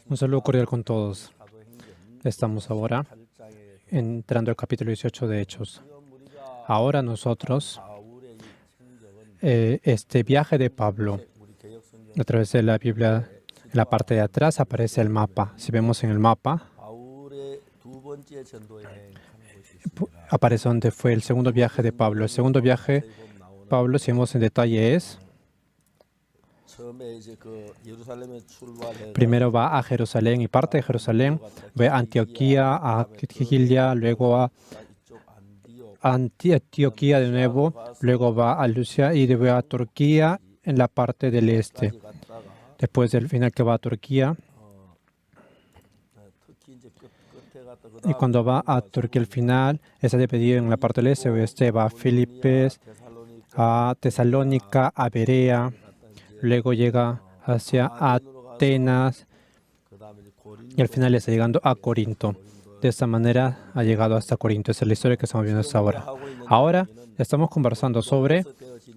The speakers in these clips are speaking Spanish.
Un saludo cordial con todos. Estamos ahora entrando al capítulo 18 de Hechos. Ahora nosotros, este viaje de Pablo, a través de la Biblia, en la parte de atrás aparece el mapa. Si vemos en el mapa, aparece donde fue el segundo viaje de Pablo. El segundo viaje, Pablo, si vemos en detalle, es: primero va a Jerusalén y parte de Jerusalén, va a Antioquía, a Gilia, luego a Antioquía de nuevo, luego va a Lucia y luego a Turquía en la parte del este. Después del final que va a Turquía, y cuando va a Turquía al final, está dividido en la parte del este, oeste, va a Filipos, a Tesalónica, a Berea, luego llega hacia Atenas y al final está llegando a Corinto. De esta manera ha llegado hasta Corinto. Esa es la historia que estamos viendo hasta ahora. Ahora estamos conversando sobre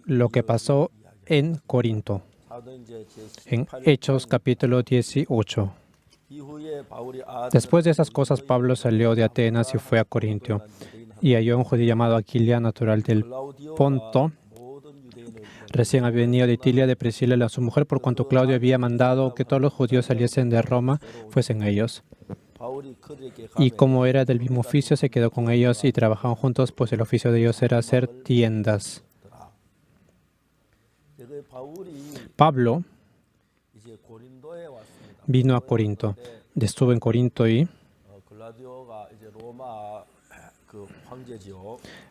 lo que pasó en Corinto, en Hechos capítulo 18. Después de esas cosas, Pablo salió de Atenas y fue a Corinto, y halló a un judío llamado Aquila, natural del Ponto. Recién había venido de Itilia de Priscila, su mujer, por cuanto Claudio había mandado que todos los judíos saliesen de Roma, fuesen ellos. Y como era del mismo oficio, se quedó con ellos y trabajaban juntos, pues el oficio de ellos era hacer tiendas. Pablo vino a Corinto. Estuvo en Corinto y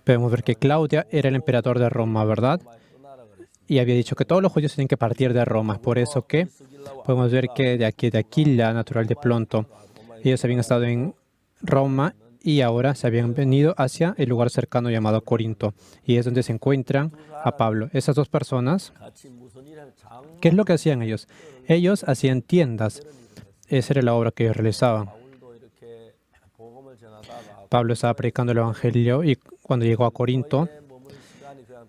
podemos ver que Claudia era el emperador de Roma, ¿verdad? Y había dicho que todos los judíos tenían que partir de Roma. Por eso que podemos ver que de Aquila, natural de Ponto, ellos habían estado en Roma y ahora se habían venido hacia el lugar cercano llamado Corinto. Y es donde se encuentran a Pablo. Esas dos personas, ¿qué es lo que hacían ellos? Ellos hacían tiendas. Esa era la obra que ellos realizaban. Pablo estaba predicando el Evangelio y cuando llegó a Corinto,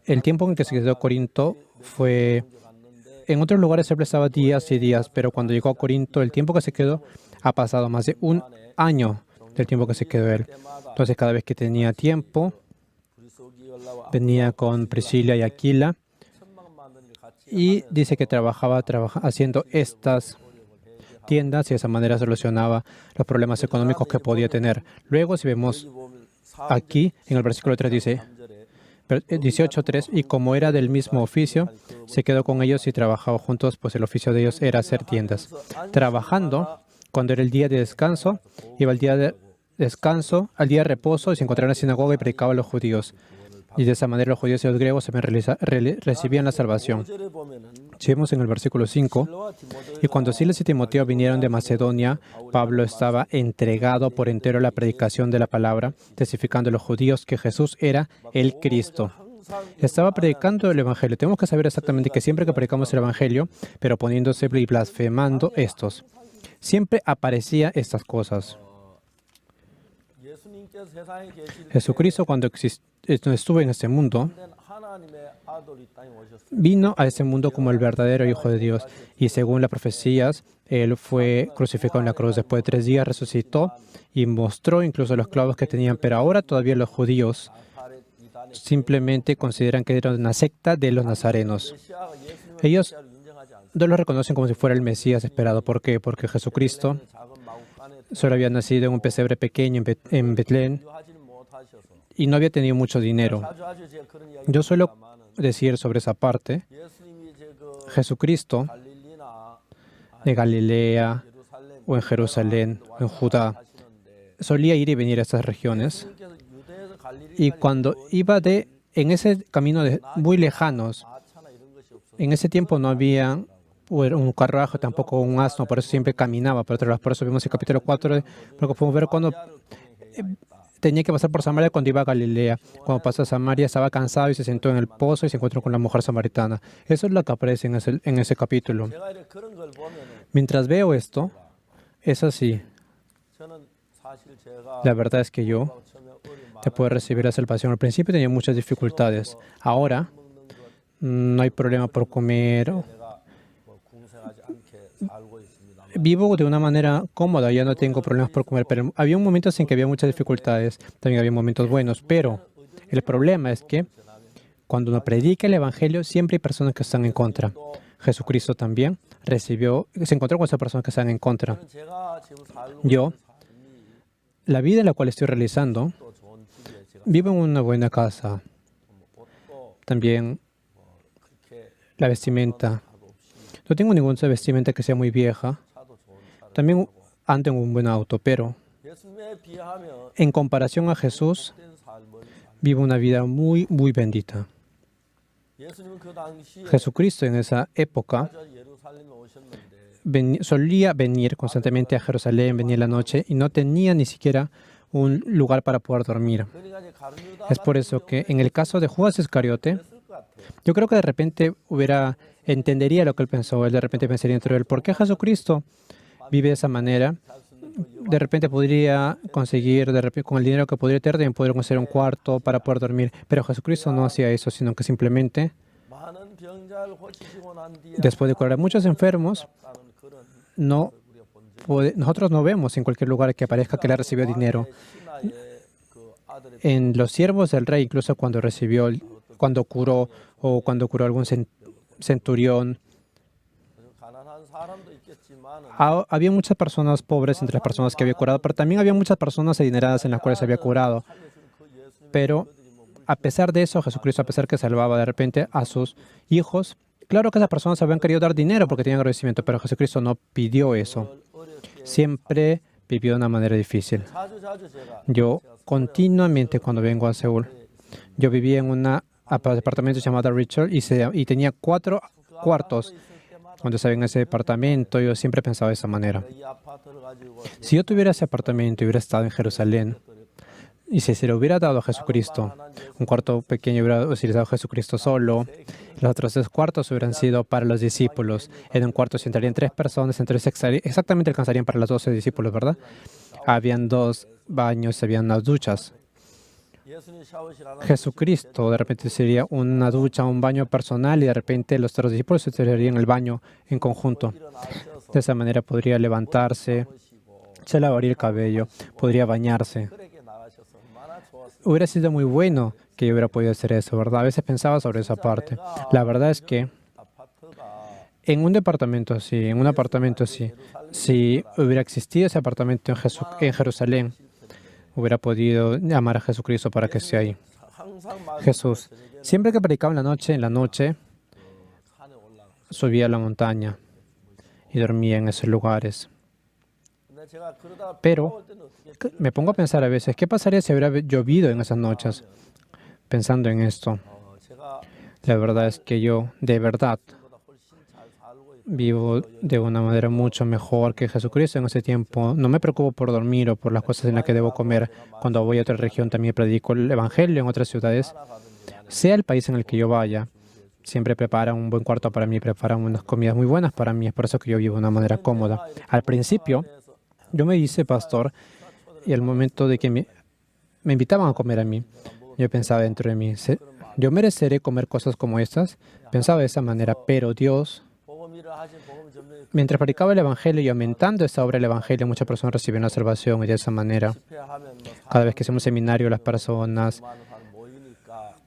el tiempo en que se quedó en Corinto fue... En otros lugares siempre estaba días y días, pero cuando llegó a Corinto, el tiempo que se quedó ha pasado más de un año del tiempo que se quedó él. Entonces, cada vez que tenía tiempo, venía con Priscila y Aquila y dice que trabajaba haciendo estas tiendas y de esa manera solucionaba los problemas económicos que podía tener. Luego, si vemos aquí, en el versículo 3 dice, 18:3, y como era del mismo oficio, se quedó con ellos y trabajaba juntos, pues el oficio de ellos era hacer tiendas. Trabajando, cuando era el día de descanso, iba al día de descanso, al día de reposo, y se encontraba en la sinagoga y predicaba a los judíos. Y de esa manera los judíos y los griegos recibían la salvación. Si vemos en el versículo 5, y cuando Silas y Timoteo vinieron de Macedonia, Pablo estaba entregado por entero a la predicación de la palabra, testificando a los judíos que Jesús era el Cristo. Estaba predicando el Evangelio. Tenemos que saber exactamente que siempre que predicamos el Evangelio, pero poniéndose y blasfemando estos, siempre aparecía estas cosas. Jesucristo, cuando estuvo en este mundo, vino a este mundo como el verdadero Hijo de Dios y según las profecías, Él fue crucificado en la cruz. Después de 3 días resucitó y mostró incluso los clavos que tenían. Pero ahora todavía los judíos simplemente consideran que era una secta de los nazarenos. Ellos no lo reconocen como si fuera el Mesías esperado. ¿Por qué? Porque Jesucristo solo había nacido en un pesebre pequeño en Betlén y no había tenido mucho dinero. Yo suelo decir sobre esa parte, Jesucristo de Galilea o en Jerusalén o en Judá solía ir y venir a estas regiones, y cuando iba en ese camino muy lejanos, en ese tiempo no había un carruaje, tampoco un asno, por eso siempre caminaba. Por eso vemos el capítulo 4, porque podemos ver cuando tenía que pasar por Samaria cuando iba a Galilea. Cuando pasó a Samaria estaba cansado y se sentó en el pozo y se encontró con la mujer samaritana. Eso es lo que aparece en ese capítulo. Mientras veo esto, es así. La verdad es que yo te puedo recibir la salvación. Al principio tenía muchas dificultades. Ahora no hay problema por comer. vivo de una manera cómoda, ya no tengo problemas por comer, pero había momentos en que había muchas dificultades, también había momentos buenos, pero el problema es que cuando uno predica el Evangelio, siempre hay personas que están en contra. Jesucristo también se encontró con esas personas que están en contra. Yo, la vida en la cual estoy realizando, vivo en una buena casa. También la vestimenta. No tengo ninguna vestimenta que sea muy vieja. También ando en un buen auto, pero en comparación a Jesús, vivo una vida muy, muy bendita. Jesucristo en esa época solía venir constantemente a Jerusalén, venía en la noche y no tenía ni siquiera un lugar para poder dormir. Es por eso que en el caso de Judas Iscariote, yo creo que de repente entendería lo que él pensó. Él de repente pensaría dentro de él, ¿por qué Jesucristo vive de esa manera? De repente podría conseguir, con el dinero que podría tener, también podría conseguir un cuarto para poder dormir. Pero Jesucristo no hacía eso, sino que simplemente, después de curar a muchos enfermos, nosotros no vemos en cualquier lugar que aparezca que él recibió dinero. En los siervos del rey, incluso cuando curó algún centurión, había muchas personas pobres entre las personas que había curado, pero también había muchas personas adineradas en las cuales había curado. Pero a pesar de eso, Jesucristo, a pesar que salvaba de repente a sus hijos, claro que esas personas habían querido dar dinero porque tenían agradecimiento, pero Jesucristo no pidió eso. Siempre vivió de una manera difícil. Yo continuamente cuando vengo a Seúl, yo vivía en un departamento llamado Richard y tenía 4 cuartos. Cuando estaba en ese departamento, yo siempre pensaba de esa manera. Si yo tuviera ese apartamento y hubiera estado en Jerusalén, y si se le hubiera dado a Jesucristo, un cuarto pequeño hubiera utilizado a Jesucristo solo, los otros 2 cuartos hubieran sido para los discípulos. En un cuarto se entrarían 3 personas, entonces exactamente alcanzarían para los 12 discípulos, ¿verdad? Habían 2 baños, habían 2 duchas. Jesucristo de repente sería una ducha, un baño personal y de repente los 3 discípulos utilizarían el baño en conjunto. De esa manera podría levantarse, se lavaría el cabello, podría bañarse. Hubiera sido muy bueno que yo hubiera podido hacer eso, ¿verdad? A veces pensaba sobre esa parte. La verdad es que en un apartamento así, si hubiera existido ese apartamento en Jerusalén, hubiera podido llamar a Jesucristo para que esté ahí. Jesús, siempre que predicaba en la noche, subía a la montaña y dormía en esos lugares. Pero me pongo a pensar a veces, ¿qué pasaría si hubiera llovido en esas noches? Pensando en esto, la verdad es que yo, de verdad, vivo de una manera mucho mejor que Jesucristo en ese tiempo. No me preocupo por dormir o por las cosas en las que debo comer. Cuando voy a otra región también predico el Evangelio en otras ciudades. Sea el país en el que yo vaya, siempre preparan un buen cuarto para mí, preparan unas comidas muy buenas para mí. Es por eso que yo vivo de una manera cómoda. Al principio, yo me hice pastor y al momento de que me invitaban a comer a mí, yo pensaba dentro de mí, ¿yo mereceré comer cosas como estas? Pensaba de esa manera, pero Dios, mientras predicaba el Evangelio y aumentando esta obra del Evangelio, muchas personas recibieron la salvación y de esa manera, cada vez que hacíamos un seminario, las personas,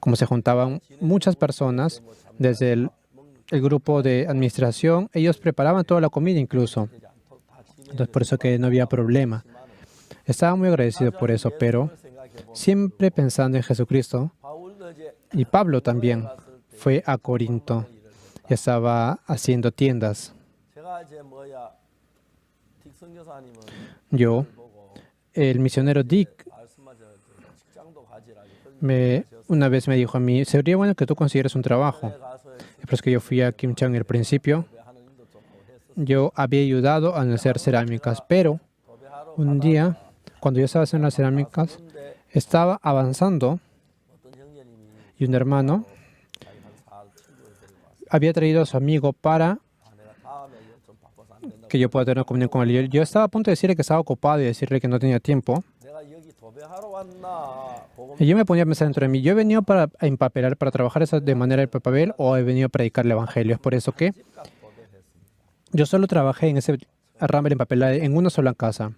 como se juntaban muchas personas, desde el grupo de administración, ellos preparaban toda la comida incluso. Entonces, por eso que no había problema. Estaba muy agradecido por eso, pero siempre pensando en Jesucristo, y Pablo también fue a Corinto y estaba haciendo tiendas. El misionero Dick, una vez me dijo a mí, sería bueno que tú consiguieras un trabajo. Después que yo fui a Kim Chang al principio, yo había ayudado a hacer cerámicas, pero un día, cuando yo estaba haciendo las cerámicas, estaba avanzando y un hermano había traído a su amigo para que yo pueda tener una comunión con él. Yo estaba a punto de decirle que estaba ocupado y decirle que no tenía tiempo. Y yo me ponía a pensar dentro de mí, ¿yo he venido para empapelar, para trabajar de manera de papel o he venido a predicar el Evangelio? Es por eso que yo solo trabajé en ese rama empapelada en una sola casa.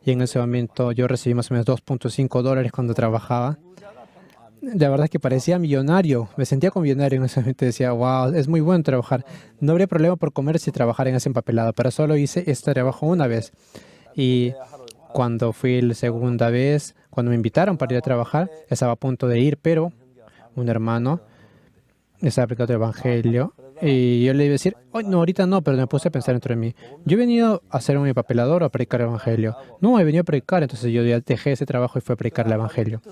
Y en ese momento yo recibí más o menos $2.5 cuando trabajaba. La verdad es que parecía millonario. Me sentía como millonario en ese momento. Decía, wow, es muy bueno trabajar. No habría problema por comer si trabajar en ese empapelado, pero solo hice este trabajo una vez. Y cuando fui la segunda vez, cuando me invitaron para ir a trabajar, estaba a punto de ir, pero un hermano estaba predicando el Evangelio. Y yo le iba a decir, oh, no, ahorita no, pero me puse a pensar dentro de mí. Yo he venido a hacer un empapelador o a predicar el Evangelio. No, he venido a predicar, entonces yo ya dejé ese trabajo y fui a predicar el Evangelio.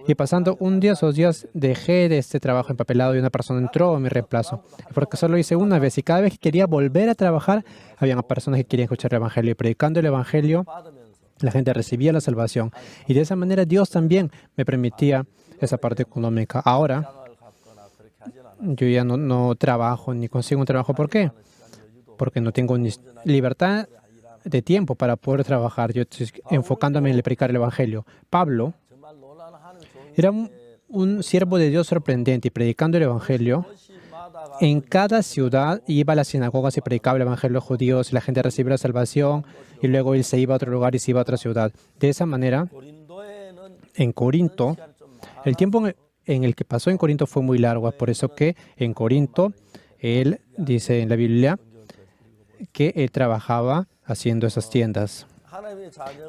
Y pasando un día o 2 días, dejé de este trabajo empapelado y una persona entró en mi reemplazo. Porque solo hice una vez y cada vez que quería volver a trabajar, había personas que querían escuchar el Evangelio. Y predicando el Evangelio, la gente recibía la salvación. Y de esa manera Dios también me permitía esa parte económica. Ahora, yo ya no trabajo ni consigo un trabajo. ¿Por qué? Porque no tengo ni libertad de tiempo para poder trabajar. Yo estoy enfocándome en predicar el Evangelio. Pablo era un siervo de Dios sorprendente y predicando el Evangelio. En cada ciudad iba a las sinagogas y predicaba el Evangelio a los judíos y la gente recibía la salvación y luego él se iba a otro lugar y se iba a otra ciudad. De esa manera, en Corinto, el tiempo en el que pasó en Corinto fue muy largo. Es por eso que en Corinto, él dice en la Biblia que él trabajaba haciendo esas tiendas.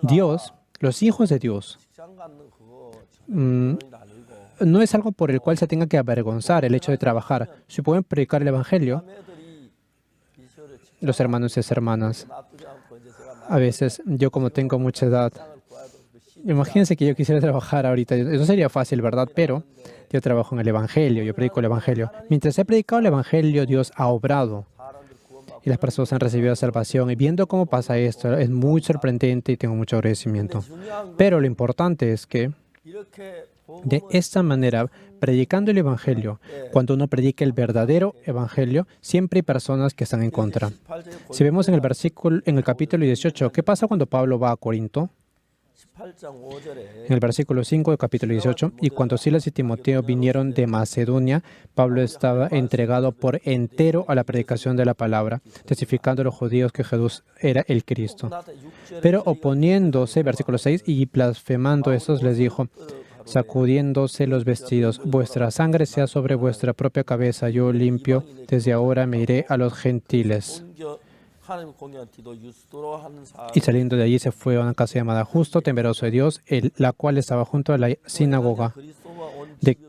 Dios, los hijos de Dios, no es algo por el cual se tenga que avergonzar el hecho de trabajar. Si pueden predicar el Evangelio, los hermanos y las hermanas, a veces yo como tengo mucha edad, imagínense que yo quisiera trabajar ahorita, eso sería fácil, ¿verdad? Pero yo trabajo en el Evangelio, yo predico el Evangelio. Mientras he predicado el Evangelio, Dios ha obrado y las personas han recibido salvación. Y viendo cómo pasa esto, es muy sorprendente y tengo mucho agradecimiento. Pero lo importante es que de esta manera, predicando el Evangelio, cuando uno predica el verdadero Evangelio, siempre hay personas que están en contra. Si vemos en el capítulo 18, ¿qué pasa cuando Pablo va a Corinto? En el versículo 5 del capítulo 18, y cuando Silas y Timoteo vinieron de Macedonia, Pablo estaba entregado por entero a la predicación de la palabra, testificando a los judíos que Jesús era el Cristo. Pero oponiéndose, versículo 6, y blasfemando estos, les dijo, sacudiéndose los vestidos, vuestra sangre sea sobre vuestra propia cabeza, yo limpio, desde ahora me iré a los gentiles. Y saliendo de allí se fue a una casa llamada Justo, temeroso de Dios, la cual estaba junto a la sinagoga.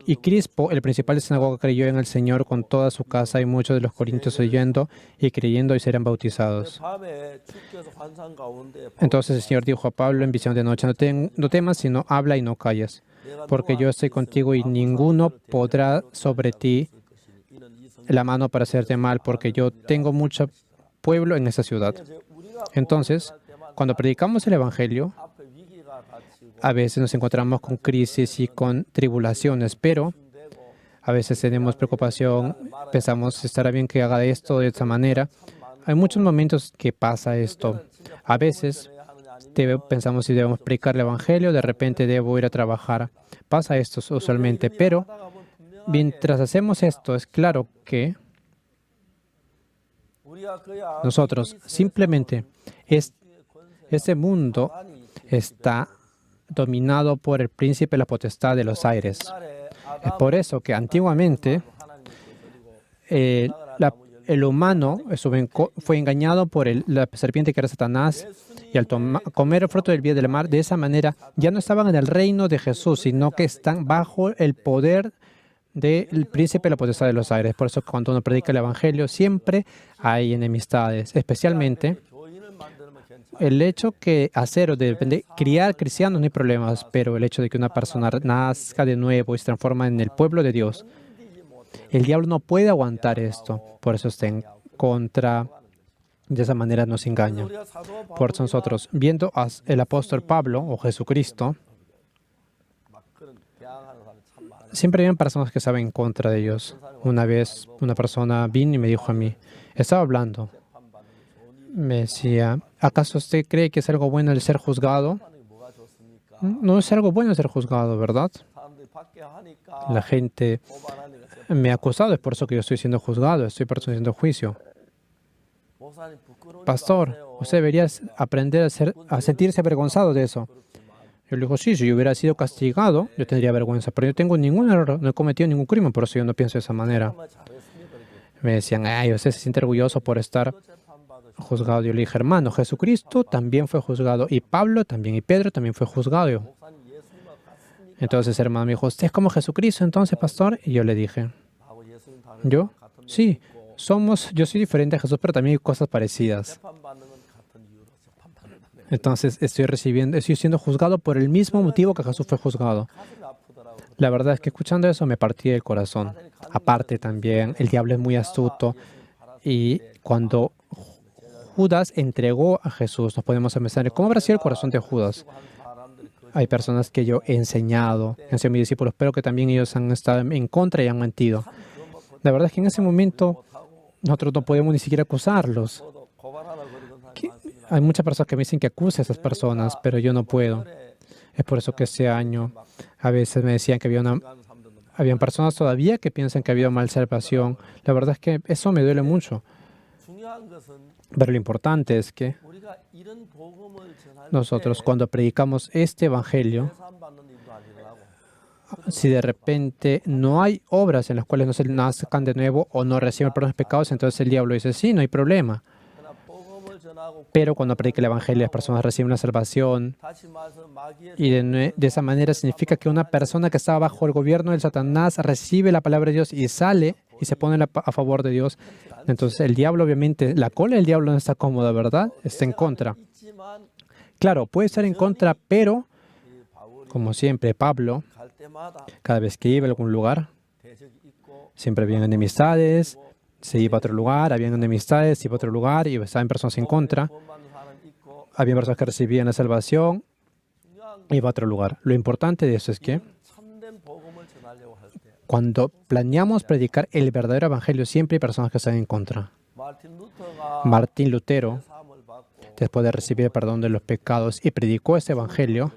Y Crispo, el principal de la sinagoga, creyó en el Señor con toda su casa, y muchos de los corintios oyendo y creyendo y serán bautizados. Entonces el Señor dijo a Pablo en visión de noche, no temas, sino habla y no calles, porque yo estoy contigo y ninguno podrá sobre ti la mano para hacerte mal, porque yo tengo mucho pueblo en esta ciudad. Entonces, cuando predicamos el Evangelio, a veces nos encontramos con crisis y con tribulaciones, pero a veces tenemos preocupación, pensamos, ¿estará bien que haga esto de esta manera? Hay muchos momentos que pasa esto. A veces pensamos si debemos predicar el Evangelio, de repente debo ir a trabajar. Pasa esto usualmente, pero mientras hacemos esto, es claro que nosotros simplemente, este mundo está dominado por el príncipe de la potestad de los aires. Es por eso que antiguamente el humano fue engañado por la serpiente que era Satanás, y al comer el fruto del bien del mar, de esa manera ya no estaban en el reino de Jesús, sino que están bajo el poder del príncipe de la potestad de los aires. Por eso cuando uno predica el Evangelio siempre hay enemistades, especialmente el hecho que hacer o de criar cristianos no hay problemas, pero el hecho de que una persona nazca de nuevo y se transforma en el pueblo de Dios, el diablo no puede aguantar esto, por eso está en contra, de esa manera nos engaña. Por eso nosotros, viendo al apóstol Pablo o Jesucristo, siempre hay personas que saben en contra de ellos. Una vez una persona vino y me dijo a mí, estaba hablando, me decía, ¿acaso usted cree que es algo bueno el ser juzgado? No es algo bueno ser juzgado, ¿verdad? La gente me ha acusado, es por eso que yo estoy siendo juzgado, estoy haciendo juicio. pastor, usted debería aprender a sentirse avergonzado de eso. Yo le digo, sí, si yo hubiera sido castigado, yo tendría vergüenza, pero yo tengo ningún error, no he cometido ningún crimen, por eso yo no pienso de esa manera. Me decían, ay, usted se siente orgulloso por estar juzgado. Yo le dije, hermano, Jesucristo también fue juzgado, y Pablo también, y Pedro también fue juzgado. Entonces, hermano me dijo, ¿usted es como Jesucristo entonces, pastor? Y yo le dije, ¿yo? Sí, yo soy diferente a Jesús, pero también hay cosas parecidas. Entonces, estoy siendo juzgado por el mismo motivo que Jesús fue juzgado. La verdad es que escuchando eso me partí el corazón. Aparte también, el diablo es muy astuto, y cuando Judas entregó a Jesús, nos podemos pensar, ¿cómo habrá sido el corazón de Judas? Hay personas que yo he enseñado, han sido mis discípulos, pero que también ellos han estado en contra y han mentido. La verdad es que en ese momento nosotros no podemos ni siquiera acusarlos. Hay muchas personas que me dicen que acuse a esas personas, pero yo no puedo. Es por eso que este año a veces me decían que habían personas todavía que piensan que había mal salvación. La verdad es que eso me duele mucho. Pero lo importante es que nosotros, cuando predicamos este evangelio, si de repente no hay obras en las cuales no se nazcan de nuevo o no reciben perdón de pecados, entonces el diablo dice, sí, no hay problema. Pero cuando predica el evangelio, las personas reciben la salvación, y de esa manera significa que una persona que estaba bajo el gobierno del Satanás recibe la palabra de Dios y sale y se pone a favor de Dios. Entonces el diablo, obviamente, la cola del diablo no está cómoda, ¿verdad? Está en contra. Claro, puede estar en contra, pero, como siempre, Pablo, cada vez que iba a algún lugar, siempre había enemistades, se iba a otro lugar, había enemistades, se iba a otro lugar y estaban personas en contra. Había personas que recibían la salvación, iba a otro lugar. Lo importante de eso es que cuando planeamos predicar el verdadero evangelio, siempre hay personas que están en contra. Martín Lutero, después de recibir el perdón de los pecados y predicó este evangelio,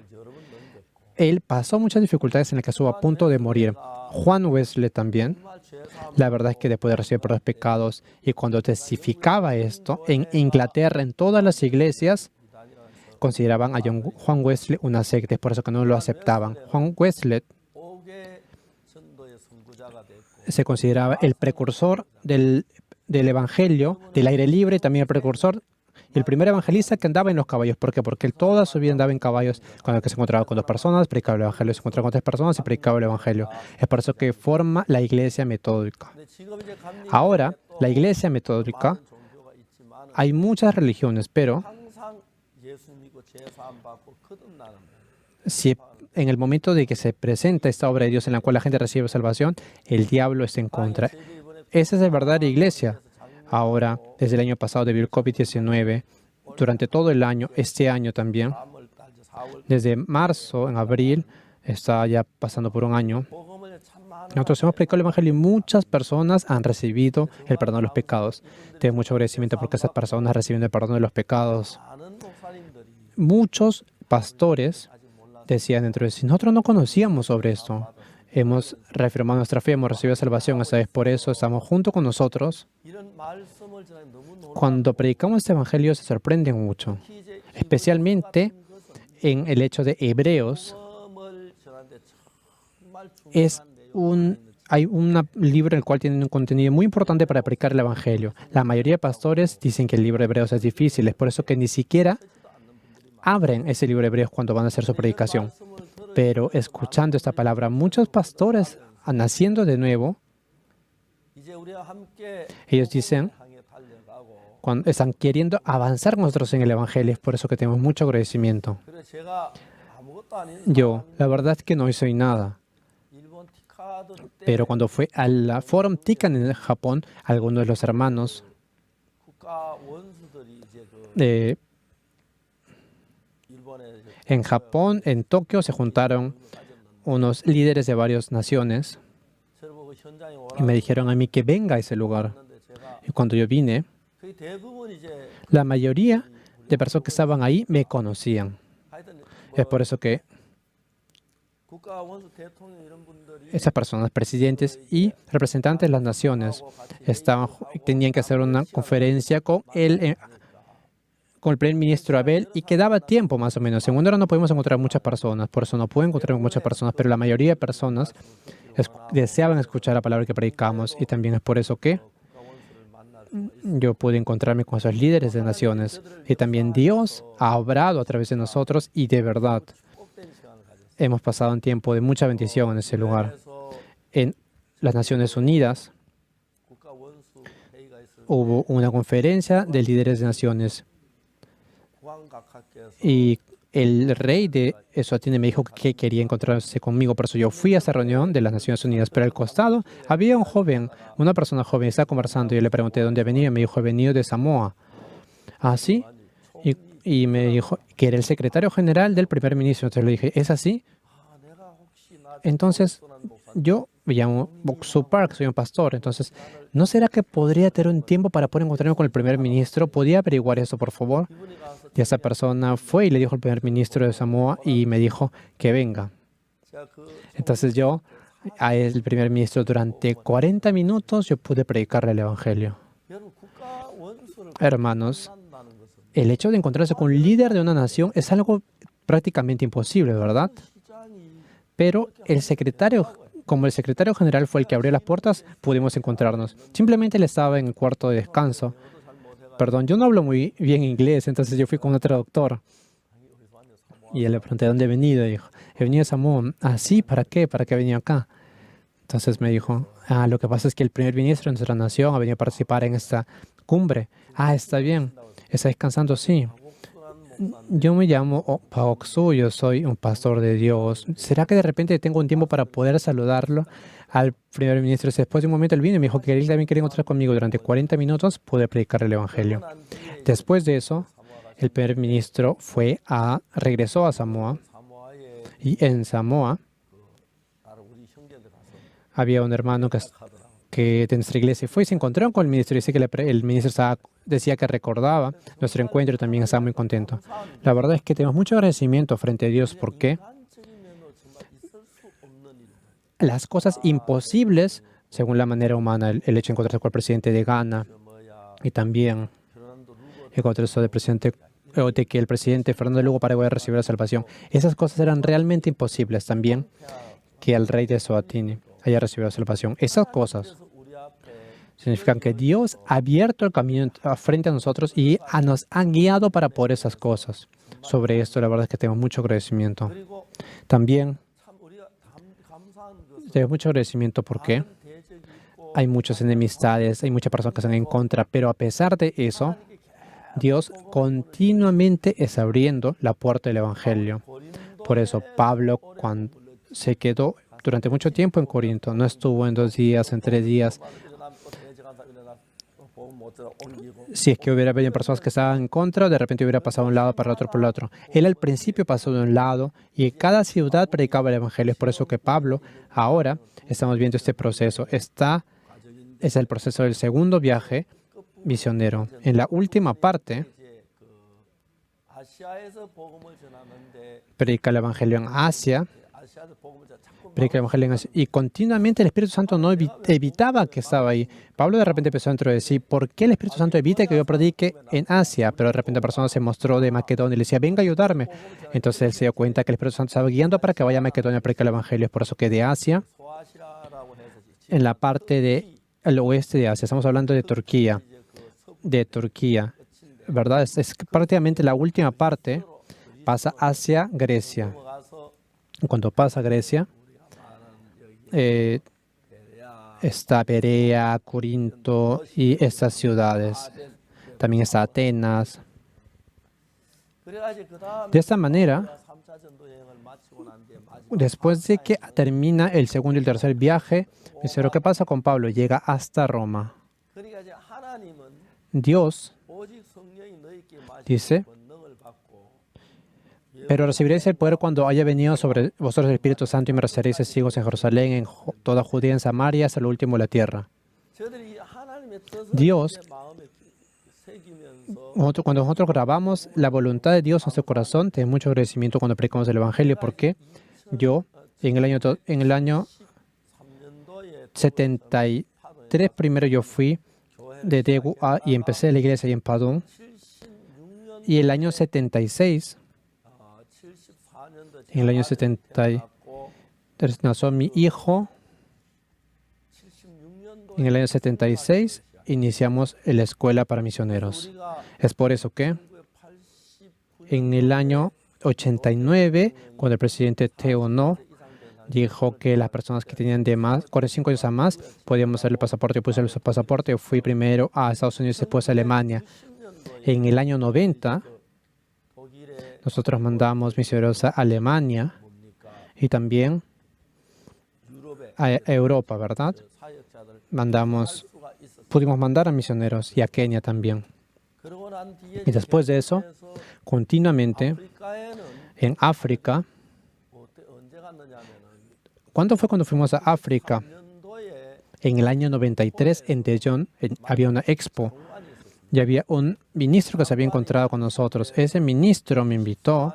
él pasó muchas dificultades en las que estuvo a punto de morir. Juan Wesley también. La verdad es que después de recibir perdón de los pecados y cuando testificaba esto, en Inglaterra, en todas las iglesias, consideraban a Juan Wesley una secta, es por eso que no lo aceptaban. Juan Wesley se consideraba el precursor del evangelio, del aire libre, también el precursor y el primer evangelista que andaba en los caballos. ¿Por qué? Porque él toda su vida andaba en caballos. Cuando se encontraba con dos personas, predicaba el evangelio, se encontraba con tres personas y predicaba el evangelio. Es por eso que forma la iglesia metódica. Ahora, la iglesia metódica, hay muchas religiones, pero si en el momento de que se presenta esta obra de Dios en la cual la gente recibe salvación, el diablo está en contra. Esa es la verdadera iglesia. Ahora, desde el año pasado debido al COVID-19, durante todo el año, este año también, desde marzo, en abril, está ya pasando por un año, nosotros hemos predicado el evangelio y muchas personas han recibido el perdón de los pecados. Tengo mucho agradecimiento porque esas personas reciben el perdón de los pecados. Muchos pastores decían dentro de sí, nosotros no conocíamos sobre esto. Hemos reafirmado nuestra fe, hemos recibido salvación, esa vez por eso estamos junto con nosotros. Cuando predicamos este evangelio se sorprenden mucho, especialmente en el hecho de Hebreos. Hay un libro en el cual tienen un contenido muy importante para predicar el evangelio. La mayoría de pastores dicen que el libro de Hebreos es difícil, es por eso que ni siquiera abren ese libro de Hebreos cuando van a hacer su predicación. Pero escuchando esta palabra, muchos pastores, naciendo de nuevo, ellos dicen, cuando están queriendo avanzar con nosotros en el evangelio, es por eso que tenemos mucho agradecimiento. Yo, la verdad es que no soy nada. Pero cuando fue al Forum Tikan en Japón, algunos de los hermanos en Japón, en Tokio, se juntaron unos líderes de varias naciones y me dijeron a mí que venga a ese lugar. Y cuando yo vine, la mayoría de personas que estaban ahí me conocían. Es por eso que Esas personas, presidentes y representantes de las naciones, tenían que hacer una conferencia con el primer ministro Abel y quedaba tiempo más o menos. En una hora no podemos encontrar muchas personas, por eso no puedo encontrar muchas personas, pero la mayoría de personas deseaban escuchar la palabra que predicamos y también es por eso que yo pude encontrarme con esos líderes de naciones y también Dios ha obrado a través de nosotros y de verdad hemos pasado un tiempo de mucha bendición en ese lugar. En las Naciones Unidas hubo una conferencia de líderes de naciones y el rey de Eswatini me dijo que quería encontrarse conmigo, por eso yo fui a esa reunión de las Naciones Unidas, pero al costado había un joven, una persona joven, estaba conversando y yo le pregunté de dónde venía y me dijo, he venido de Samoa. ¿Ah, sí? Y me dijo que era el secretario general del primer ministro. Entonces le dije, ¿es así? Entonces, yo me llamo Boksu Park, soy un pastor. Entonces, ¿no será que podría tener un tiempo para poder encontrarme con el primer ministro? ¿Podría averiguar eso, por favor? Y esa persona fue y le dijo al primer ministro de Samoa y me dijo que venga. Entonces yo, a el primer ministro, durante 40 minutos, yo pude predicarle el Evangelio. Hermanos, el hecho de encontrarse con un líder de una nación es algo prácticamente imposible, ¿verdad? Pero como el secretario general fue el que abrió las puertas, pudimos encontrarnos. Simplemente él estaba en el cuarto de descanso. Perdón, yo no hablo muy bien inglés, entonces yo fui con un traductor. Y él le pregunté, ¿dónde he venido? Y dijo, he venido de Samoa. Ah, sí, ¿para qué? ¿Para qué he venido acá? Entonces me dijo, lo que pasa es que el primer ministro de nuestra nación ha venido a participar en esta cumbre. Ah, está bien. ¿Está descansando? Sí. Yo me llamo Paoksu, yo soy un pastor de Dios. ¿Será que de repente tengo un tiempo para poder saludarlo al primer ministro? Después de un momento él vino y me dijo que él también quería encontrar conmigo. Durante 40 minutos pude predicar el Evangelio. Después de eso, el primer ministro regresó a Samoa. Y en Samoa había un hermano que de nuestra iglesia fue y se encontró con el ministro. Dice que el ministro decía que recordaba nuestro encuentro y también estaba muy contento. La verdad es que tenemos mucho agradecimiento frente a Dios porque las cosas imposibles, según la manera humana, el hecho de encontrarse con el presidente de Ghana y también encontrarse de que el presidente Fernando Lugo Paraguay recibiera la salvación, esas cosas eran realmente imposibles también que el rey de Eswatini haya recibido la salvación. Esas cosas significan que Dios ha abierto el camino frente a nosotros y nos ha guiado para por esas cosas. Sobre esto, la verdad es que tengo mucho agradecimiento. También tengo mucho agradecimiento porque hay muchas enemistades, hay muchas personas que están en contra, pero a pesar de eso, Dios continuamente está abriendo la puerta del Evangelio. Por eso Pablo, cuando se quedó durante mucho tiempo en Corinto, no estuvo en 2 días, en 3 días. Si es que hubiera habido personas que estaban en contra, de repente hubiera pasado de un lado para el otro por el otro. Él al principio pasó de un lado y cada ciudad predicaba el Evangelio. Es por eso que Pablo, ahora estamos viendo este proceso. Es el proceso del segundo viaje misionero. En la última parte, predica el Evangelio en Asia. Y continuamente el Espíritu Santo no evitaba que estaba ahí. Pablo de repente empezó dentro de sí, ¿por qué el Espíritu Santo evita que yo predique en Asia? Pero de repente la persona se mostró de Macedonia y le decía, venga a ayudarme. Entonces él se dio cuenta que el Espíritu Santo estaba guiando para que vaya a Macedonia a predicar el Evangelio. Es por eso que de Asia, en la parte del oeste de Asia, estamos hablando de Turquía, ¿verdad? Es prácticamente la última parte, pasa hacia Grecia. Cuando pasa a Grecia, está Berea, Corinto y estas ciudades. También está Atenas. De esta manera, después de que termina el segundo y el tercer viaje, ¿qué pasa con Pablo? Llega hasta Roma. Dios dice, pero recibiréis el poder cuando haya venido sobre vosotros el Espíritu Santo y me seréis testigos en Jerusalén, en toda Judea, en Samaria, hasta lo último de la tierra. Dios, cuando nosotros grabamos la voluntad de Dios en nuestro corazón, tenemos mucho agradecimiento cuando predicamos el Evangelio, porque yo En el año 73 primero yo fui de Daegu y empecé la iglesia ahí en Padung. Y el año 76, en el año 73 nació mi hijo. En el año 76 iniciamos la escuela para misioneros. Es por eso que en el año 89, cuando el presidente Teo No dijo que las personas que tenían de más, 45 años a más, podíamos hacer el pasaporte. Yo puse el pasaporte, yo fui primero a Estados Unidos y después a Alemania. En el año 90, nosotros mandamos misioneros a Alemania y también a Europa, ¿verdad? Pudimos mandar a misioneros y a Kenia también. Y después de eso, continuamente en África. ¿Cuándo fue cuando fuimos a África? En el año 93 en Daejeon había una expo y había un ministro que se había encontrado con nosotros. Ese ministro me invitó.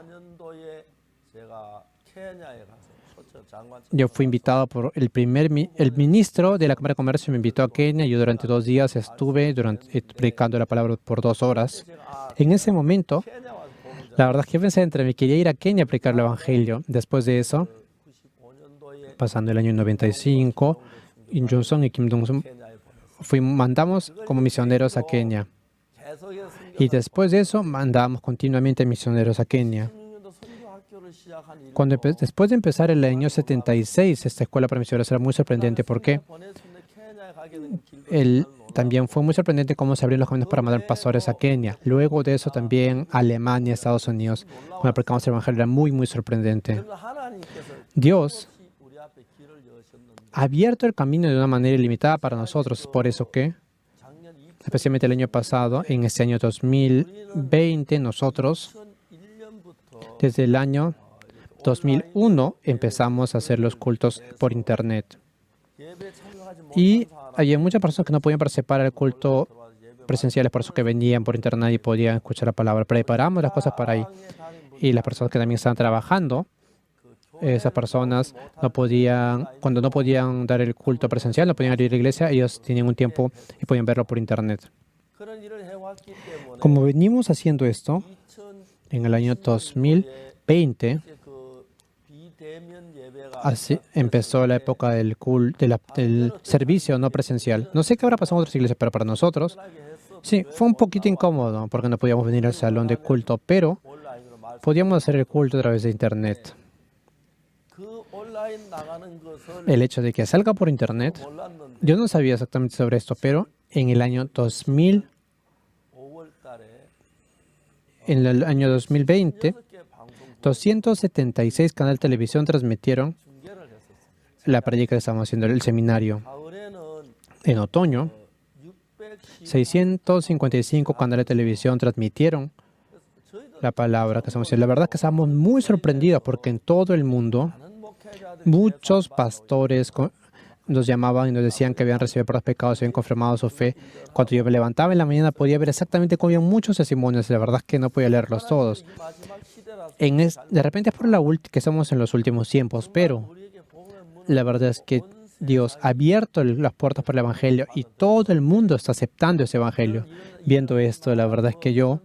Yo fui invitado por el ministro de la Cámara de Comercio, me invitó a Kenia. Yo durante 2 días estuve predicando la palabra por 2 horas. En ese momento, la verdad es que pensé entre mí, quería ir a Kenia a predicar el Evangelio. Después de eso, pasando el año 95, Im Joon-sung y Kim Dong-sung mandamos como misioneros a Kenia. Y después de eso, mandamos continuamente misioneros a Kenia. Después de empezar el año 76, esta escuela para misioneros era muy sorprendente porque también fue muy sorprendente cómo se abrieron los caminos para mandar pastores a Kenia. Luego de eso también Alemania, Estados Unidos, cuando predicamos el Evangelio era muy, muy sorprendente. Dios ha abierto el camino de una manera ilimitada para nosotros. Es por eso que, especialmente el año pasado, en este año 2020, nosotros, desde el año 2001, empezamos a hacer los cultos por Internet. Y había muchas personas que no podían participar del culto presencial, por eso que venían por Internet y podían escuchar la palabra. Preparamos las cosas para ahí. Y las personas que también estaban trabajando, esas personas cuando no podían dar el culto presencial, no podían ir a la iglesia, ellos tenían un tiempo y podían verlo por Internet. Como venimos haciendo esto, en el año 2020, así empezó la época del servicio no presencial. No sé qué habrá pasado en otras iglesias, pero para nosotros, sí, fue un poquito incómodo porque no podíamos venir al salón de culto, pero podíamos hacer el culto a través de Internet. El hecho de que salga por Internet, yo no sabía exactamente sobre esto, pero en el año 2020, 276 canales de televisión transmitieron la prédica que estamos haciendo, el seminario. En otoño, 655 canales de televisión transmitieron la palabra que estamos haciendo. La verdad es que estamos muy sorprendidos porque en todo el mundo muchos pastores nos llamaban y nos decían que habían recibido por los pecados, habían confirmado su fe. Cuando yo me levantaba en la mañana podía ver exactamente cómo había muchos testimonios. La verdad es que no podía leerlos todos. De repente es por que estamos en los últimos tiempos, pero la verdad es que Dios ha abierto las puertas para el Evangelio y todo el mundo está aceptando ese Evangelio. Viendo esto, la verdad es que yo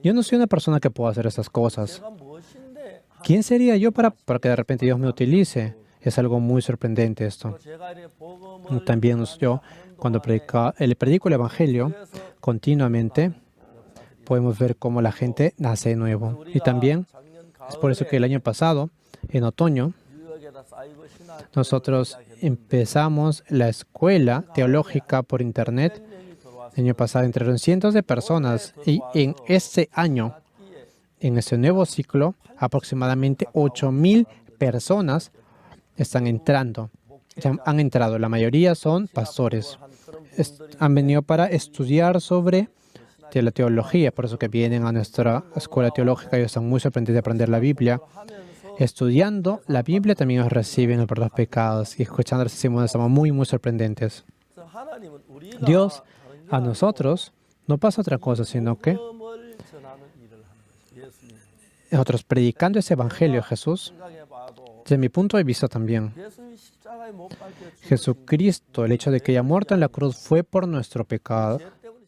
no soy una persona que pueda hacer estas cosas. ¿Quién sería yo para que de repente Dios me utilice? Es algo muy sorprendente esto. También yo, cuando predico el Evangelio continuamente, podemos ver cómo la gente nace de nuevo. Y también es por eso que el año pasado, en otoño, nosotros empezamos la escuela teológica por Internet. El año pasado entraron cientos de personas y en este año, en este nuevo ciclo, aproximadamente 8,000 personas están entrando. Han entrado. La mayoría son pastores. Han venido para estudiar sobre la teología, por eso que vienen a nuestra escuela teológica. Ellos están muy sorprendidos de aprender la Biblia. Estudiando la Biblia también ellos reciben el perdón de los pecados y escuchando los testimonios estamos muy, muy sorprendentes. Dios a nosotros no pasa otra cosa, sino que nosotros predicando ese Evangelio de Jesús, Desde mi punto de vista también, 예수님이 십자가에 못 박혀 죽으신 Jesucristo, el hecho de que haya muerto en la cruz fue por nuestro pecado. 죄 때문에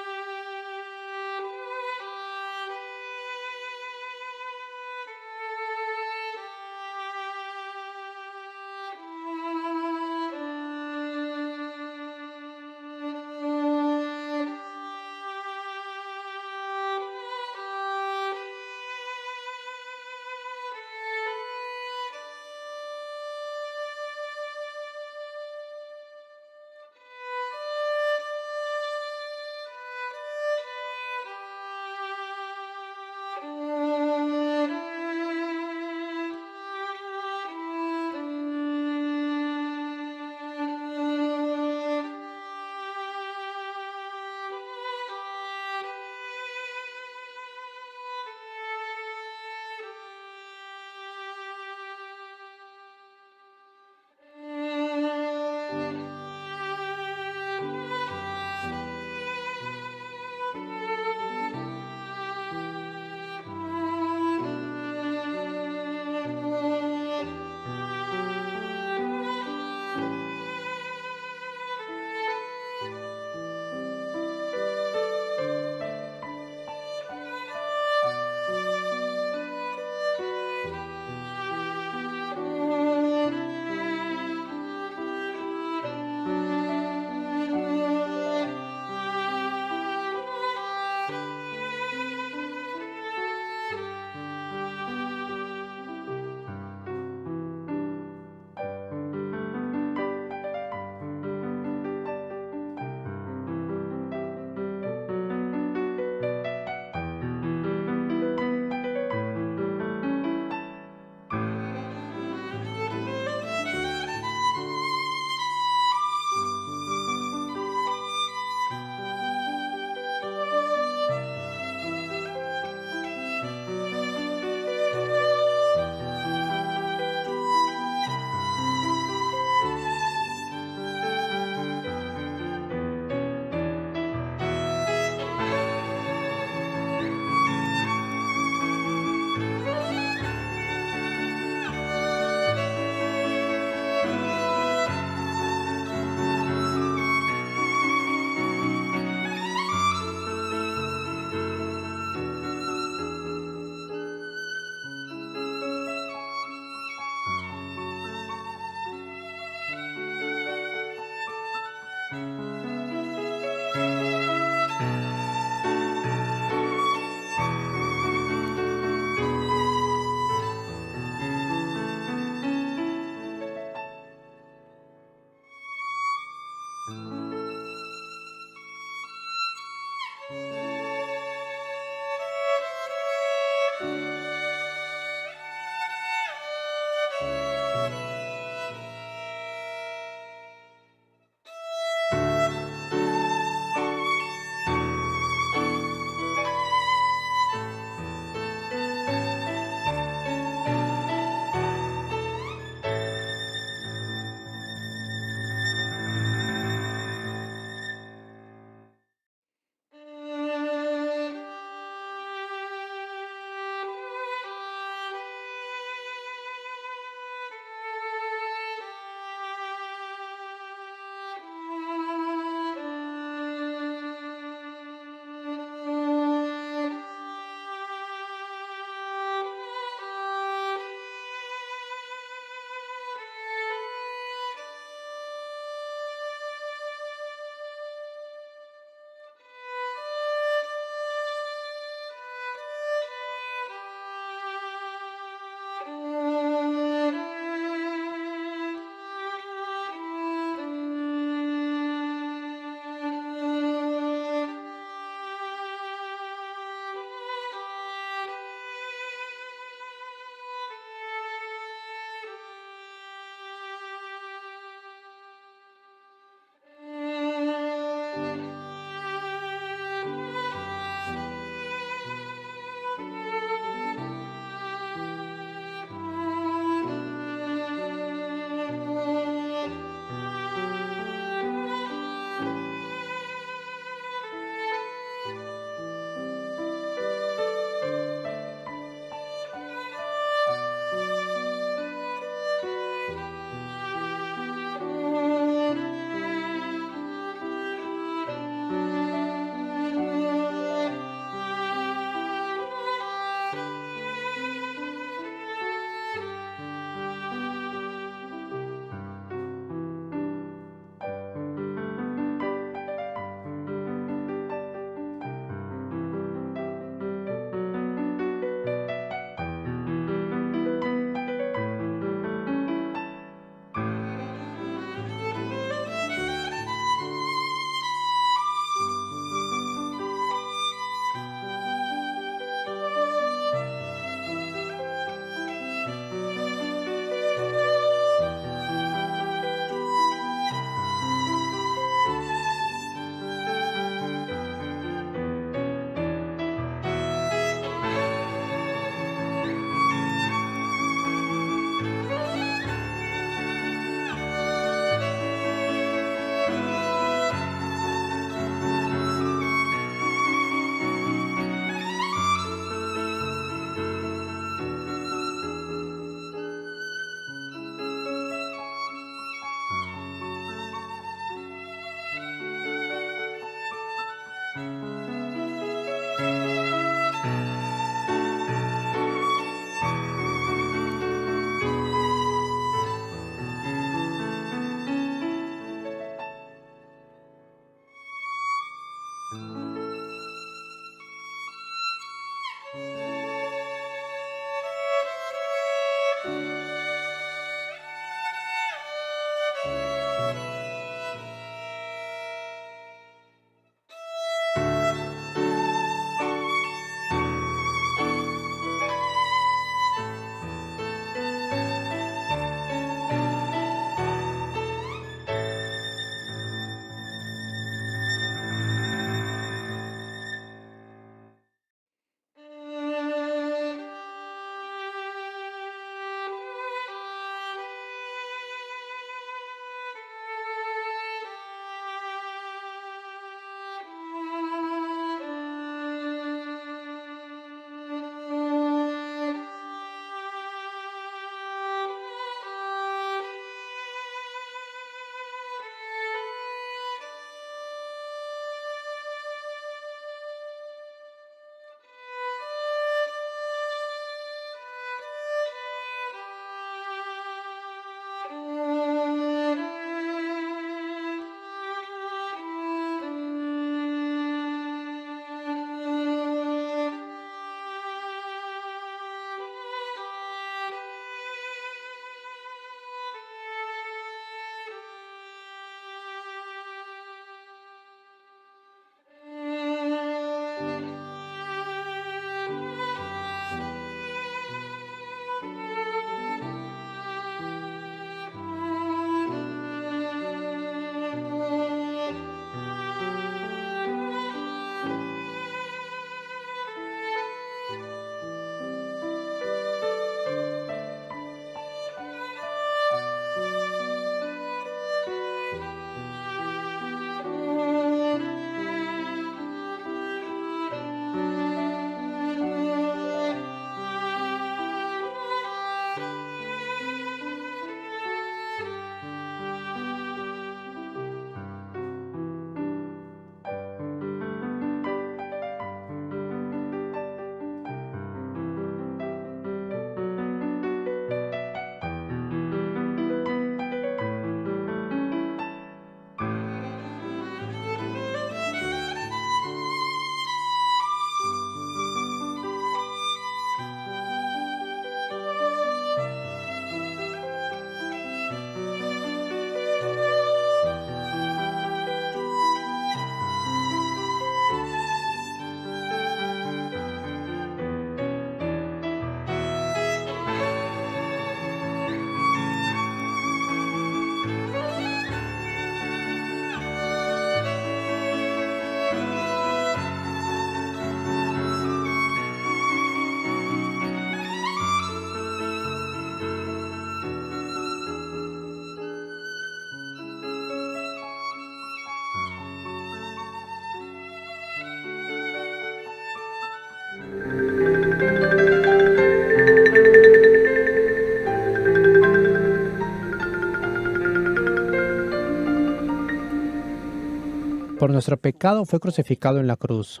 Por nuestro pecado fue crucificado en la cruz.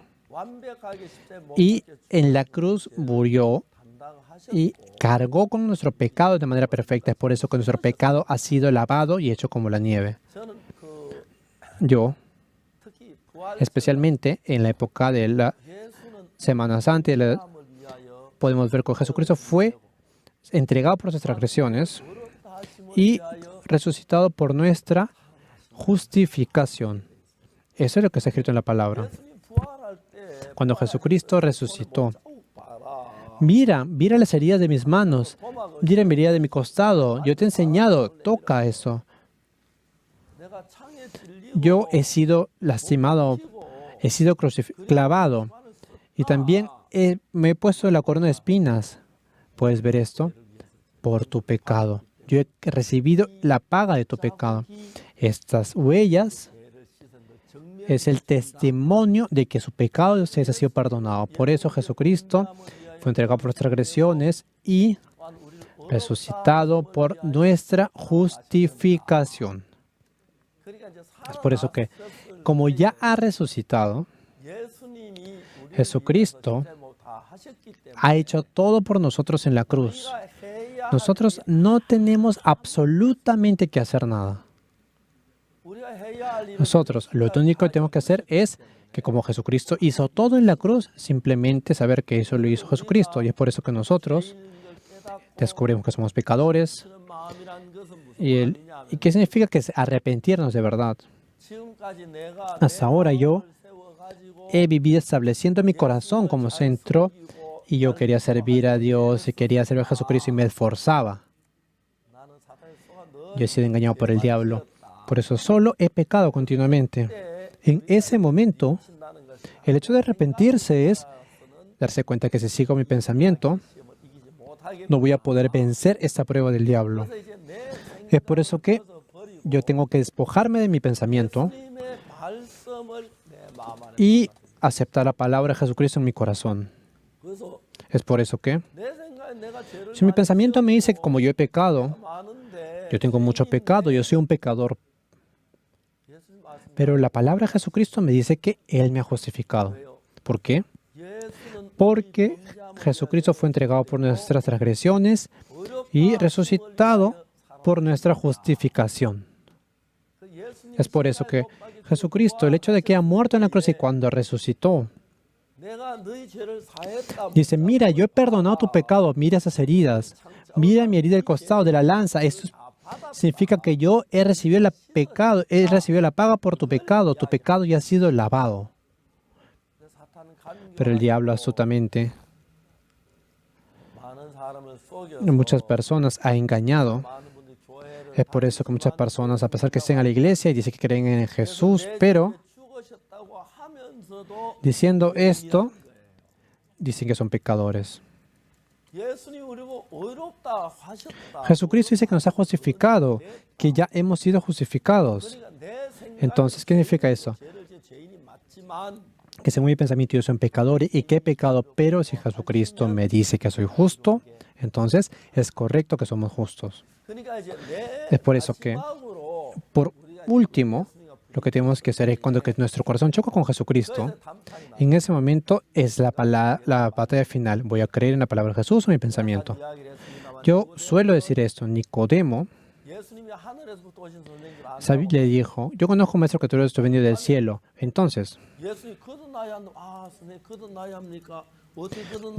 Y en la cruz murió y cargó con nuestro pecado de manera perfecta. Es por eso que nuestro pecado ha sido lavado y hecho como la nieve. Yo, especialmente en la época de la Semana Santa, podemos ver que Jesucristo fue entregado por nuestras transgresiones y resucitado por nuestra justificación. Eso es lo que está escrito en la palabra. Cuando Jesucristo resucitó, mira las heridas de mis manos, mira la herida de mi costado. Yo te he enseñado, toca eso. Yo he sido lastimado, he sido clavado y también me he puesto la corona de espinas. ¿Puedes ver esto? Por tu pecado. Yo he recibido la paga de tu pecado. Estas huellas es el testimonio de que su pecado se ha sido perdonado. Por eso Jesucristo fue entregado por nuestras transgresiones y resucitado por nuestra justificación. Es por eso que, como ya ha resucitado, Jesucristo ha hecho todo por nosotros en la cruz. Nosotros no tenemos absolutamente que hacer nada. Nosotros lo único que tenemos que hacer es que como Jesucristo hizo todo en la cruz, simplemente saber que eso lo hizo Jesucristo. Y es por eso que nosotros descubrimos que somos pecadores. ¿Y qué significa que es arrepentirnos de verdad? Hasta ahora yo he vivido estableciendo mi corazón como centro y yo quería servir a Dios y quería servir a Jesucristo y me esforzaba. Yo he sido engañado por el diablo. Por eso solo he pecado continuamente. En ese momento, el hecho de arrepentirse es darse cuenta que si sigo mi pensamiento, no voy a poder vencer esta prueba del diablo. Es por eso que yo tengo que despojarme de mi pensamiento y aceptar la palabra de Jesucristo en mi corazón. Es por eso que, si mi pensamiento me dice que como yo he pecado, yo tengo mucho pecado, yo soy un pecador, pero la palabra de Jesucristo me dice que Él me ha justificado. ¿Por qué? Porque Jesucristo fue entregado por nuestras transgresiones y resucitado por nuestra justificación. Es por eso que Jesucristo, el hecho de que ha muerto en la cruz y cuando resucitó, dice, mira, yo he perdonado tu pecado, mira esas heridas, mira mi herida del costado de la lanza. Esto significa que yo he recibido la paga por tu pecado ya ha sido lavado. Pero el diablo astutamente muchas personas ha engañado. Es por eso que muchas personas, a pesar que estén a la iglesia y dicen que creen en Jesús, pero diciendo esto, dicen que son pecadores. Jesucristo dice que nos ha justificado, que ya hemos sido justificados. Entonces, ¿qué significa eso? Que según mi pensamiento yo soy un pecador y que he pecado, pero si Jesucristo me dice que soy justo, entonces es correcto que somos justos. Es por eso que, por último, lo que tenemos que hacer es cuando nuestro corazón choca con Jesucristo, en ese momento es la batalla final. Voy a creer en la palabra de Jesús o mi pensamiento. Yo suelo decir esto. Nicodemo le dijo, yo conozco un maestro que tú eres venido del cielo. Entonces,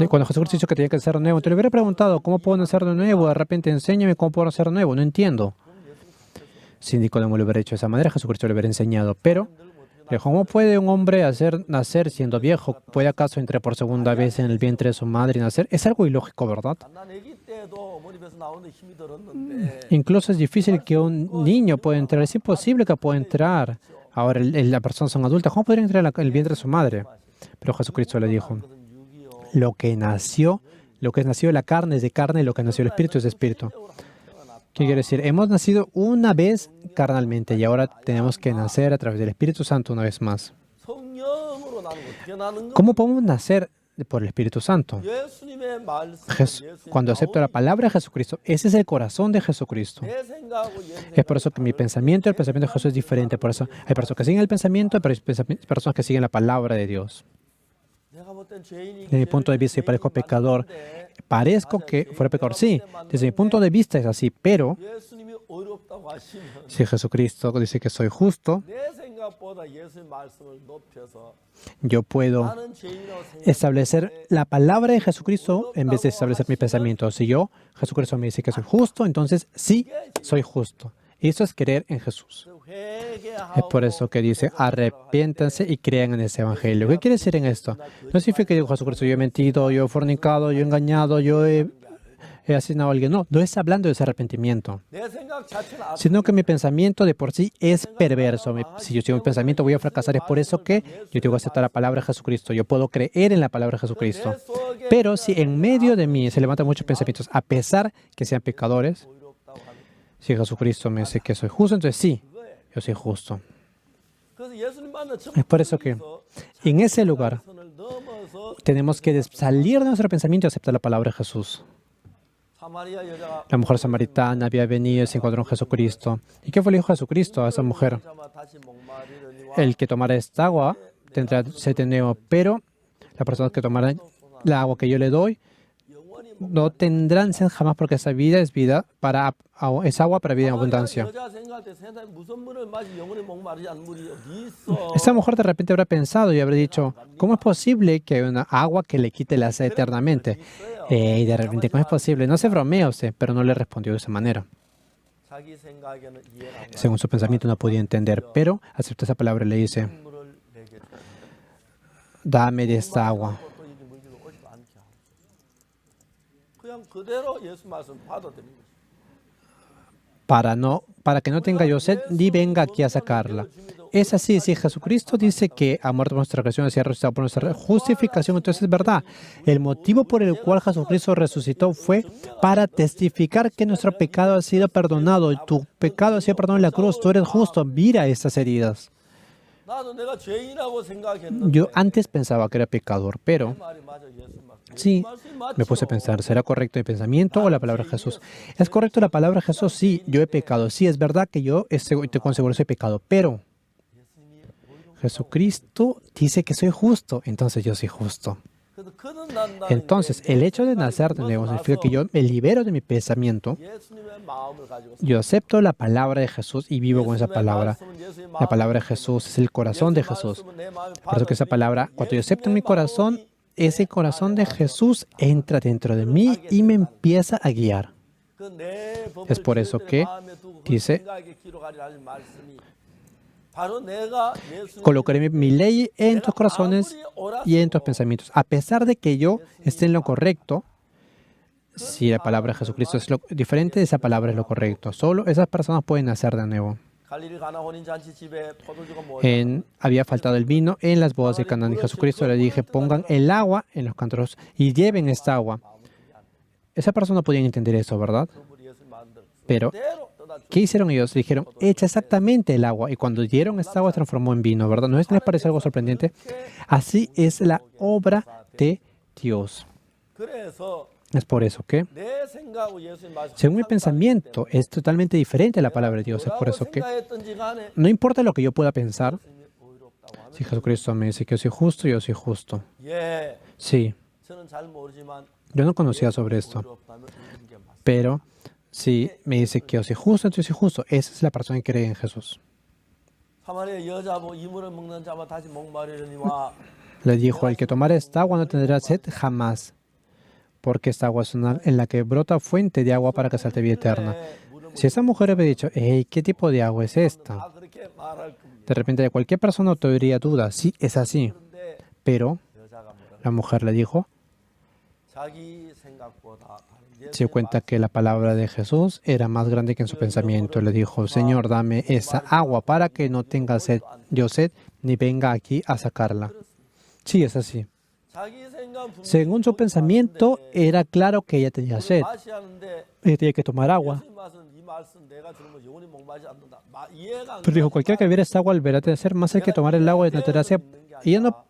cuando Jesucristo dijo que tenía que nacer de nuevo, te le hubiera preguntado, ¿cómo puedo nacer de nuevo? De repente, enséñame cómo puedo nacer de nuevo. No entiendo. Si Nicodemo lo hubiera hecho de esa manera, Jesucristo le hubiera enseñado. Pero, ¿cómo puede un hombre nacer siendo viejo? ¿Puede acaso entrar por segunda vez en el vientre de su madre y nacer? Es algo ilógico, ¿verdad? Incluso es difícil que un niño pueda entrar. Es imposible que pueda entrar. Ahora, las personas son adultas. ¿Cómo podría entrar en el vientre de su madre? Pero Jesucristo le dijo, lo que es nacido de la carne es de carne y lo que nació del espíritu es de espíritu. ¿Qué quiere decir? Hemos nacido una vez carnalmente y ahora tenemos que nacer a través del Espíritu Santo una vez más. ¿Cómo podemos nacer por el Espíritu Santo. 예수님의 말씀, Cuando acepto la palabra de Jesucristo, ese es el corazón de Jesucristo. 내 생각하고 얘 Es por eso que mi pensamiento y el pensamiento de Jesús es diferente. Por eso hay personas que siguen el pensamiento, pero hay personas que siguen la palabra de Dios. 내가 볼 땐 죄인이 Desde mi punto de vista, si parezco pecador, parezco que fuera pecador. Sí, desde mi punto de vista es así, pero 예수님이 어렵다고 하시면 si Jesucristo dice que soy justo, 내 생각보다 예수의 말씀을 높여서 yo puedo 나는 죄인이라고 생각. establecer la palabra de Jesucristo en vez de establecer mi pensamiento. Si Jesucristo me dice que soy justo, entonces sí, soy justo. Y eso es creer en Jesús. Es por eso que dice, arrepiéntanse y crean en ese evangelio. ¿Qué quiere decir en esto? No significa que digo Jesucristo, yo he mentido, yo he fornicado, yo he engañado, yo he asesinado a alguien. No, no es hablando de ese arrepentimiento, 내 생각 자체는 sino que mi pensamiento de por sí es perverso. Si yo sigo mi pensamiento voy a fracasar. Es por eso que yo tengo que aceptar la palabra de Jesucristo. Yo puedo creer en la palabra de Jesucristo. Pero si en medio de mí se levantan muchos pensamientos, a pesar que sean pecadores, 어렵다고 하는. si Jesucristo me dice que soy justo, entonces sí, yo soy justo. 그래서 예수님 만나 Es por eso que en ese lugar 선을 넘어서 tenemos que salir de nuestro pensamiento y aceptar la palabra de Jesús. 사마리아 여자가 La mujer samaritana había venido y se encontró con Jesucristo. ¿Y qué fue el hijo de Jesucristo a esa mujer? 자마 다시 목마르려니와 El que tomara esta agua tendrá sed de nuevo, pero las personas que tomarán la agua que yo le doy 영원히 no tendrán sed jamás, porque esa vida es vida es agua para vida en abundancia. 여자 생각할 때 세상에 무슨 물을 마시 영원히 목마르지 않는 물이 어디 있어? Esa mujer de repente habrá pensado y habrá dicho, ¿cómo es posible que haya una agua que le quite la sed eternamente? Y de repente, ¿cómo es posible? No se bromea usted, pero no le respondió de esa manera. 자기 생각에는 이해가 안 Según su pensamiento no podía entender, pero aceptó esa palabra y le dice, 가는 물을 내게 줘. dame de esta agua. 또 이제 물기도 오지도 않게 하고. 그냥 그대로 예수 말씀 받아들이는 거죠. Para que no tenga yo sed, ni venga aquí a sacarla. Es así, si Jesucristo dice que ha muerto por nuestra transgresión y ha resucitado por nuestra justificación, entonces es verdad. El motivo por el cual Jesucristo resucitó fue para testificar que nuestro pecado ha sido perdonado. Tu pecado ha sido perdonado en la cruz, tú eres justo, mira estas heridas. 나도 내가 죄인이라고 생각했는데 Yo antes pensaba que era pecador, pero 말이 맞아 예수 말씀. sí, 말씀이 맞죠. me puse a pensar, ¿será correcto mi pensamiento o la palabra de Jesús? ¿Es correcto la palabra de Jesús? Sí, yo he pecado. Sí, es verdad que yo con seguridad soy pecado, pero Jesucristo dice que soy justo, entonces yo soy justo. 그래서 그는 난다는 Entonces, el hecho de nacer de nuevo significa que yo me libero de mi pensamiento, 예수님의 마음을 가지고 yo acepto la palabra de Jesús y vivo con esa palabra. La palabra de Jesús es el corazón de Jesús. Por eso que esa palabra, cuando yo acepto en mi corazón, ese corazón de Jesús entra dentro de mí y me empieza a guiar. Es por eso que dice, colocaré mi ley en tus corazones y en tus pensamientos. A pesar de que yo esté en lo correcto, si la palabra de Jesucristo es lo diferente, esa palabra es lo correcto. Solo esas personas pueden nacer de nuevo. Había faltado el vino en las bodas de Canaán y Jesucristo le dije, pongan el agua en los cántaros y lleven esta agua. Esa persona no podía entender eso, ¿verdad? Pero, ¿qué hicieron ellos? Dijeron, echa exactamente el agua. Y cuando dieron esta agua, transformó en vino, ¿verdad? ¿No les parece algo sorprendente? Así es la obra de Dios. Es por eso que, según mi pensamiento, es totalmente diferente a la palabra de Dios. Es por eso que, no importa lo que yo pueda pensar, si Jesucristo me dice que yo soy justo, yo soy justo. Sí, yo no conocía sobre esto, pero si me dice que yo soy justo, entonces yo soy justo. Esa es la persona que cree en Jesús. Le dijo, el que tomara esta agua no tendrá sed jamás, porque esta agua es una en la que brota fuente de agua para que salte vida eterna. Si esa mujer hubiera dicho, hey, ¿qué tipo de agua es esta? De repente cualquier persona tendría duda. Sí, es así. Pero la mujer le dijo, se dio cuenta que la palabra de Jesús era más grande que en su pensamiento. Le dijo, Señor, dame esa agua para que no tenga sed, ni venga aquí a sacarla. Sí, es así. Según su pensamiento, era claro que ella tenía sed. Ella tenía que tomar agua. Pero dijo, cualquiera que bebiera esta agua, al verá de ser más el que tomar el agua de naturaleza. Y ella no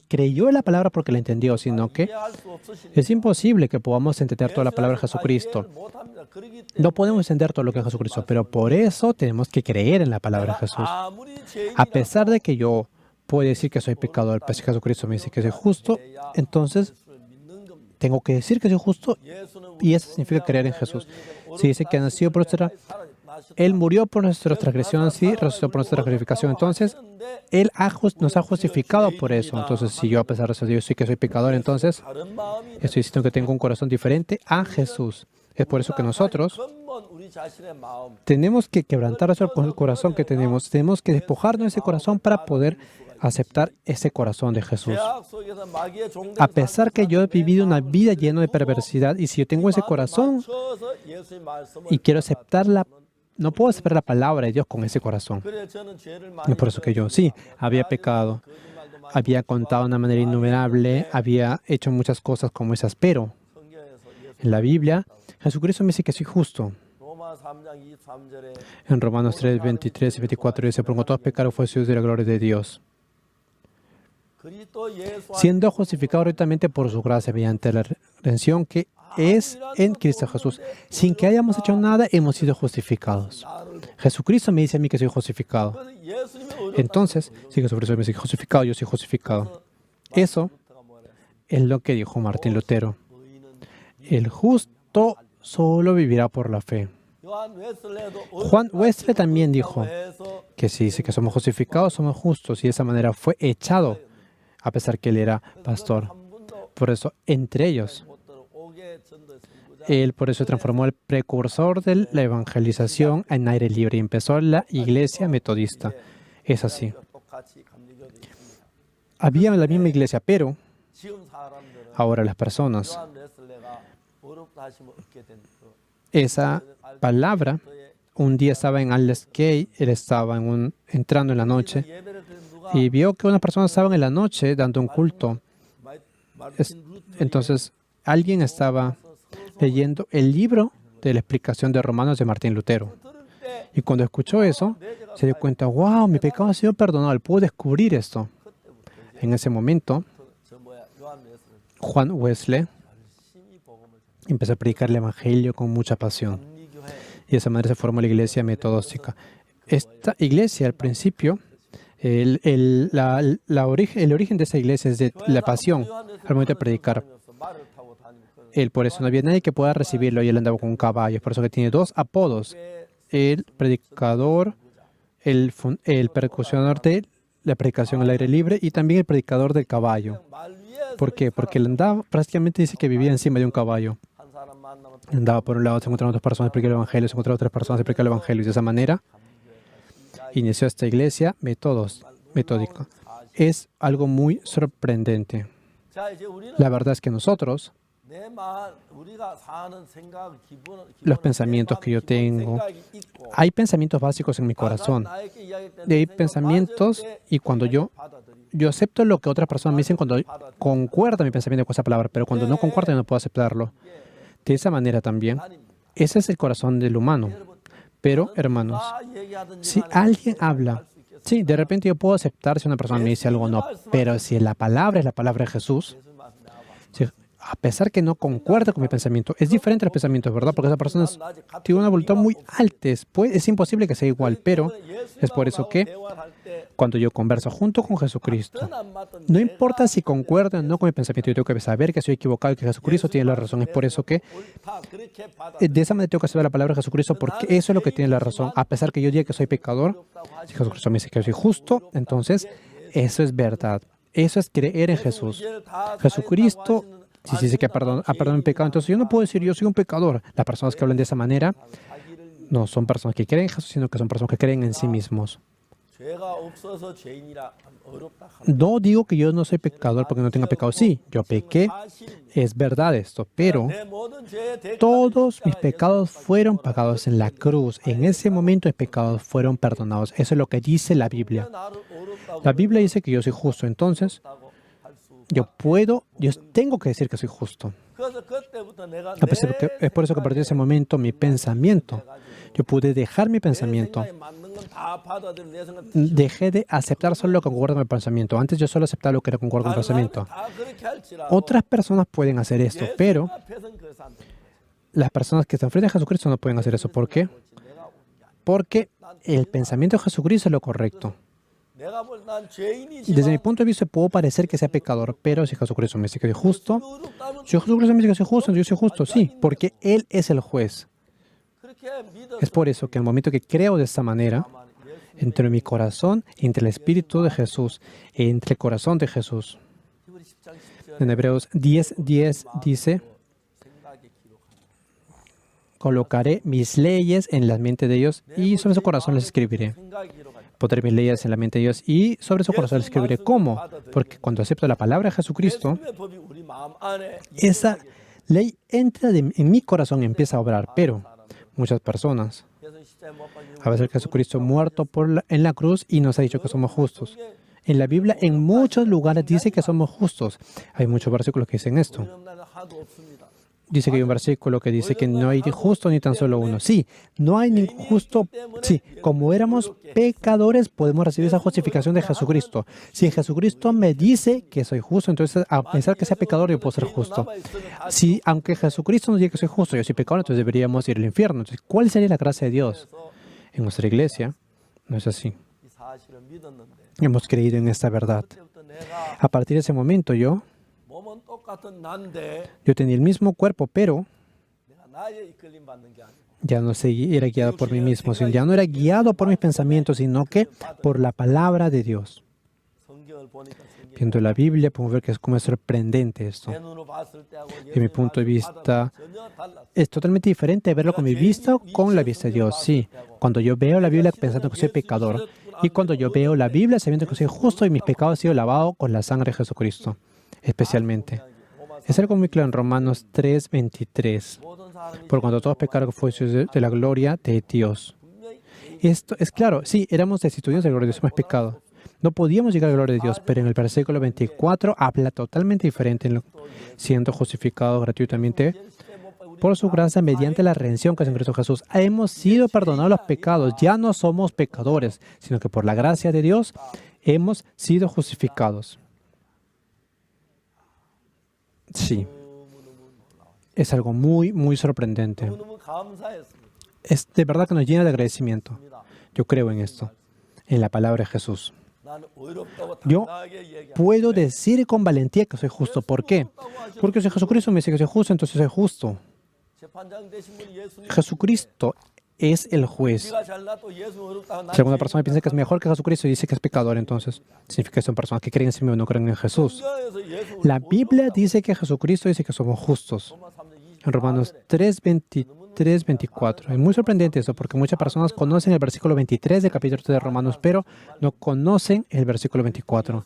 creyó en la palabra porque la entendió, sino que 이해할 수 없으시니까 es imposible que podamos entender toda la palabra de Jesucristo. 이해를 못합니다. 그렇기 No 때문에 podemos entender todo lo que es Jesucristo, pero por eso tenemos que creer en la palabra de Jesús. 아무리 A 죄인이라도 pesar de que yo puedo decir que soy pecador, pero si Jesucristo me dice que soy justo, entonces 예수를 믿는 겁니다. tengo que decir que soy justo 예수는 y eso significa creer en Jesús. Si dice que ha nacido por nuestra, Él murió por nuestras transgresiones y resucitó por nuestra glorificación. Entonces, Él nos ha justificado por eso. Entonces, si yo a pesar de eso digo sí que soy pecador, entonces 다른 마음이 estoy diciendo que tengo un corazón diferente a Jesús. Es por eso que nosotros 근본 우리 자신의 마음 tenemos que quebrantar nuestro corazón que tenemos. Tenemos que despojarnos de ese corazón para poder aceptar ese corazón de Jesús. 죄악 속에서 마귀의 종된 A pesar que yo he vivido una vida llena de perversidad y si yo tengo ese corazón 맞춰서 예수의 말씀을 y quiero aceptarla, no puedo aceptar la palabra de Dios con ese corazón. 그래 저는 죄를 Es 많이 por eso que yo sí, había pecado, 거짓말도 많이 había contado de una manera innumerable, había hecho muchas cosas como esas, pero 성경에서 예수 en la Biblia, Jesucristo me dice que soy justo. 로마 3장 23절에 En Romanos 3, 23 y 24 dice, por todos pecaron fue Jesús de la gloria de Dios, 그리스도 예수 안에 siendo justificado directamente por su gracia mediante la redención que es en Cristo Jesús. Sin que hayamos hecho nada, hemos sido justificados. 나를 보- Jesucristo me dice a mí que soy justificado. 그래서 예수님의 의롭다 Entonces, si Jesucristo me dice justificado, yo soy justificado. Eso 루터가 뭐래? es lo que dijo Martín Lutero. 의인은 El justo solo vivirá por la fe. 요한 웨슬레도 Juan Wesley también dijo 해서 que si dice que somos justificados, somos justos, y de esa manera fue echado, a pesar que él era pastor. 한 분도 Por eso, entre ellos, 못 들어오게 전도했습니다. él por eso transformó el precursor de la evangelización en aire libre y empezó la iglesia metodista. Es así. 똑같이 감리교도 있습니다. Había la misma iglesia, pero 지금 사람들은 ahora las personas, 요한 웨슬레가 의롭다 하심을 얻게 된 그, esa palabra, 그의 un día estaba en Aldous Gate, él estaba entrando en la noche 예배를 드린 누가 y vio que unas personas estaban en la noche dando un culto. 마르틴 루터 Entonces, alguien estaba leyendo el libro de la explicación de Romanos de Martín Lutero. 들을 때 Y cuando escuchó eso, se dio cuenta, wow, mi pecado ha sido perdonado, él pudo descubrir esto. 그때부터 En ese momento, 저 뭐야 요한 웨슬레 Juan Wesley 열심히 복음을 empezó a predicar el Evangelio con mucha pasión. 감리교회 Y de esa manera se formó la iglesia metodóstica. Esta iglesia, al principio, el origen de esa iglesia es de la pasión al momento de predicar. 말을 타고 다니고 Él, por eso no había nadie que pueda recibirlo y él andaba con un caballo. Por eso que tiene dos apodos. El predicador, el percusionador de la predicación al aire libre y también el predicador del caballo. 말 위에 ¿Por qué? Porque él andaba, prácticamente dice que vivía encima de un caballo. 한 사람 만나면 Andaba por un lado, se encontraban otras personas, explicaba el evangelio, se encontraban otras personas, explicaba el evangelio. Y de esa manera inició esta iglesia metódica. Es algo muy sorprendente. 자 이제 우리는 La verdad es que nosotros, 내 말 우리가 사는 생각 기본 los pensamientos que yo tengo, hay pensamientos básicos en mi corazón. Y hay pensamientos y cuando yo acepto lo que otras personas me dicen cuando concuerda mi pensamiento con esa palabra, pero cuando no concuerda yo no puedo aceptarlo. De esa manera también, ese es el corazón del humano. Pero, hermanos, si alguien habla, sí, de repente yo puedo aceptar si una persona me dice algo o no, pero si la palabra es la palabra de Jesús, si, a pesar que no concuerda con mi pensamiento, es diferente los pensamientos, ¿verdad? Porque esa persona tiene una voluntad muy alta, es imposible que sea igual, pero es por eso que cuando yo converso junto con Jesucristo, no importa si concuerda o no con mi pensamiento, yo tengo que saber que soy equivocado y que Jesucristo tiene la razón. Es por eso que de esa manera tengo que aceptar la palabra de Jesucristo, porque eso es lo que tiene la razón. A pesar que yo diga que soy pecador, si Jesucristo me dice que soy justo, entonces eso es verdad. Eso es creer en Jesús. Jesucristo, si dice que ha perdonado mi pecado, entonces yo no puedo decir yo soy un pecador. Las personas que hablan de esa manera no son personas que creen en Jesús, sino que son personas que creen en sí mismos. 죄가 없어서 죄인이라 어렵다. No digo que yo no soy pecador porque no tenga pecado. Sí, yo pequé, es verdad esto, pero 내 모든 죄의 대가를 todos mis pecados fueron pagados en la cruz. En ese momento mis pecados fueron perdonados. Eso es lo que dice la Biblia. 나를 어렵다고 La Biblia dice que yo soy justo, entonces yo tengo que decir que soy justo. 그래서 그때부터 내가 Es por eso que a partir de ese momento mi pensamiento Yo pude dejar mi pensamiento. 생각에 맞는 건 다 받아들이는 내 생각 Dejé de aceptar solo lo que concuerda con mi pensamiento. Antes yo solo aceptaba lo que era concuerdo con mi 다른 사람이 pensamiento. 다 그렇게 할지라도 Otras personas pueden hacer esto, pero 예수님 앞에서는 그래서 안 되는 거예요. las personas que están frente a Jesucristo no pueden hacer eso. ¿Por qué? 내가 옳은 게 아니야. Porque el pensamiento de Jesucristo es lo correcto. 내가 볼 난 죄인이지만 Desde mi punto de vista puedo parecer que sea pecador, pero si Jesucristo me dice que soy justo, 의롭다면 si Jesucristo me dice que soy justo, entonces yo soy justo, sí, porque Él es el juez. 그렇게 믿어 Es por eso que en el momento que creo de esta manera, entre mi corazón, entre el Espíritu de Jesús, entre el corazón de Jesús. 히브리 10장 10절 En Hebreos 10:10 dice, 생각에 기록하라. colocaré mis leyes en la mente de ellos y sobre su corazón les escribiré. 생각에 기록하라. Pondré mis leyes en la mente de ellos y sobre su corazón les escribiré. ¿Cómo? Porque cuando acepto la palabra de Jesucristo, 예수님의 법이 우리 마음 안에 esa ley entra en mi corazón y empieza a obrar. Pero muchas personas, 그래서 십자가에 못 박힌 a veces Jesucristo muerto en la cruz y nos ha dicho que somos justos. En la Biblia, en muchos lugares dice que somos justos. Hay muchos versículos que dicen esto. 이런 날은 하나도 없습니다. Dice que hay un versículo que dice que no hay justo ni tan solo uno. Sí, no hay ningún justo. Sí, como éramos pecadores, podemos recibir esa justificación de Jesucristo. Si Jesucristo me dice que soy justo, entonces a pensar que sea pecador, yo puedo ser justo. Si, aunque Jesucristo nos diga que soy justo, yo soy pecador, entonces deberíamos ir al infierno. Entonces, ¿cuál sería la gracia de Dios? En nuestra iglesia, no es así. 이 사실을 믿었는데 Hemos creído en esta verdad. 그때부터 내가 A partir de ese momento, 몸은 똑같은 난데 yo tenía el mismo cuerpo, pero 내가 나의 이끌림 받는 게 아니고 ya no era guiado por mí mismo, ya no era guiado por mis pensamientos, sino que por la palabra de Dios. 성경을 보니까 성경이 Viendo la Biblia, podemos ver que es como es sorprendente esto. 내 눈으로 봤을 때하고 De mi punto de vista, 전혀 달랐어. es totalmente diferente verlo con mi vista o con la vista de Dios. Sí, cuando yo veo la Biblia pensando que soy pecador y cuando yo veo la Biblia sabiendo que soy justo y mis pecados han sido lavados con la sangre de Jesucristo, especialmente. Es algo muy claro en Romanos 3:23. 모든 사람이 Por cuanto todos pecaron fue de la gloria de Dios. 분명히 Esto es claro, sí, éramos destituidos de la gloria de Dios, hemos pecado. No podíamos llegar a la gloria de Dios, pero en el versículo 24 habla totalmente diferente, siendo justificados gratuitamente por su gracia mediante la redención que es en Cristo Jesús. Hemos sido perdonados los pecados, ya no somos pecadores, sino que por la gracia de Dios hemos sido justificados. Sí, es algo muy, muy sorprendente. 너무너무 감사했습니다. Es de verdad que nos llena de agradecimiento. Yo creo en esto, en la palabra de Jesús. 나는 의롭다고 Yo 당당하게 얘기합니다. puedo decir con valentía que soy justo. ¿Por qué? Porque si Jesucristo me dice que soy justo, entonces soy justo. 재판장 되신 분이 예수님 Jesucristo es el juez. 우리가 잘나도 예수 의롭다고 Si alguna persona piensa que es mejor que Jesucristo y dice que es pecador, entonces significa que son personas que creen en sí mismos y no creen en Jesús. 성경에서 예수 La Biblia dice que Jesucristo dice que somos justos. 로마 3장 En Romanos 3, 24. Es muy sorprendente eso porque muchas personas conocen el versículo 23 del capítulo 3 de Romanos, pero no conocen el versículo 24.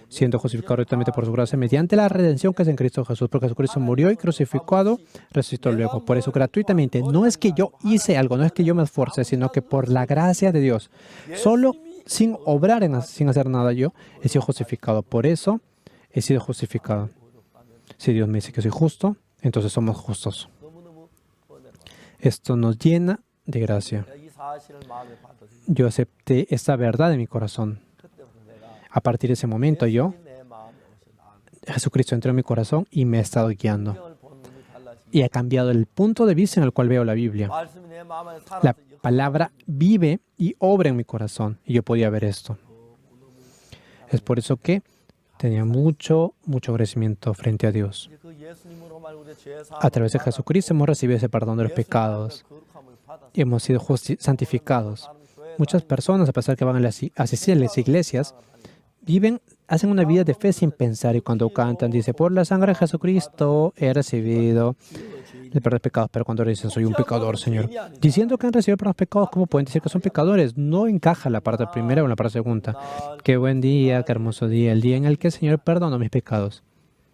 Siendo justificado directamente por su gracia mediante la redención que es en Cristo Jesús, porque Jesucristo murió y crucificado, resucitó luego. Por eso gratuitamente, no es que yo hice algo, no es que yo me esforce, sino que por la gracia de Dios, solo sin obrar, sin hacer nada yo, he sido justificado. Por eso he sido justificado. Si Dios me dice que soy justo, entonces somos justos. 너무너무 은혜로 Esto nos llena de gracia. 이 사실을 마음에 받아들이고 Yo acepté esta verdad en mi corazón. 그때부터 내가 A partir de ese momento yo, 내 마음에 오셔 나는 Jesucristo entró en mi corazón y me ha estado guiando. 성경을 보는 눈이 달라지고 Y ha cambiado el punto de vista en el cual veo la Biblia. 말씀이 내 마음 안에 La 살아서 palabra vive y obra en mi corazón. Y yo podía ver esto. Es por eso que tenía mucho agradecimiento frente a Dios. 이제 그 예수님으로만 우리의 죄 A través de Jesucristo hemos recibido ese perdón de los pecados 거룩함을 받아 y hemos sido santificados. Muchas personas, a pesar que van a asistir a las iglesias, hacen una vida de fe sin pensar, y cuando cantan, dice, por la sangre de Jesucristo he recibido el perdón de pecados, pero cuando dicen, soy un pecador, Señor, diciendo que han recibido el perdón de pecados, ¿cómo pueden decir que son pecadores? No encaja la parte primera o la parte segunda. Qué buen día, qué hermoso día, el día en el que el Señor perdonó mis pecados.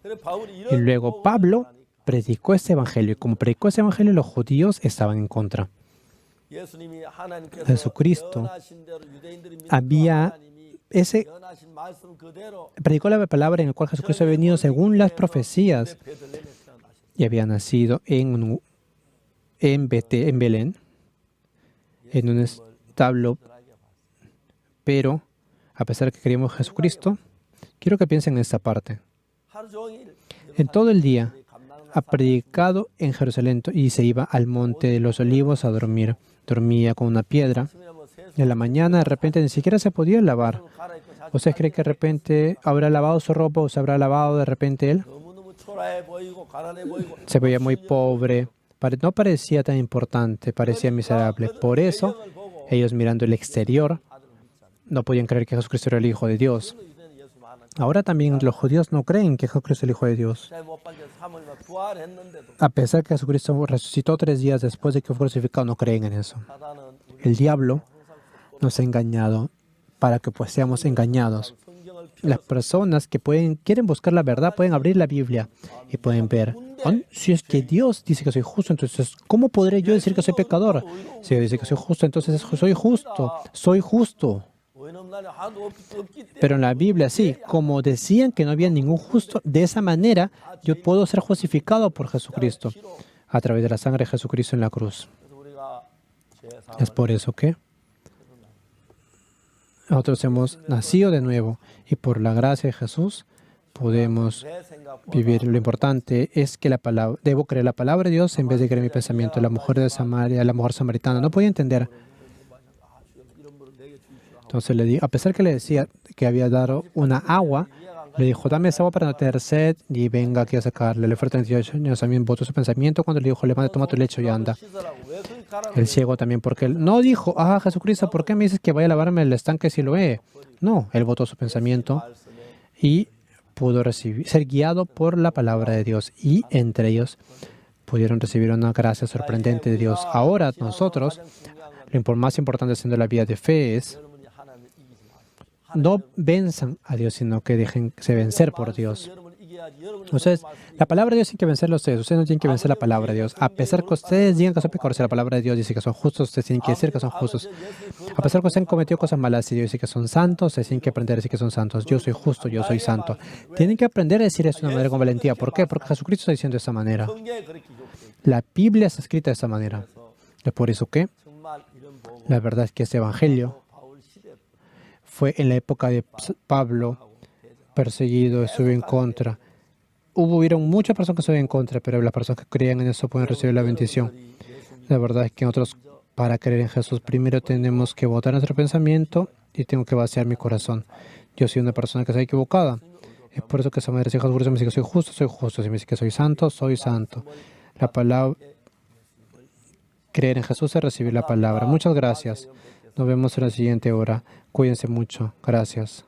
그래 바울이 Y 이런 luego Pablo predicó este evangelio, y como predicó ese evangelio, los judíos estaban en contra. 예수님이 하나님께서 Jesucristo 예언하신 대로 유대인들이 믿는 había 하나님이 ese 예언하신 말씀 그대로 predicó la palabra en la cual Jesucristo había venido según las profecías 베들레헴에 태어나신 y había nacido en Belén. en un establo, pero a pesar que creemos en Jesucristo, quiero que piensen en esta parte. En todo el día ha predicado en Jerusalén y se iba al monte de los olivos a dormir. Dormía con una piedra. En la mañana de repente ni siquiera se podía lavar. ¿Ustedes creen que de repente habrá lavado su ropa o se habrá lavado de repente él? Se veía muy pobre. No parecía tan importante, parecía miserable. Por eso, ellos mirando el exterior, no podían creer que Jesucristo era el Hijo de Dios. Ahora también los judíos no creen que Jesucristo es el Hijo de Dios. A pesar que Jesucristo resucitó 3 días después de que fue crucificado, no creen en eso. El diablo nos ha engañado para que pues seamos engañados. Las personas que quieren buscar la verdad pueden abrir la Biblia y pueden ver, si es que Dios dice que soy justo, entonces ¿cómo podré yo decir que soy pecador? Si Dios dice que soy justo, entonces soy justo, soy justo. Pero en la Biblia sí, como decían que no había ningún justo, de esa manera yo puedo ser justificado por Jesucristo a través de la sangre de Jesucristo en la cruz. Es por eso que nosotros hemos nacido de nuevo y por la gracia de Jesús podemos vivir. Lo importante es que debo creer la palabra de Dios en vez de creer mi pensamiento. La mujer de Samaria, la mujer samaritana, no podía entender. Entonces le di, a pesar que le decía que había dado una agua, le dijo, dame esa agua para no tener sed y venga aquí a sacarle. Le fue 38 años, también votó su pensamiento cuando le dijo, levanta, toma tu lecho y anda. El ciego también, porque él no dijo, Jesucristo, ¿por qué me dices que vaya a lavarme el estanque Siloé? No, él votó su pensamiento y pudo ser guiado por la palabra de Dios. Y entre ellos pudieron recibir una gracia sorprendente de Dios. Ahora nosotros, lo más importante siendo la vida de fe es no venzan a Dios, sino que déjense vencer por Dios. Entonces, la palabra de Dios tiene que vencerlo a ustedes. Ustedes no tienen que vencer la palabra de Dios. A pesar que ustedes digan que son pecadores, la palabra de Dios dice que son justos, ustedes tienen que decir que son justos. A pesar que ustedes han cometido cosas malas y Dios dice que son santos, ustedes tienen que aprender a decir que son santos. Yo soy justo, yo soy santo. Tienen que aprender a decir eso de una manera con valentía. ¿Por qué? Porque Jesucristo está diciendo de esa manera. La Biblia está escrita de esa manera. Es por eso que la verdad es que este evangelio fue en la época de Pablo perseguido, estuvo en contra. Hubieron muchas personas que estuvieron en contra, pero las personas que creían en eso pueden recibir la bendición. La verdad es que nosotros, para creer en Jesús, primero tenemos que votar nuestro pensamiento y tengo que vaciar mi corazón. Yo soy una persona que está equivocada. Es por eso que esa madre, si Jesucristo me dice que soy justo, soy justo. Si me dice que soy santo, soy santo. La palabra, creer en Jesús es recibir la palabra. Muchas gracias. Nos vemos en la siguiente hora. Cuídense mucho. Gracias.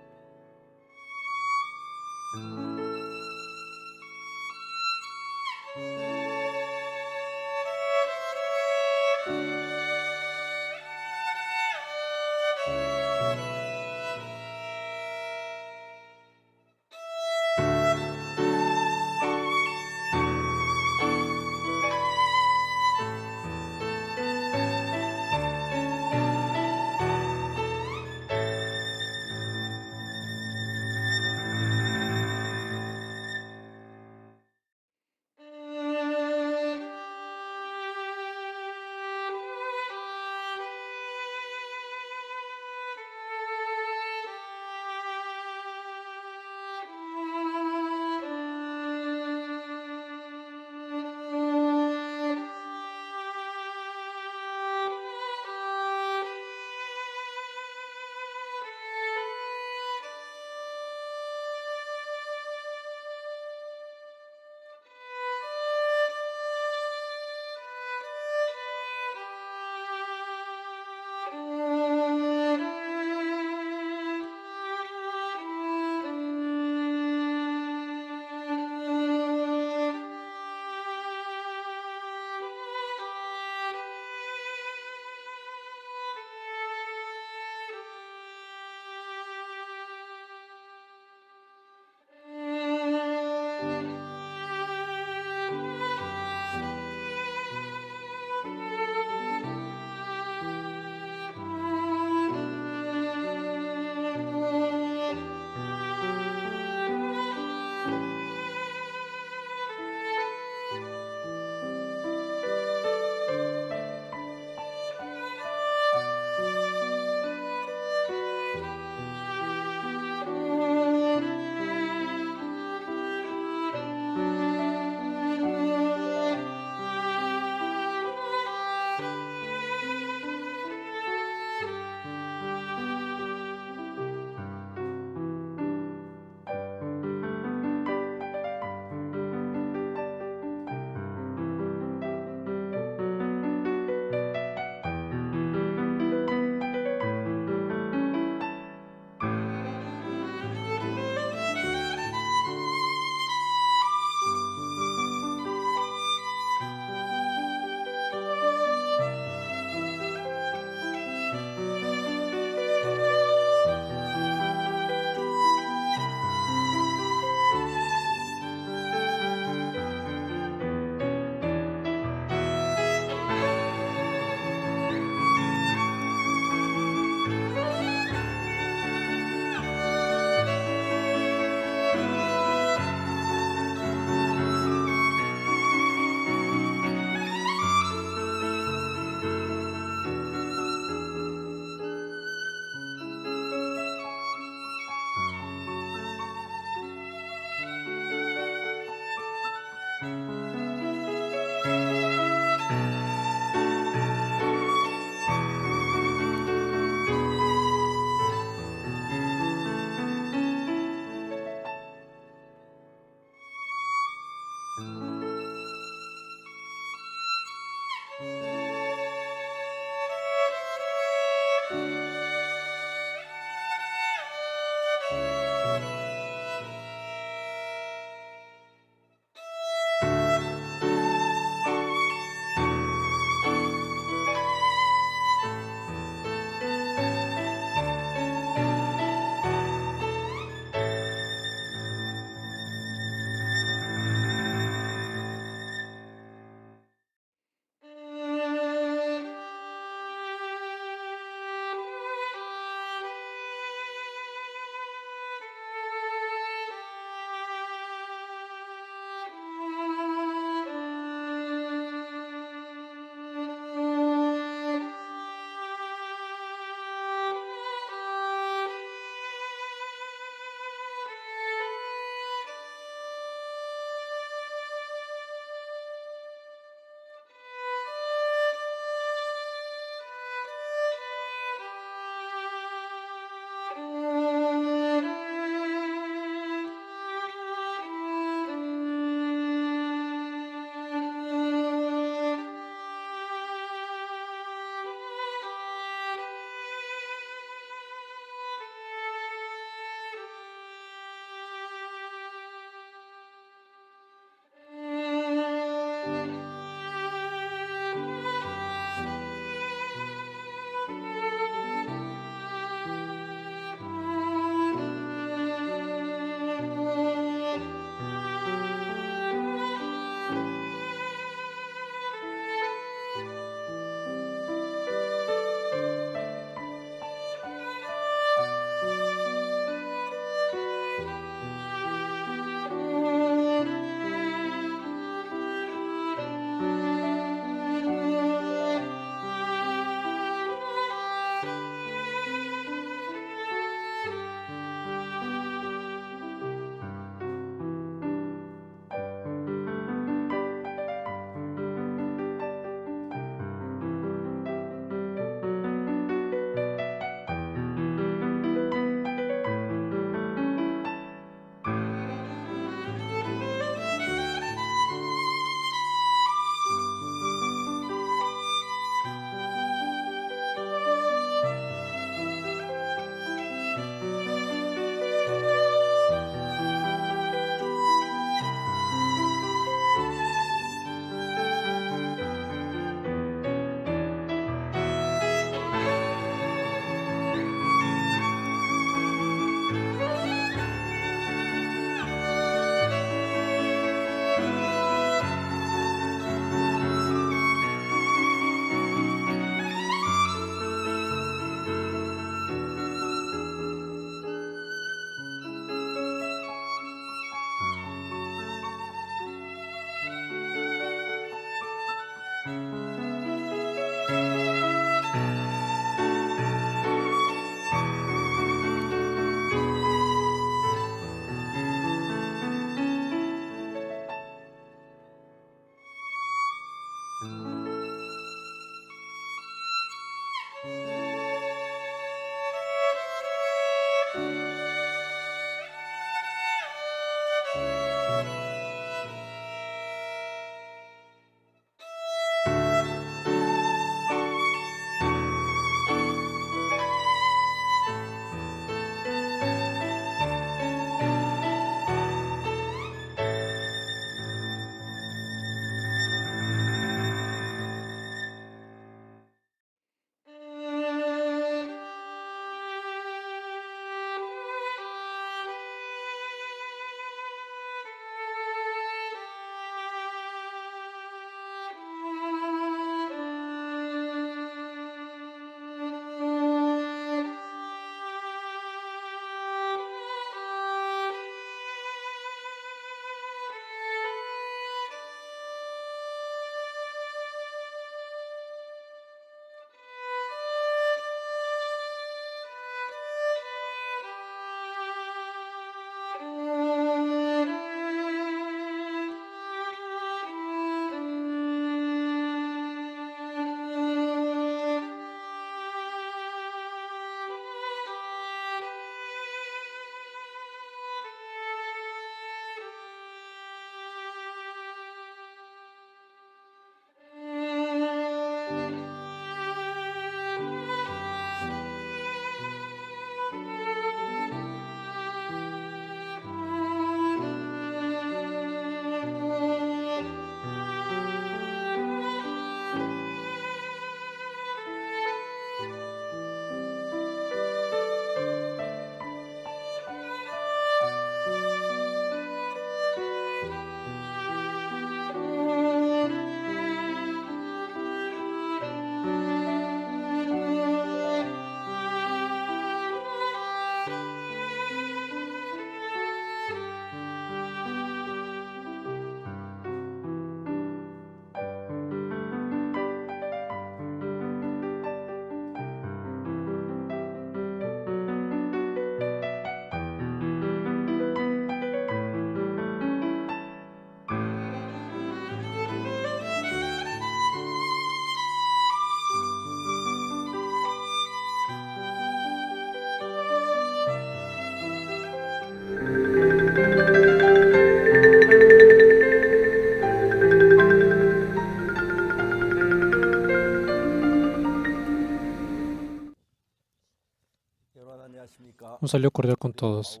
Un saludo cordial con todos.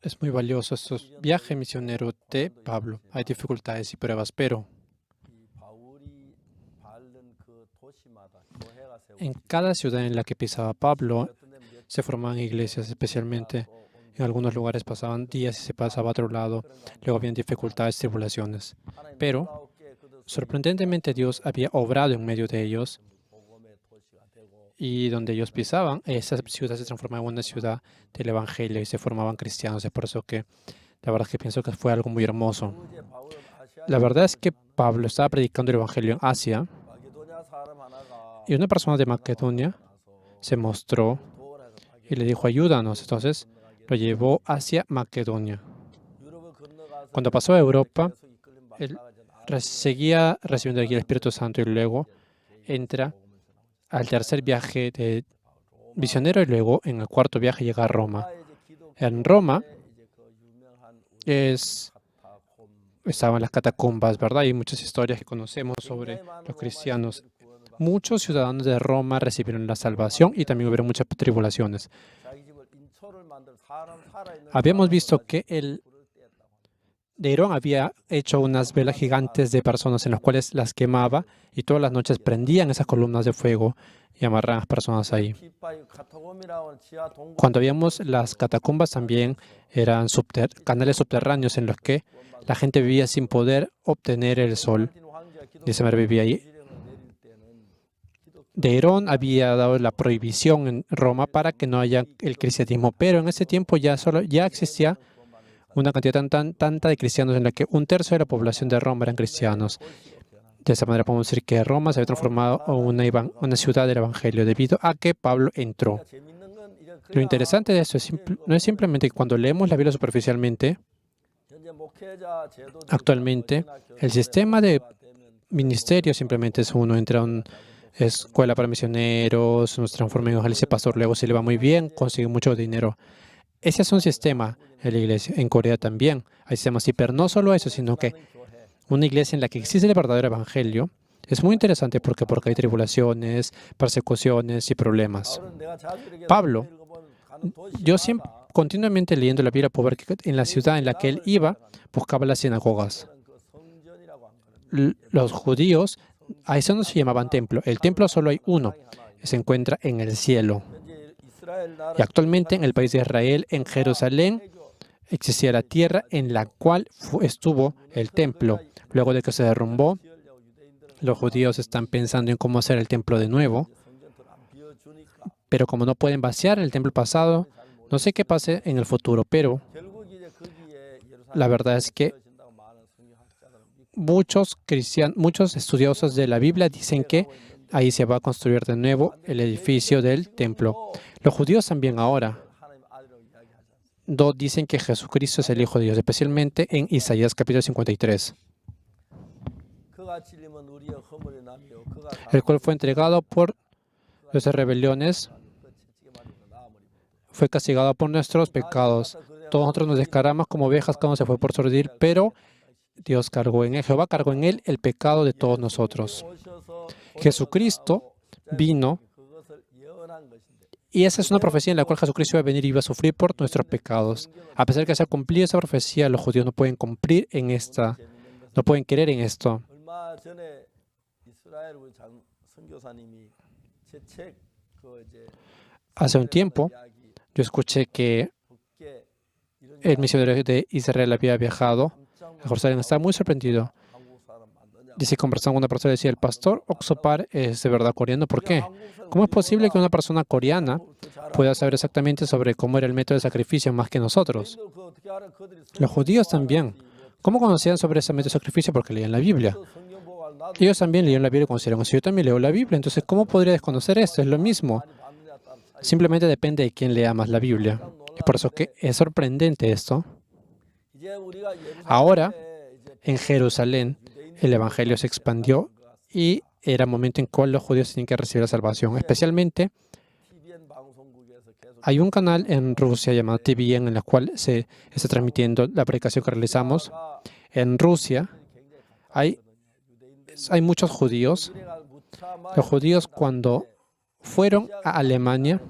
Es muy valioso este viaje misionero de Pablo. Hay dificultades y pruebas, pero en cada ciudad en la que pisaba Pablo se formaban iglesias, especialmente en algunos lugares pasaban días y se pasaba a otro lado. Luego habían dificultades, tribulaciones. Pero sorprendentemente Dios había obrado en medio de ellos. Y donde ellos pisaban, esa ciudad se transformaba en una ciudad del Evangelio y se formaban cristianos. Es por eso que la verdad es que pienso que fue algo muy hermoso. La verdad es que Pablo estaba predicando el Evangelio en Asia y una persona de Macedonia se mostró y le dijo, ayúdanos. Entonces lo llevó hacia Macedonia. Cuando pasó a Europa, él seguía recibiendo aquí el Espíritu Santo y luego entra al tercer viaje de misionero y luego en el cuarto viaje llega a Roma. En Roma estaban las catacumbas, ¿verdad? Hay muchas historias que conocemos sobre los cristianos. Muchos ciudadanos de Roma recibieron la salvación y también hubieron muchas tribulaciones. Habíamos visto que el Nerón había hecho unas velas gigantes de personas en las cuales las quemaba y todas las noches prendían esas columnas de fuego y amarraban a las personas ahí. Cuando veíamos las catacumbas también eran canales subterráneos en los que la gente vivía sin poder obtener el sol. Y se vivía ahí. Nerón había dado la prohibición en Roma para que no haya el cristianismo, pero en ese tiempo ya existía una cantidad tanta de cristianos en la que un tercio de la población de Roma eran cristianos. De esa manera podemos decir que Roma se había transformado en una ciudad del Evangelio debido a que Pablo entró. Lo interesante de esto no es simplemente que cuando leemos la Biblia superficialmente, actualmente el sistema de ministerio simplemente es uno, entra a una escuela para misioneros, nos transforma en evangelista pastor, luego se le va muy bien, consigue mucho dinero. Ese es un sistema en la iglesia. En Corea también hay sistemas así, pero no solo eso, sino que una iglesia en la que existe el verdadero evangelio es muy interesante porque hay tribulaciones, persecuciones y problemas. Pablo, yo siempre continuamente leyendo la Biblia puedo ver que en la ciudad en la que él iba, buscaba las sinagogas. Los judíos, a eso no se llamaban templo. El templo solo hay uno, se encuentra en el cielo. Y actualmente en el país de Israel, en Jerusalén, existía la tierra en la cual estuvo el templo. Luego de que se derrumbó, los judíos están pensando en cómo hacer el templo de nuevo, pero como no pueden vaciar el templo pasado, no sé qué pase en el futuro, pero la verdad es que muchos estudiosos de la Biblia dicen que ahí se va a construir de nuevo el edificio del templo. Los judíos también ahora dicen que Jesucristo es el Hijo de Dios, especialmente en Isaías capítulo 53, el cual fue entregado por nuestras rebeliones, fue castigado por nuestros pecados. Todos nosotros nos descargamos como ovejas, cada uno se fue por su redil, pero Jehová cargó en él el pecado de todos nosotros. Jesucristo vino, y esa es una profecía en la cual Jesucristo iba a venir y iba a sufrir por nuestros pecados. A pesar de que se ha cumplido esa profecía, los judíos no pueden cumplir no pueden creer en esto. Hace un tiempo, yo escuché que el misionero de Israel había viajado a Jerusalén. Estaba muy sorprendido. Dice, conversando con una persona, decía, el pastor Oxopar es de verdad coreano. ¿Por qué? ¿Cómo es posible que una persona coreana pueda saber exactamente sobre cómo era el método de sacrificio más que nosotros? Los judíos también. ¿Cómo conocían sobre ese método de sacrificio? Porque leían la Biblia. Ellos también leían la Biblia y conocieron eso. Yo también leo la Biblia. Entonces, ¿cómo podría desconocer esto? Es lo mismo. Simplemente depende de quién lea más la Biblia. Y por eso que es sorprendente esto. Ahora, en Jerusalén, el Evangelio se expandió y era el momento en cual los judíos tenían que recibir la salvación. Especialmente, hay un canal en Rusia llamado TVN en el cual se está transmitiendo la predicación que realizamos. En Rusia hay muchos judíos. Los judíos cuando fueron a Alemania,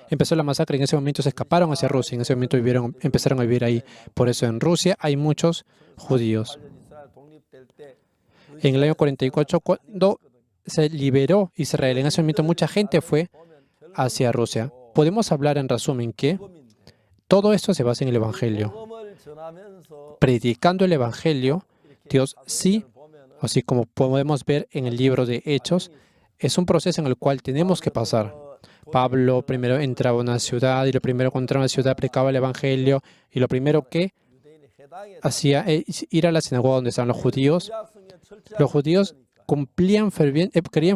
empezó la masacre, en ese momento se escaparon hacia Rusia, en ese momento empezaron a vivir ahí. Por eso en Rusia hay muchos judíos. En el año 44, cuando se liberó Israel, en ese momento mucha gente fue hacia Rusia. Podemos hablar en resumen que todo esto se basa en el Evangelio. Predicando el Evangelio, Dios sí, así como podemos ver en el libro de Hechos, es un proceso en el cual tenemos que pasar. Pablo primero entraba a una ciudad y lo primero que entraba a una ciudad predicaba el Evangelio y lo primero que hacía es ir a la sinagoga donde estaban los judíos. Los judíos creían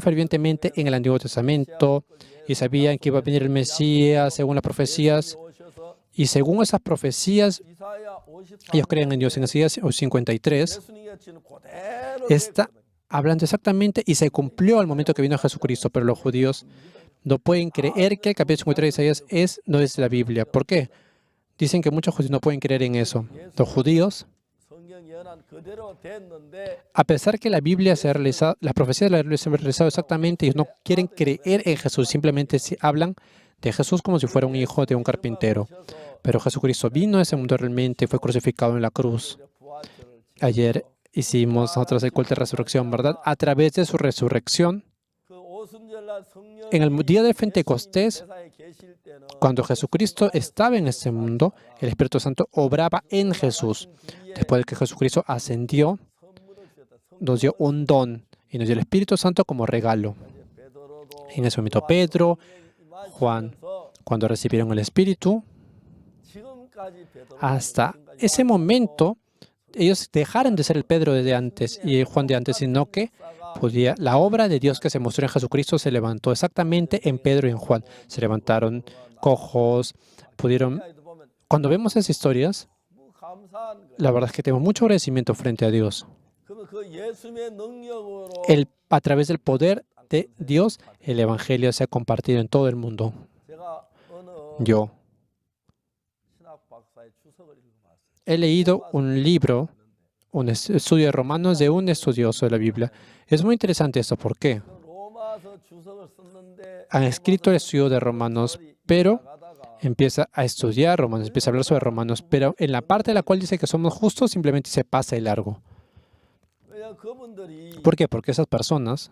fervientemente en el Antiguo Testamento y sabían que iba a venir el Mesías según las profecías. Y según esas profecías, ellos creían en Dios. En Isaías 53 está hablando exactamente y se cumplió al momento que vino Jesucristo. Pero los judíos no pueden creer que el capítulo 53 de Isaías no es la Biblia. ¿Por qué? Dicen que muchos judíos no pueden creer en eso. Los judíos, a pesar que la Biblia se ha realizado, las profecías de la Biblia se han realizado exactamente, ellos no quieren creer en Jesús, simplemente hablan de Jesús como si fuera un hijo de un carpintero. Pero Jesucristo vino a ese mundo realmente, fue crucificado en la cruz. Ayer hicimos nosotros el culto de resurrección, ¿verdad? A través de su resurrección, en el día de Pentecostés, cuando Jesucristo estaba en este mundo, el Espíritu Santo obraba en Jesús. Después de que Jesucristo ascendió, nos dio un don y nos dio el Espíritu Santo como regalo. En ese momento Pedro, Juan, cuando recibieron el Espíritu, hasta ese momento ellos dejaron de ser el Pedro de antes y el Juan de antes, sino que la obra de Dios que se mostró en Jesucristo se levantó exactamente en Pedro y en Juan. Se levantaron cojos, Cuando vemos esas historias, la verdad es que tenemos mucho agradecimiento frente a Dios. A través del poder de Dios, el Evangelio se ha compartido en todo el mundo. Yo he leído un libro, un estudio de Romanos de un estudioso de la Biblia. Es muy interesante esto. ¿Por qué? Han escrito el estudio de Romanos, pero empieza a estudiar Romanos, empieza a hablar sobre Romanos, pero en la parte de la cual dice que somos justos, simplemente se pasa de largo. ¿Por qué? Porque esas personas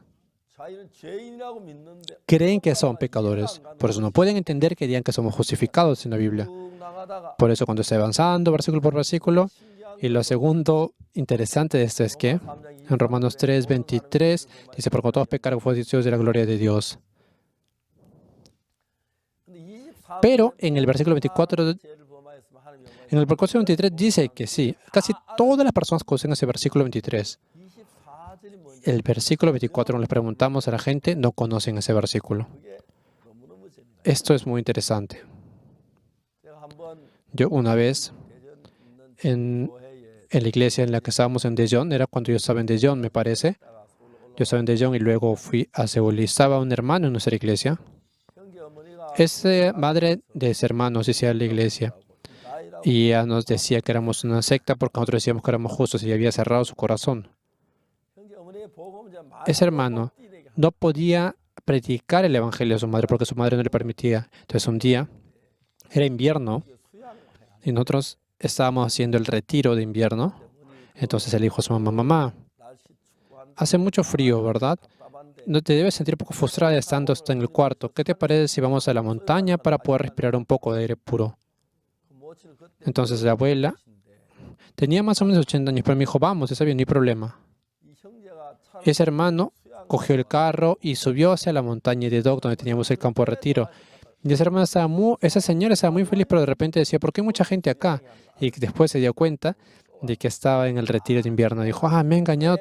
creen que son pecadores. Por eso no pueden entender que digan que somos justificados en la Biblia. Por eso cuando está avanzando versículo por versículo, y lo segundo interesante de esto es que en Romanos 3:23 dice, porque todos pecaron fue destituidos de la gloria de Dios. Pero en el versículo 24, dice que sí, casi todas las personas conocen ese versículo 23. El versículo 24, cuando les preguntamos a la gente, no conocen ese versículo. Esto es muy interesante. Yo una vez, en la iglesia en la que estábamos en Daejeon, era cuando yo estaba en Daejeon, me parece. Yo estaba en Daejeon y luego fui a Seúl y estaba un hermano en nuestra iglesia. Esa madre de ese hermano asistía a la iglesia y ella nos decía que éramos una secta porque nosotros decíamos que éramos justos y había cerrado su corazón. Ese hermano no podía predicar el evangelio a su madre porque su madre no le permitía. Entonces un día, era invierno, y nosotros estábamos haciendo el retiro de invierno. Entonces él dijo a su mamá, mamá, hace mucho frío, ¿verdad? No te debes sentir un poco frustrada estando en el cuarto. ¿Qué te parece si vamos a la montaña para poder respirar un poco de aire puro? Entonces la abuela tenía más o menos 80 años, pero me dijo, vamos, está bien, no hay problema. Ese hermano cogió el carro y subió hacia la montaña de Dog, donde teníamos el campo de retiro. Y esa señora estaba muy feliz, pero de repente decía, ¿por qué hay mucha gente acá? Y después se dio cuenta de que estaba en el retiro de invierno. Dijo, me he engañado.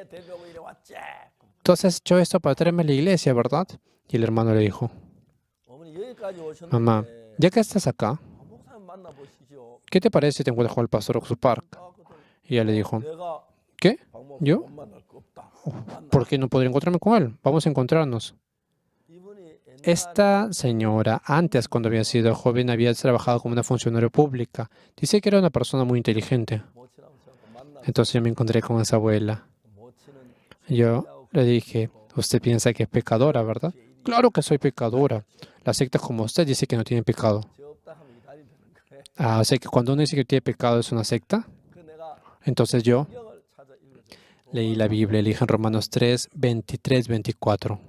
Tú has hecho esto para traerme a la iglesia, ¿verdad? Y el hermano le dijo, mamá, ya que estás acá, ¿qué te parece si te encuentras con el pastor Oxford Park? Y ella le dijo, ¿qué? ¿Yo? ¿Por qué no podría encontrarme con él? Vamos a encontrarnos. Esta señora, antes, cuando había sido joven, había trabajado como una funcionaria pública. Dice que era una persona muy inteligente. Entonces yo me encontré con esa abuela. Yo le dije, usted piensa que es pecadora, ¿verdad? Claro que soy pecadora. Las sectas como usted dice que no tienen pecado. 죄 없다 하면 이달이 되는 거예요. O sea que cuando uno dice que tiene pecado es una secta. 그 내가 Entonces yo 성경을 찾아 읽어줬어요. leí la Biblia, leí en Romanos 3, 23, 24.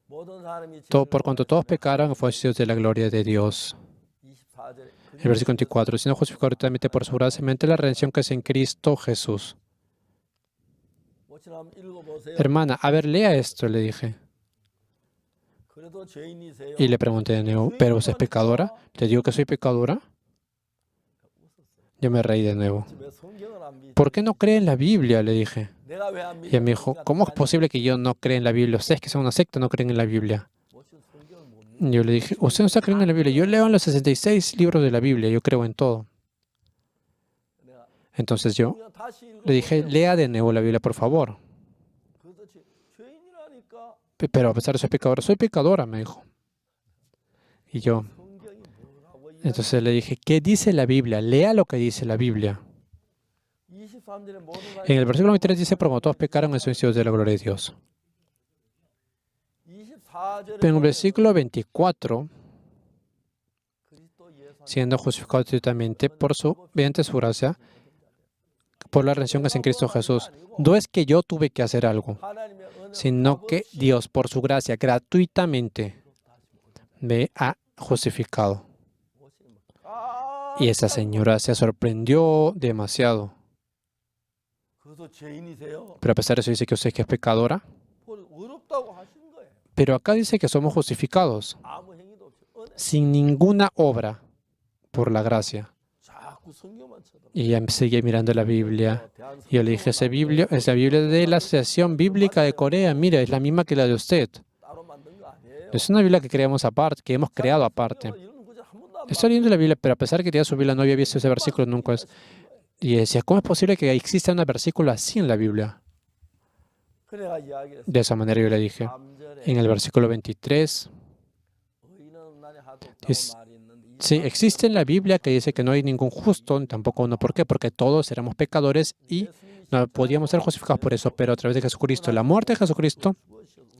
모든 사람이 Por cuanto todos pecaron, fue vestidos de la gloria de Dios. 24절에 El versículo 24, siendo justificados gratuitamente por su gracia, mediante la redención que es en Cristo Jesús. 모친 한번 읽어보세요. Hermana, a ver, lea esto, le dije. 그래도 죄인이세요. Y le pregunté de nuevo, ¿pero usted es pecadora? ¿Te digo que soy pecadora? Yo me reí de nuevo. 왜 성경을 안 믿? ¿Por qué no cree en la Biblia? Le dije. 내가 왜 안 Y ella me 믿어? dijo, ¿cómo es posible que yo no crea en la Biblia? Ustedes que son una secta no creen en la Biblia. 모친 성경을 못 믿어. Y yo le dije, usted no está creyendo en la Biblia. Yo leo en los 66 libros de la Biblia, yo creo en todo. 내가 Entonces yo 성경 다시 읽어보세요. le dije, lea de nuevo la Biblia, por favor. 그래도 죄인이라니까 Pero a pesar de ser pecadora, soy pecadora, me dijo. Y yo, 성경이 뭐라고 entonces le dije, ¿qué dice la Biblia? Lea lo que dice la Biblia. 23절에 모든 En el versículo 23 dice, por como todos pecaron, son vestidos de la gloria de Dios. 24절에 Pero en el versículo 24, 그리스도 예수 siendo justificados gratuitamente mediante su gracia, por la redención que es en Cristo Jesús. No es que yo tuve que hacer algo, 하나님의 은혜로 sino que Dios, por su gracia, gratuitamente, me ha justificado. Y esa señora se sorprendió demasiado. 그래서 죄인이세요. Pero a pesar de eso dice que usted que es pecadora. 그걸 어렵다고 하시는 거예요. Pero acá dice que somos justificados 아무 행위도 없이 은혜. sin ninguna obra por la gracia. 자꾸 성경만 쳐다. Y ella sigue mirando la Biblia. Y yo le dije, esa Biblia es la Biblia de la Asociación Bíblica de Corea. Mira, es la misma que la de usted. 따로 만든 거 아니에요. Es una Biblia que creamos aparte, que hemos creado aparte. 이런 구절 한 번도 안 Estoy leyendo la Biblia, pero a pesar de que tenía su Biblia, no había visto ese versículo nunca. Y decía, ¿cómo es posible que exista un versículo así en la Biblia? 그래가 이야기했어요. De esa manera yo le dije, 3절에 en el versículo 23, 의인은 없나니 하도 Es- 없다고 말이 있는데 이 sí, existe en la Biblia que dice que no hay ningún justo, ni tampoco uno. ¿Por qué? Porque todos éramos pecadores y no podíamos ser justificados por eso, pero a través de Jesucristo, la muerte de Jesucristo,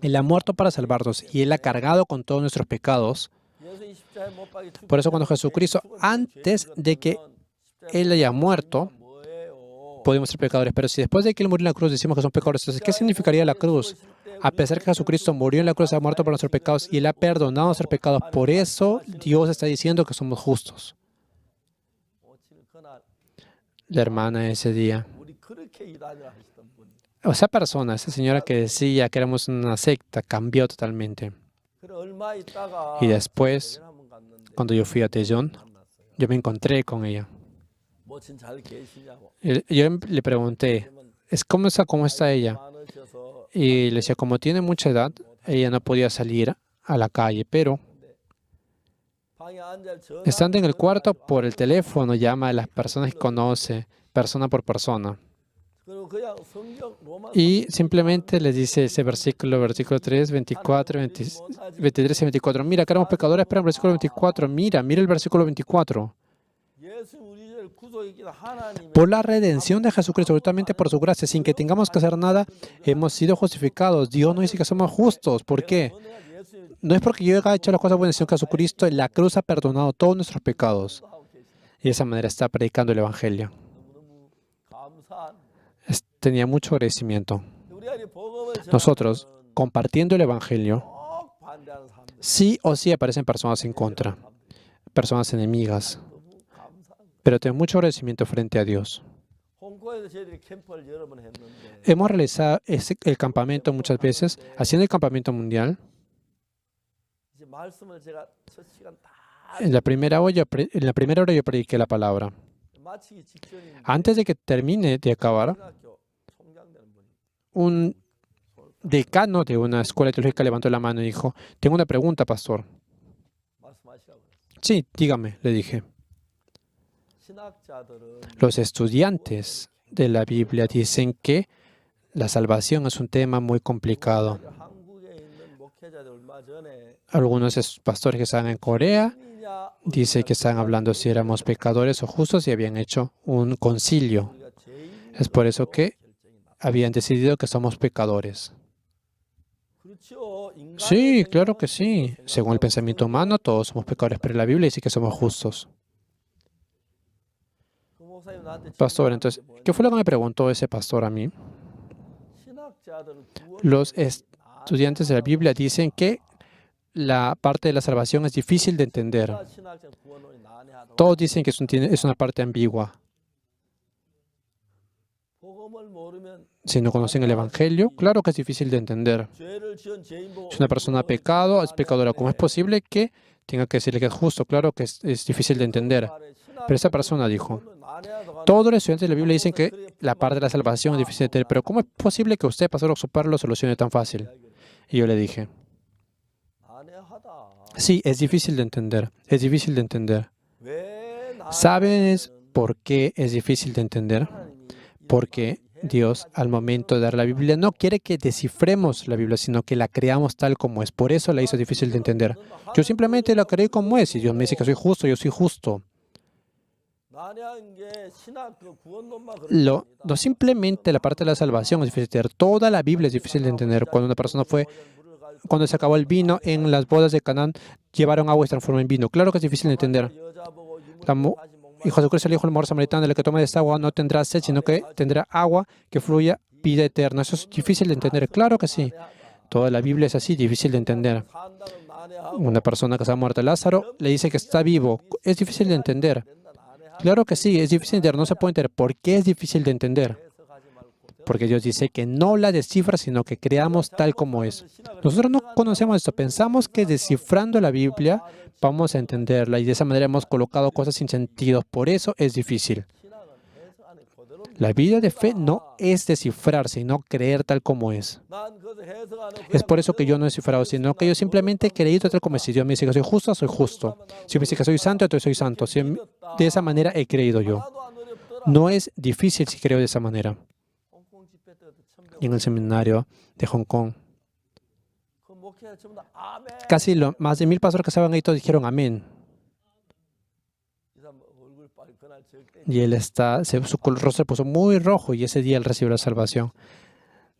Él ha muerto para salvarnos y Él ha cargado con todos nuestros pecados. 예수 이 십자가에 못 박혀 죽- Por eso cuando Jesucristo, antes de que Él haya muerto, 뭐예요? podemos ser pecadores. Pero si después de que Él murió en la cruz decimos que son pecadores, entonces, ¿qué significaría la cruz? A pesar que Jesucristo murió en la cruz, ha muerto por nuestros pecados y Él ha perdonado nuestros pecados. Por eso Dios está diciendo que somos justos. 모친 그날 La hermana ese día, 우리 그렇게 이단을 하시던 분이. esa persona, esa señora que decía que éramos una secta, cambió totalmente. 그래 얼마 있다가 Y después, 대전 한번 갔는데 cuando yo fui a Daejeon, 만났어요. yo me encontré con ella. 모친 잘 계시냐고. Y yo le pregunté, ¿cómo está ella? 많으셔서 Y le decía, como tiene mucha edad, ella no podía salir a la calle, pero 방에 앉아 전화 estando en el cuarto por el teléfono, llama a las personas que conoce, persona por persona. 그리고 그냥 성경 로마 Y simplemente les dice ese versículo 3, 24, 23 y 24. Mira, que éramos pecadores, pero el versículo 24, mira el versículo 24. 예수 우리 죄를 구속이긴 하나님의 Por la redención de Jesucristo, totalmente por su gracia, sin que tengamos que hacer nada, hemos sido justificados. Dios no dice que somos justos. ¿Por qué? 은혜가 예수의 No es porque yo haya hecho las cosas buenas, sino que Jesucristo en la cruz ha perdonado todos nuestros pecados. 하고 계시다. Y de esa manera está predicando el Evangelio. 너무너무 감사한. Tenía mucho agradecimiento. 우리가 이 복음을 Nosotros, 전하면 compartiendo el Evangelio, 꼭 반대하는 사람들 sí o sí aparecen personas en contra, personas enemigas. 너무 감사한. Pero tengo mucho agradecimiento frente a Dios. 홍콩에서 저희들이 캠프를 여러 번 했는데 Hemos realizado el campamento muchas veces. Haciendo el campamento mundial, 이제 말씀을 제가 첫 시간 다 en la primera hora yo prediqué la palabra. 마치기 직전인데 Antes de que termine de acabar, 고등학교 총장 되는 분이 un decano de una escuela teológica levantó la mano y dijo, tengo una pregunta, pastor. 말씀하시라고 그랬어요. Sí, dígame, le dije. 신학자들은 Los estudiantes de la Biblia dicen que la salvación es un tema muy complicado. 한국에 있는 목회자들 얼마 전에 Algunos pastores que están en Corea 신이냐 dicen que están hablando si éramos pecadores o justos y habían hecho un concilio. 우리가 죄인 Es por eso que habían decidido que somos pecadores. 그렇죠. Sí, claro que 인간의 sí. 생각으로 Según el pensamiento humano, todos somos pecadores, pero la Biblia dice que somos justos. 그 목사님 나한테 Pastor, 질문하는 게 entonces, ¿qué fue lo que me preguntó ese pastor a mí? 신학자들은 Los 구원론을 estudiantes de la Biblia dicen que la parte de la salvación es difícil de entender. 전부 다 신학자는 구원론이 난해하다고. Todos dicen que es una parte ambigua. 복음을 모르면 Si no conocen el Evangelio, claro que es difícil de entender. 죄를 지은 죄인 보고 Si una persona ha pecado, es pecadora. ¿Cómo es posible que tenga que decirle que es justo? Claro que es difícil de entender. Pero esa persona dijo, todos los estudiantes de la Biblia dicen que la parte de la salvación es difícil de entender, pero ¿cómo es posible que usted, pastor Oxopar, lo solucione tan fácil? Y yo le dije, 난해하다. sí, es difícil de entender, es difícil de entender. 왜 ¿Sabes por qué es difícil de entender? Porque Dios, al momento de dar la Biblia, no quiere que descifremos la Biblia, sino que la creamos tal como es. Por eso la hizo difícil de entender. Yo simplemente la creí como es. Y Dios me dice que soy justo, yo soy justo. 난해한 게 신학 그 구원론만 그런 게 No 아니다. simplemente la parte de la salvación es difícil de entender. Toda la Biblia es difícil de entender. Cuando una persona fue, cuando se acabó el vino en las bodas de Canaán, llevaron agua y se transformó en vino. Claro que es difícil de entender. 여자 보고 La mu- Y Jesucristo le dijo al mujer samaritano, el que tome de esta agua no tendrá sed, sino que tendrá agua que fluya vida eterna. Eso es difícil de entender. Claro que sí. Toda la Biblia es así, difícil de entender. 산다는 난해하고 Una persona que está muerta, Lázaro, le dice que está vivo. Es difícil de entender. 난해하고 Claro que sí, es difícil de entender. No se puede entender. ¿Por qué es difícil de entender? 해석하지 말고 Porque Dios dice que no la descifra, sino que creamos tal como es. Nosotros no conocemos esto. Pensamos que descifrando la Biblia vamos a entenderla y de esa manera hemos colocado cosas sin sentido. Por eso es difícil. 신학은 해석 안에 그대로 La vida de fe no es descifrar, sino creer tal como es. 난 그래서 해석 안에 Es por eso que yo no he descifrado, sino que yo simplemente he creído tal como es. Si Dios me dice que soy justo, soy justo. Si me dice que soy santo, entonces soy santo. De esa manera he creído yo. 하나도 안 어렵더라. No es difícil si creo de esa manera. 홍콩 집회 때도 천명 En el seminario de Hong Kong, 그 목회자 전부 다 아멘. casi más de 1000 pastores que estaban ahí todos dijeron amén. 이 사람 얼굴 빨리 그날 절대 Y él su rostro se puso muy rojo y ese día él recibió la salvación.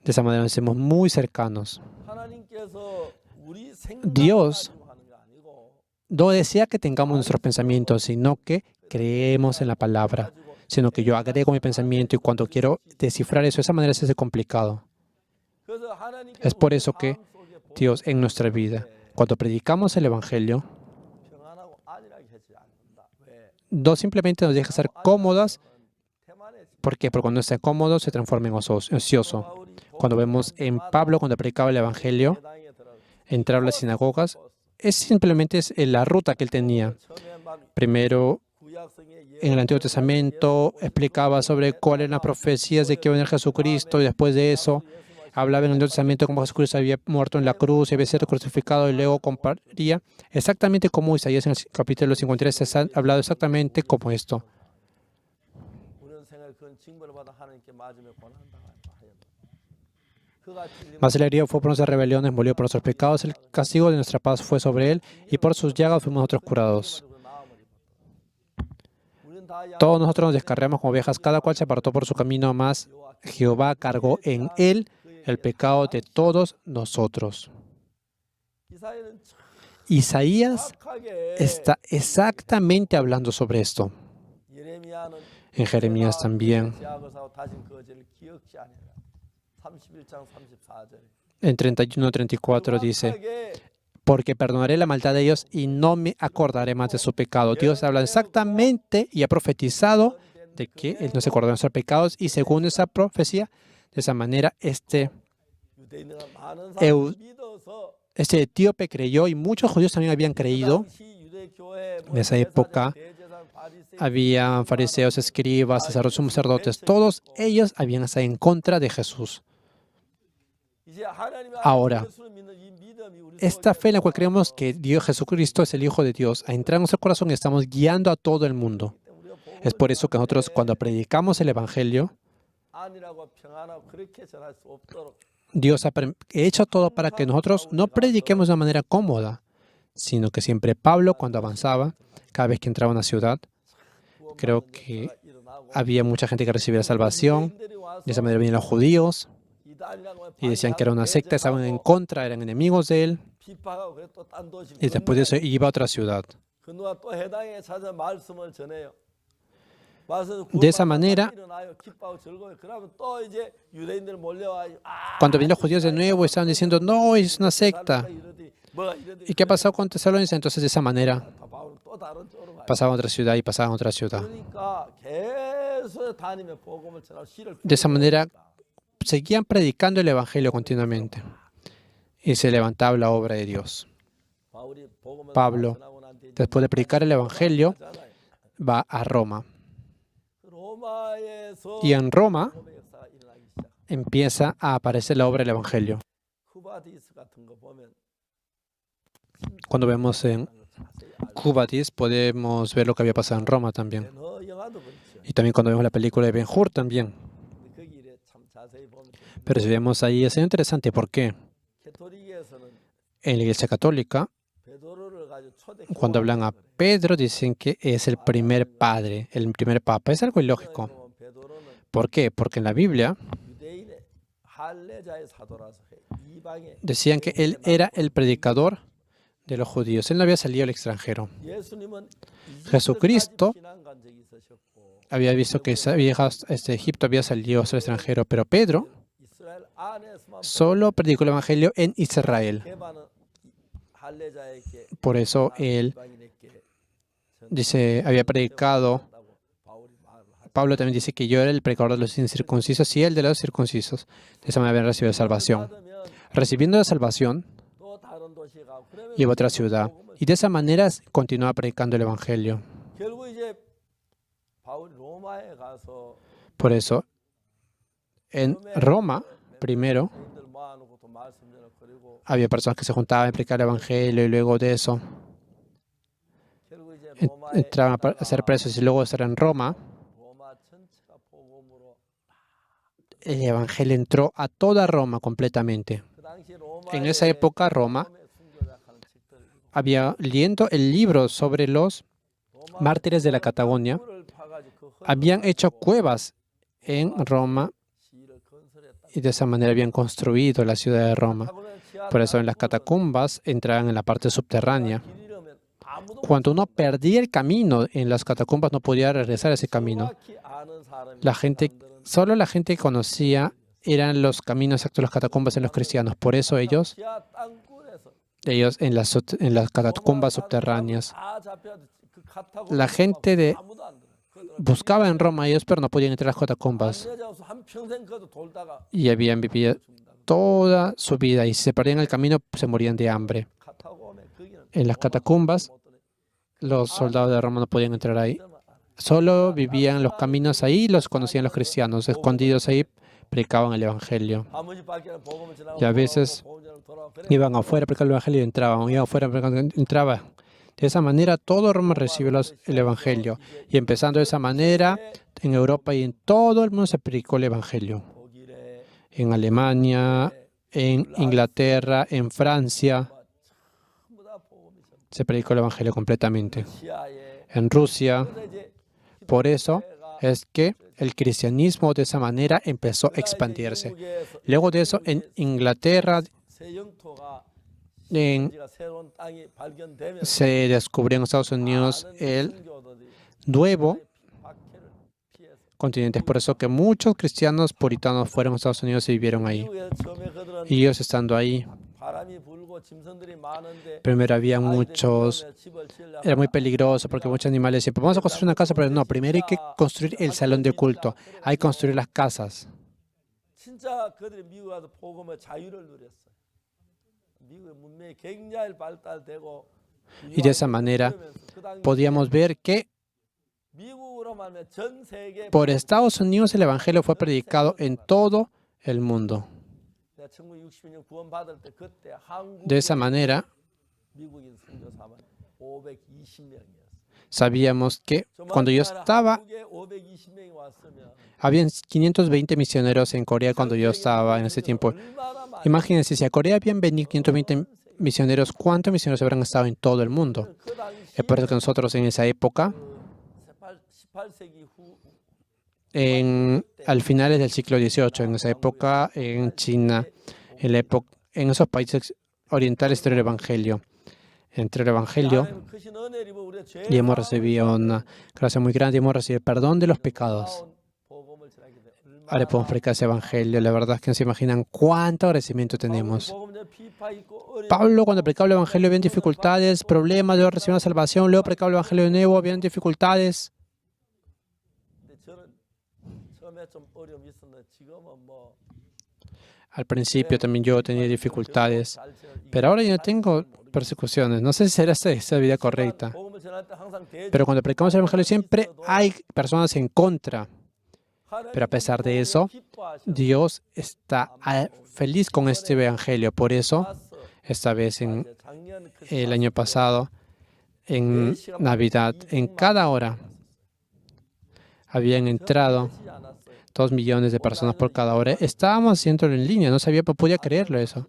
De esa manera nos hacemos muy cercanos. 하나님께서 우리 Dios 생각을 하는 게 아니고 no desea que tengamos nuestros pensamientos, sino que creemos en la palabra. Sino que yo agrego mi pensamiento y cuando quiero descifrar eso, de esa manera se hace complicado. 그래서 하나님께서 Es por 우리 eso que 마음속에 Dios en nuestra vida, cuando predicamos el Evangelio, 평안하고 안일하게 하지 않는다. 왜? no simplemente nos deja estar cómodas. 태만해지. ¿Por qué? Porque cuando está cómodo se transforma en ocioso. 바울이 Cuando vemos en Pablo, cuando predicaba el Evangelio, 예당에 들어가서 entrar a las sinagogas, es simplemente la ruta que él tenía. 처음에 막 Primero, 구약성의 en el Antiguo Testamento, explicaba sobre cuáles eran las profecías de que iba a venir Jesucristo y después de eso, hablaba en el Antiguo Testamento cómo Jesucristo había muerto en la cruz y había sido crucificado y luego compararía exactamente como Isaías en el capítulo 53 ha hablado exactamente como esto. 우리는 생각 그건 징벌을 받아 하나님께 맞으며 고난당할 하였다. 그가 찔림을 Mas el herido fue por nuestras rebeliones, murió por nuestros pecados, el castigo de nuestra paz fue sobre él y por sus llagas fuimos nosotros curados. 받고 나음을 입었다. 우리는 다 양- Todos nosotros nos descarriamos como ovejas, cada cual se apartó por su camino, mas Jehová cargó en él el pecado de todos nosotros. 이사야는 Isaías 정확하게 está exactamente hablando sobre esto. 예레미야는 En Jeremías también, 죄악을 사고 다신 그 죄를 기억지 아니하라. 31장 34절에 en 31-34 dice, porque perdonaré la maldad de ellos y no me acordaré más de su pecado. Dios habla exactamente y ha profetizado de que Él no se acordará de nuestros pecados y según esa profecía, de esa manera 유대인들은 많은 Eu- 사람이 믿어서 este etíope creyó y muchos judíos también habían creído. 당시 유대 교회 En esa época había fariseos, escribas, sumos sacerdotes, todos ellos habían estado en contra de Jesús. Ahora, esta fe en la cual creemos que Dios Jesucristo es el Hijo de Dios, a entrar en nuestro corazón y estamos guiando a todo el mundo. Es por eso que nosotros cuando predicamos el Evangelio, 안일하고 평안하고 그렇게 전할 수 없도록 Dios ha hecho todo para que nosotros no prediquemos de una manera cómoda, sino que siempre Pablo cuando avanzaba, cada vez que entraba a una ciudad, creo que había mucha gente que recibía la salvación. De esa manera venían los judíos. y decían que era una secta, estaban en contra, eran enemigos de él, 비판하고 그래 또 딴 도시 y después de eso iba a otra ciudad. 그 누가 또 해당에 찾아 말씀을 전해요. 말씀 De esa manera, 일어나요. 기뻐하고 즐거워요. 그러면 또 이제 유대인들 몰려와 cuando vinieron los judíos de nuevo, estaban diciendo, no, es una secta. 뭐가 이러더니 ¿Y qué pasó con Tesalónica? Entonces, de esa manera, 바울은 또 다른 쪽으로 가요. pasaban a otra ciudad y pasaban a otra ciudad. 그러니까 계속 다니며 복음을 전하고 씨를 De esa manera, seguían predicando el Evangelio continuamente. Y se levantaba la obra de Dios. 바울이 복음을 Pablo, 전하고 난 뒤에 después de predicar el Evangelio, 하잖아요. va a Roma. 로마에서 Y en Roma 복음의 역사가 일어나기 시작. empieza a aparecer la obra del Evangelio. 쿠바디스 같은 거 보면 Cuando vemos en 자세히 알고 Cubadis, podemos ver lo que había pasado en Roma también. 너 영화도 그렇죠. Y también cuando vemos la película de Ben-Hur también. 근데 거기 이래 참 자세히 보면 Pero si vemos ahí, es interesante. ¿Por qué? 캐토릭에서는 En la Iglesia Católica, 베드로를 가지고 초대 cuando hablan a Pedro, dicen que es el primer padre, el primer papa. Es algo ilógico. 베드로는 ¿Por qué? Porque en la Biblia 유대인의 할례자의 사도라서 이방의 decían que él era el predicador de los judíos. Él no había salido al extranjero. 예수님은 Jesucristo 이집트까지 피난 간 적이 있으셨고 había visto que Egipto había salido al extranjero, pero Pedro 이스라엘 안에서만 solo predicó el Evangelio en Israel. 개반은 할례자에게 Por eso él 이방인에게 dice, había predicado. 전한다고 바울이 말을 하죠. Pablo también dice que yo era el predicador de los incircuncisos y él de los circuncisos. De esa manera habían recibido salvación. 받으면 Recibiendo la salvación, 또 다른 도시에 가고 그러면 iba a otra ciudad. Y de esa manera continuaba predicando el Evangelio. 결국 이제 바울이 로마에 가서 Por eso, en Roma, primero, 사람들 모아놓고 또 말씀 전하고 그리고 había personas que se juntaban a predicar el Evangelio y luego de eso 결국 이제 entraban a ser presos y luego de estar en Roma, 로마 전체가 복음으로 el Evangelio entró a toda Roma completamente. 그 당시 로마에 En esa época, Roma 복음의 순교자라는 책들을 읽고 había leyendo el libro sobre los 로마 mártires de la Patagonia, 굴을 파가지고 그 habían hecho cuevas en Roma 시를 건설했다. y de esa manera habían construido la ciudad de Roma. 타고난 지하 Por eso en las 땅굴은 catacumbas entraban en la parte subterránea. 길 잃으면 아무도 Cuando uno perdía el camino en las catacumbas no podía regresar a ese camino. 정확히 아는 사람이 La gente, solo la gente que conocía eran los caminos exactos de las catacumbas en los cristianos. Por eso ellos 지하 땅굴에서 en las catacumbas subterráneas, 다 잡혀도 그 카타콤 la gente de 아무도 안 들어. buscaba en Roma a ellos, pero no podían entrar a las catacumbas. 한 평생 그도 돌다가 Y habían vivido toda su vida. Y si se perdían el camino, se morían de hambre. 카타콤에 거기는 En las catacumbas, 못 들어. los soldados de Roma no podían entrar ahí. Solo vivían los caminos ahí y los conocían los cristianos. Escondidos ahí, predicaban el Evangelio. 아버지 밖에는 복음을 전하고 Y a veces 복음 전하고 돌아오고 그래. iban afuera a predicar el Evangelio y entraban. Iban afuera a predicar, entraba. De esa manera, todo Roma recibió el Evangelio. Y empezando de esa manera, en Europa y en todo el mundo se predicó el Evangelio. 독일에 En Alemania, en Inglaterra, en Francia, 전부 다 복음이 전. se predicó el Evangelio completamente. 시아에 En Rusia, 그래서 이제 por eso es que el cristianismo de esa manera empezó a expandirse. 미국에서 Luego de eso, en Inglaterra, 새 영토가 en 지가 새로운 땅이 발견되면 se descubrió en Estados Unidos el 순교도들이 nuevo 박해를 피해서 continente. Es por eso que muchos cristianos puritanos fueron a Estados Unidos y vivieron ahí. 미국에서 처음에 그들은 Y ellos estando ahí, 바람이 불고 짐승들이 많은데 primero había muchos, 집을 지으려고 era muy peligroso porque muchos animales decían, vamos a construir una casa, pero no, primero hay que construir el salón de culto, hay que construir las casas. 진짜 그들이 미국 가서 복음의 자유를 누렸어요. 미국의 문명이 굉장히 발달되고 Y de esa manera podíamos ver que 미국으로만 하면 전 세계 por Estados Unidos el Evangelio fue predicado en todo el mundo. 내가 1962년 구원받을 때 그때 한국 De esa manera 미국인 선교사만 520명이었어요. sabíamos que cuando yo estaba, 한국에 520명이 왔으면 habían 520 misioneros en Corea cuando yo estaba en ese tiempo. 얼마나 많이 Imagínense, si a Corea habían venido 520 misioneros, ¿cuántos misioneros habrán estado en todo el mundo? 그 당시 Es por eso que nosotros en esa época, 18세기 후 al finales del siglo XVIII. En esa época, en China, en esos países orientales, entró el Evangelio. Entró el Evangelio 하나님 크신 은혜를 입어 우리가 죄 y hemos 사함을 recibido una gracia muy grande y hemos recibido el perdón de los pecados. 놀라운 복음을 전하게 돼. Ahora podemos predicar ese Evangelio. La verdad es que no se imaginan cuánto agradecimiento tenemos. Pablo, cuando predicaba el Evangelio, había dificultades, problemas, luego recibió la salvación, luego predicaba el Evangelio de nuevo, habían dificultades. Al principio también yo tenía dificultades, pero ahora ya no tengo persecuciones. No sé si será esa vida correcta, pero cuando predicamos el Evangelio siempre hay personas en contra. Pero a pesar de eso, Dios está feliz con este Evangelio. Por eso, esta vez en el año pasado, en Navidad, en cada hora habían entrado 2 millones de personas por cada hora. Estábamos haciéndolo en línea, no podía creerlo eso.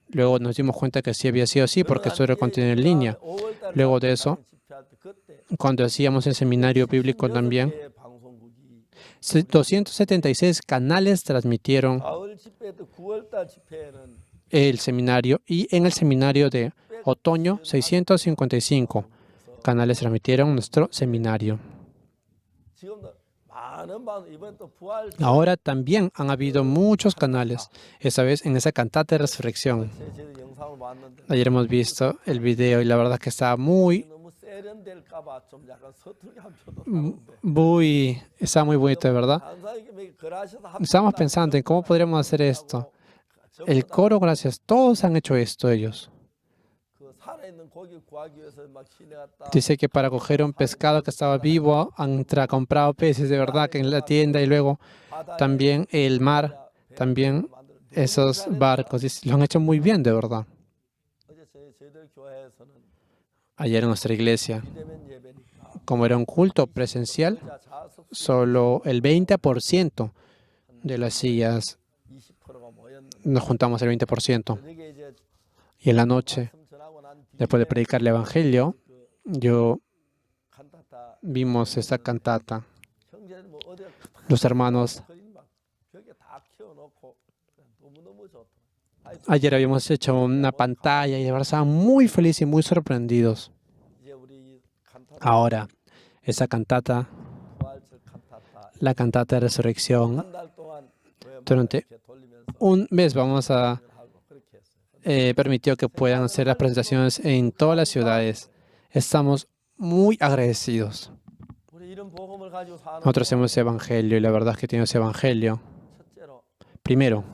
Luego nos dimos cuenta que sí había sido así porque esto era contenido en línea. Luego de eso, cuando hacíamos el seminario bíblico también, 276 canales transmitieron el seminario y en el seminario de otoño 655 canales transmitieron nuestro seminario. Ahora también han habido muchos canales, esta vez en esa cantata de resurrección. Ayer hemos visto el video y la verdad es que estaba está muy bonito, de verdad. Estábamos pensando en cómo podríamos hacer esto. El coro, gracias, todos han hecho esto ellos. Dice que para coger un pescado que estaba vivo han comprado peces de verdad que en la tienda y luego también el mar, también esos barcos, lo han hecho muy bien de verdad. Ayer en nuestra iglesia, como era un culto presencial, solo el 20% de las sillas, nos juntamos el 20%. Y en la noche, después de predicar el Evangelio, vimos esta cantata. Los hermanos, ayer habíamos hecho una pantalla y de verdad estaban muy felices y muy sorprendidos. Ahora, esa cantata, la cantata de resurrección, durante un mes vamos a permitió que puedan hacer las presentaciones en todas las ciudades. Estamos muy agradecidos. Nosotros hacemos ese evangelio y la verdad es que tenemos ese evangelio. Primero,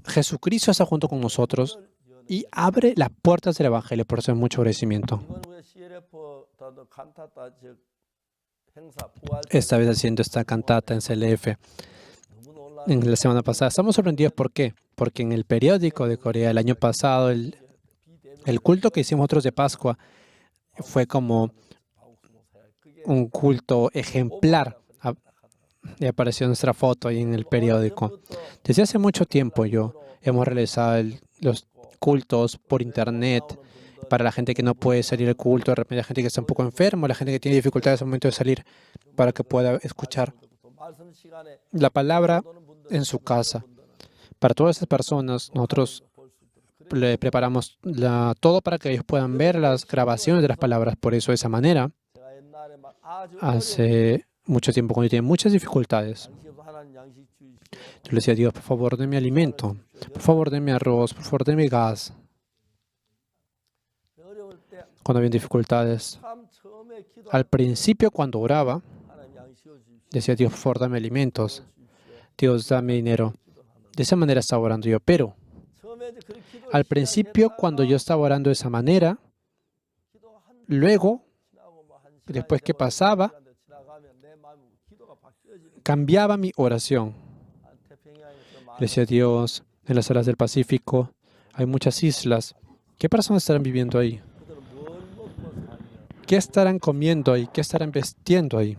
Jesucristo está junto con nosotros y abre las puertas del evangelio. Por eso es mucho agradecimiento. Esta vez haciendo esta cantata en CLF. En la semana pasada. Estamos sorprendidos. ¿Por qué? Porque en el periódico de Corea el año pasado, el culto que hicimos nosotros de Pascua fue como un culto ejemplar. Y apareció nuestra foto ahí en el periódico. Desde hace mucho tiempo hemos realizado los cultos por internet para la gente que no puede salir al culto, de repente la gente que está un poco enferma, la gente que tiene dificultades al momento de salir para que pueda escuchar la palabra en su casa. Para todas esas personas, nosotros le preparamos todo para que ellos puedan ver las grabaciones de las palabras. Por eso, de esa manera, hace mucho tiempo, cuando yo tenía muchas dificultades, yo le decía a Dios, por favor, denme alimento, por favor, denme arroz, por favor, denme gas. Cuando había dificultades, al principio, cuando oraba, decía, Dios, por favor, dame alimentos. Dios, dame dinero. De esa manera estaba orando yo. Pero al principio, cuando yo estaba orando de esa manera, luego, después que pasaba, cambiaba mi oración. Le decía, Dios, en las islas del Pacífico hay muchas islas. ¿Qué personas estarán viviendo ahí? ¿Qué estarán comiendo ahí? ¿Qué estarán vestiendo ahí?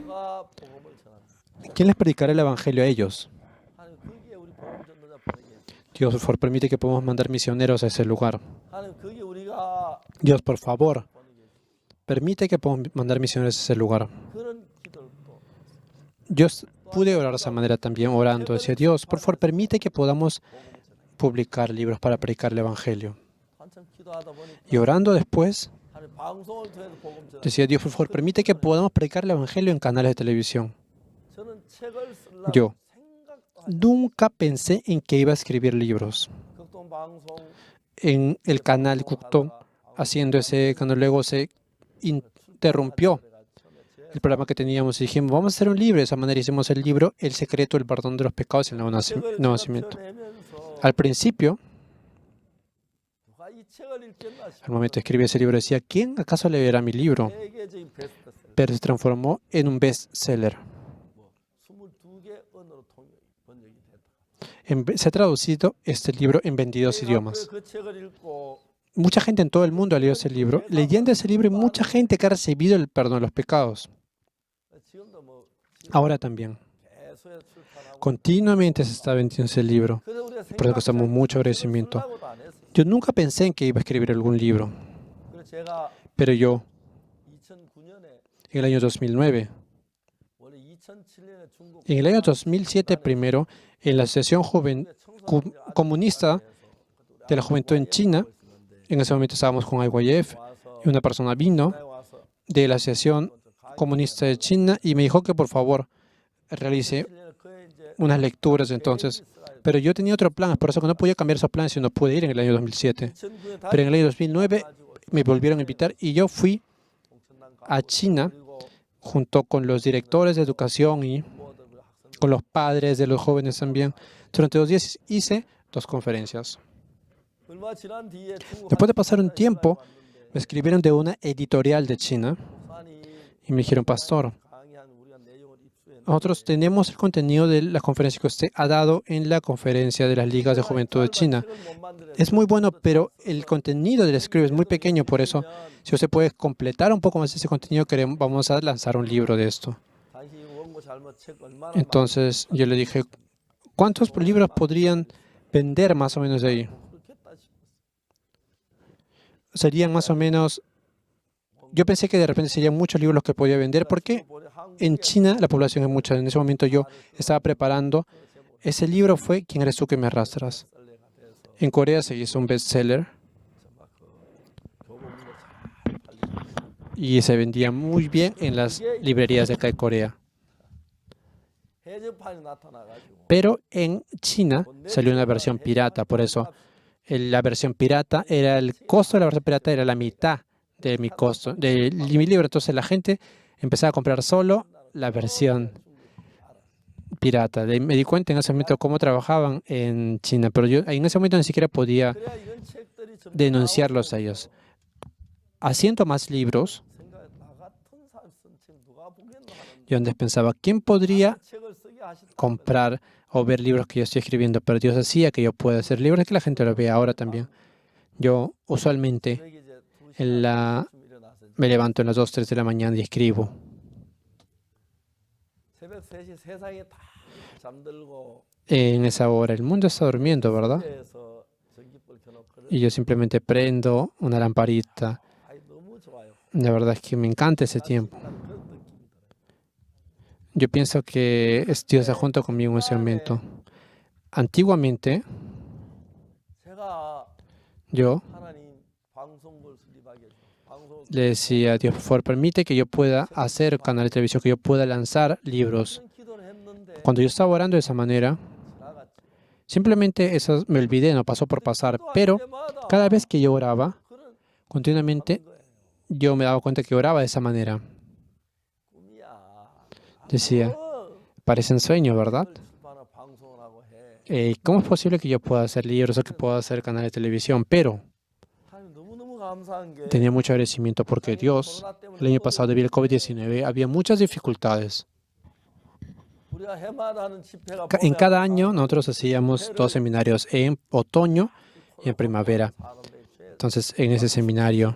누가 복음을 전하는 ¿Quién les predicará el Evangelio a ellos? 하나님 거기에 우리 복음 전도자 보내게 해주세요. Dios, por favor, permite que podamos mandar misioneros a ese lugar. 하나님 거기에 우리가 Dios, por favor, 보내게 해주세요. permite que podamos mandar misioneros a ese lugar. 그런 기도를 또 Yo pude orar de esa manera también, orando. Decía, Dios, por favor, permite que podamos 복음을 전하게. publicar libros para predicar el Evangelio. 한참 기도하다 보니까 Y orando después, 하나님 방송을 통해서 복음 전하게. decía, Dios, por favor, permite que podamos predicar el Evangelio en canales de televisión. 저는 책을 쓰려고 Yo. 생각도 하지 Nunca pensé en que iba a escribir libros. 극동 방송 En el canal Kukton, haciendo ese canal, luego se interrumpió el programa que teníamos y dijimos, vamos a hacer un libro. De esa manera hicimos el libro El secreto del perdón de los pecados y el nuevo 책을 nacimiento. 펴내면서 Al principio, 누가 이 책을 읽겠나 al momento de escribir ese libro, decía, ¿quién acaso leerá mi libro? 세계적인 베스트셀러 Pero se transformó en un bestseller. 뭐 22개 언어로 번역이 됐다. Se ha traducido este libro en 22 idiomas. 그 책을 읽고 Mucha gente en todo el mundo ha leído ese libro. Leyendo ese libro, hay mucha gente que ha recibido el perdón de los pecados. 지금도 뭐 Ahora también. 계속 출판하고 Continuamente se está vendiendo ese libro. 그래서 우리가 Por eso estamos mucho agradecimiento. Yo nunca pensé en que iba a escribir algún libro. 그래서 제가 Pero yo, 2009년에 en el año 2009, 원래 2007년에 중국 en el año 2007 primero, en la Asociación Comunista de la Juventud en China, en ese momento estábamos con IYF, y una persona vino de la Asociación Comunista de China y me dijo que por favor realice unas lecturas entonces. Pero yo tenía otro plan, es por eso que no podía cambiar esos planes y no pude ir en el año 2007. Pero en el año 2009 me volvieron a invitar y yo fui a China junto con los directores de educación y con los padres de los jóvenes también. Durante 2 días hice 2 conferencias. Después de pasar un tiempo, me escribieron de una editorial de China y me dijeron, pastor, nosotros tenemos el contenido de la conferencia que usted ha dado en la conferencia de las ligas de juventud de China. Es muy bueno, pero el contenido del script es muy pequeño, por eso, si usted puede completar un poco más ese contenido, vamos a lanzar un libro de esto. Entonces yo le dije, ¿cuántos libros podrían vender más o menos de ahí? Serían más o menos, yo pensé que de repente serían muchos libros los que podía vender, porque en China la población es mucha. En ese momento yo estaba preparando, ese libro fue ¿Quién eres tú que me arrastras? En Corea se hizo un bestseller y se vendía muy bien en las librerías de acá de Corea. Pero en China salió una versión pirata, por eso la versión pirata era el costo de la versión pirata era la mitad de mi costo de mi libro. Entonces la gente empezaba a comprar solo la versión pirata. Me di cuenta en ese momento cómo trabajaban en China, pero yo en ese momento ni siquiera podía denunciarlos a ellos. Haciendo más libros, yo antes pensaba, ¿quién podría comprar o ver libros que yo estoy escribiendo? Pero Dios hacía que yo pueda hacer libros que la gente lo vea ahora también. Yo usualmente me levanto en las 2, 3 de la mañana y escribo. En esa hora el mundo está durmiendo, ¿verdad? Y yo simplemente prendo una lamparita. La verdad es que me encanta ese tiempo. Yo pienso que Dios está junto conmigo en ese momento. Antiguamente, yo le decía a Dios, por favor, permite que yo pueda hacer canal de televisión, que yo pueda lanzar libros. Cuando yo estaba orando de esa manera, simplemente eso me olvidé, no pasó por pasar. Pero cada vez que yo oraba, continuamente, yo me daba cuenta que oraba de esa manera. Decía, parece un sueño, ¿verdad? ¿Cómo es posible que yo pueda hacer libros o que pueda hacer canal de televisión? Pero tenía mucho agradecimiento porque Dios, el año pasado debido al COVID-19, había muchas dificultades. En cada año nosotros hacíamos 2 seminarios en otoño y en primavera. Entonces, en ese seminario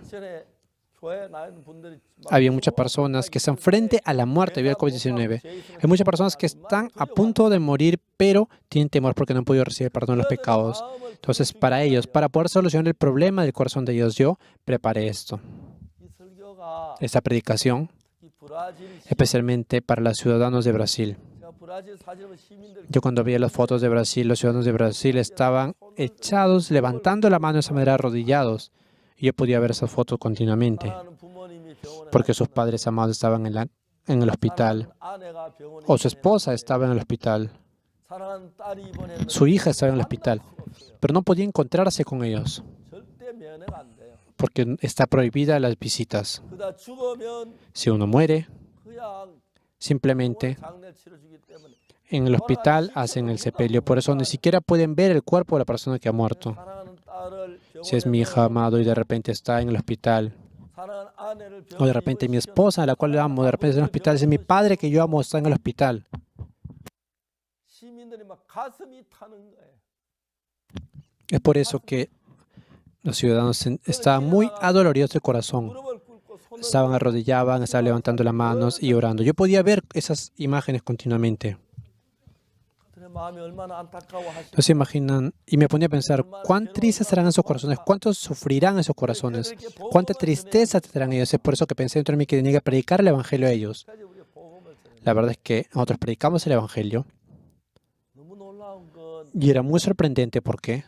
había muchas personas que están frente a la muerte debido al COVID-19. Hay muchas personas que están a punto de morir, pero tienen temor porque no han podido recibir perdón de los pecados. Entonces, para ellos, para poder solucionar el problema del corazón de ellos, yo preparé esta predicación, especialmente para los ciudadanos de Brasil. Yo cuando veía las fotos de Brasil, los ciudadanos de Brasil estaban echados, levantando la mano de esa manera, arrodillados. Y yo podía ver esas fotos continuamente, porque sus padres amados estaban en el hospital, o su esposa estaba en el hospital, su hija estaba en el hospital, pero no podía encontrarse con ellos, porque está prohibida las visitas. Si uno muere, simplemente en el hospital hacen el sepelio, por eso ni siquiera pueden ver el cuerpo de la persona que ha muerto. Si es mi hija amado y de repente está en el hospital, o de repente mi esposa, a la cual le amo, de repente está en el hospital, si mi padre que yo amo está en el hospital. Es por eso que los ciudadanos estaban muy adoloridos de corazón. Estaban arrodillaban, estaban levantando las manos y orando. Yo podía ver esas imágenes continuamente. No se imaginan, y me ponía a pensar, ¿cuán tristes serán esos corazones? ¿Cuántos sufrirán esos corazones? ¿Cuánta tristeza tendrán ellos? Es por eso que pensé dentro de mí que tenía que predicar el Evangelio a ellos. La verdad es que nosotros predicamos el Evangelio y era muy sorprendente porque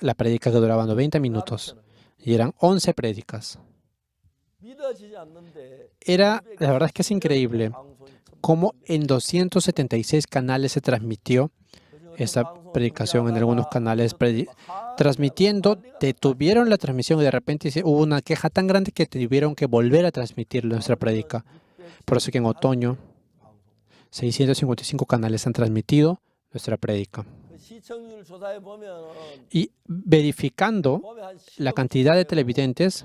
la prédica que duraba 90 minutos y eran 11 prédicas. La verdad es que es increíble cómo en 276 canales se transmitió esta predicación. En algunos canales transmitiendo, detuvieron la transmisión y de repente hubo una queja tan grande que tuvieron que volver a transmitir nuestra prédica. Por eso que en otoño 655 canales han transmitido nuestra prédica. Y verificando la cantidad de televidentes,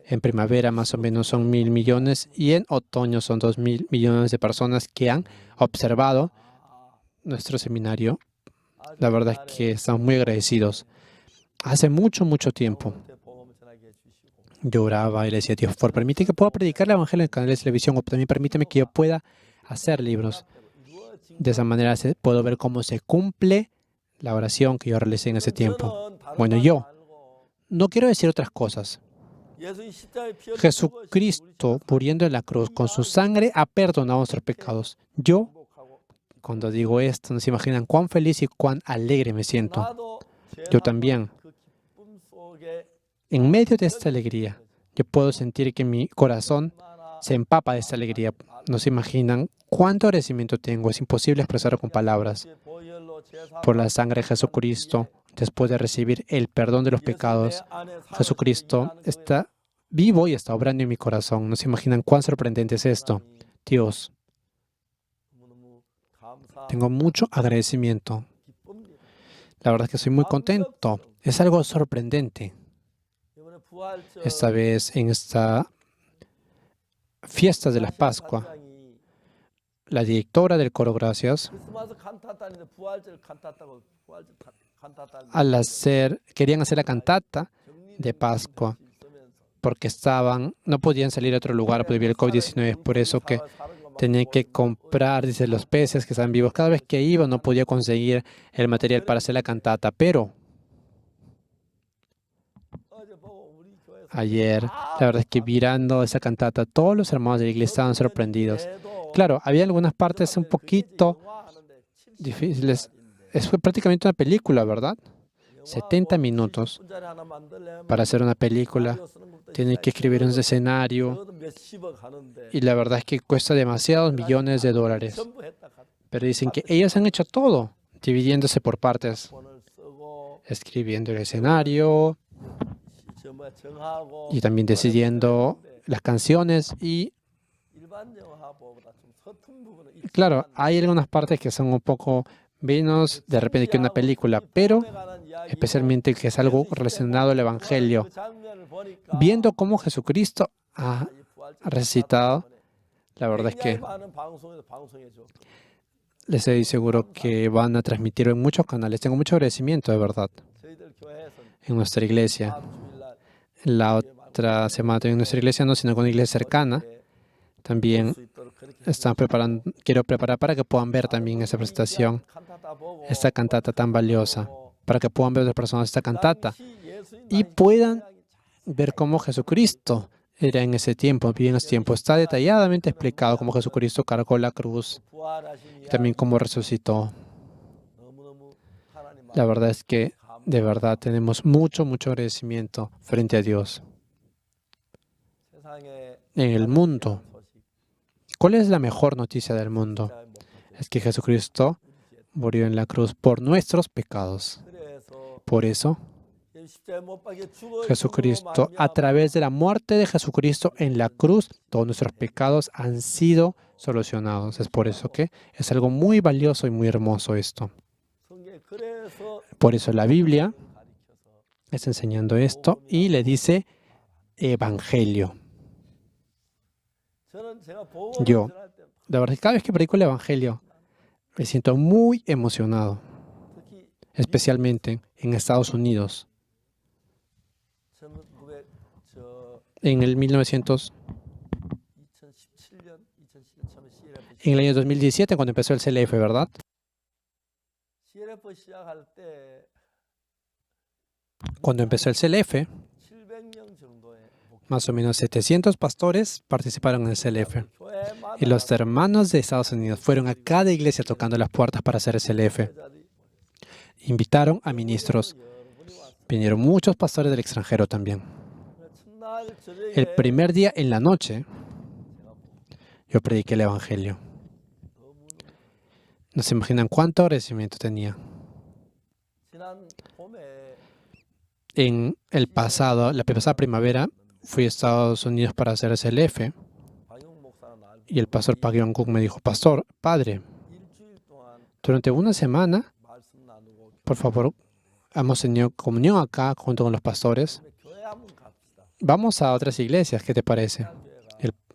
en primavera más o menos son 1.000 millones y en otoño son 2.000 millones de personas que han observado nuestro seminario. La verdad es que estamos muy agradecidos. Hace mucho, mucho tiempo yo oraba y le decía, Dios, por permite que pueda predicar el Evangelio en canales de televisión o también permíteme que yo pueda hacer libros. De esa manera puedo ver cómo se cumple la oración que yo realicé en ese tiempo. Bueno, yo no quiero decir otras cosas. Jesucristo, muriendo en la cruz, con su sangre ha perdonado nuestros pecados. Yo, cuando digo esto, no se imaginan cuán feliz y cuán alegre me siento. Yo también. En medio de esta alegría, yo puedo sentir que mi corazón se empapa de esta alegría. No se imaginan cuánto agradecimiento tengo. Es imposible expresarlo con palabras. Por la sangre de Jesucristo, después de recibir el perdón de los pecados, Jesucristo está vivo y está obrando en mi corazón. No se imaginan cuán sorprendente es esto. Dios, tengo mucho agradecimiento. La verdad es que soy muy contento. Es algo sorprendente. Esta vez, en esta fiesta de la Pascua, la directora del coro Gracias, querían hacer la cantata de Pascua porque no podían salir a otro lugar por el COVID-19, por eso que tenían que comprar, dice, los peces que están vivos. Cada vez que iba no podía conseguir el material para hacer la cantata, pero ayer, la verdad es que mirando esa cantata, todos los hermanos de la iglesia estaban sorprendidos. Claro, había algunas partes un poquito difíciles. Es prácticamente una película, ¿verdad? 70 minutos para hacer una película. Tienen que escribir un escenario y la verdad es que cuesta demasiados millones de dólares. Pero dicen que ellos han hecho todo, dividiéndose por partes, escribiendo el escenario y también decidiendo las canciones. Y claro, hay algunas partes que son un poco Menos de repente que una película, pero especialmente que es algo relacionado al Evangelio. Viendo cómo Jesucristo ha resucitado, la verdad es que les estoy seguro que van a transmitir en muchos canales. Tengo mucho agradecimiento, de verdad, en nuestra iglesia. La otra semana en nuestra iglesia, no, sino con una iglesia cercana, también están preparando, quiero preparar para que puedan ver también esa presentación, esta cantata tan valiosa, para que puedan ver otras personas esta cantata y puedan ver cómo Jesucristo era en ese tiempo, bien en ese tiempo. Está detalladamente explicado cómo Jesucristo cargó la cruz y también cómo resucitó. La verdad es que, de verdad, tenemos mucho agradecimiento frente a Dios. En el mundo, ¿cuál es la mejor noticia del mundo? Es que Jesucristo murió en la cruz por nuestros pecados. Por eso, Jesucristo, a través de la muerte de Jesucristo en la cruz, todos nuestros pecados han sido solucionados. Es por eso que es algo muy valioso y muy hermoso esto. Por eso la Biblia está enseñando esto y le dice Evangelio. Yo, la verdad, cada vez que predico el Evangelio, me siento muy emocionado, especialmente en Estados Unidos. En el 1900, en el año 2017, cuando empezó el CLF, ¿verdad? Cuando empezó el CLF, más o menos 700 pastores participaron en el CLF. Y los hermanos de Estados Unidos fueron a cada iglesia tocando las puertas para hacer el CLF. Invitaron a ministros. Vinieron muchos pastores del extranjero también. El primer día en la noche, yo prediqué el Evangelio. No se imaginan cuánto agradecimiento tenía. En el pasado, la pasada primavera, fui a Estados Unidos para hacer el CLF y el pastor Pak Yong-kuk me dijo, pastor, padre, durante una semana, por favor, hemos tenido comunión acá junto con los pastores. Vamos a otras iglesias, ¿qué te parece?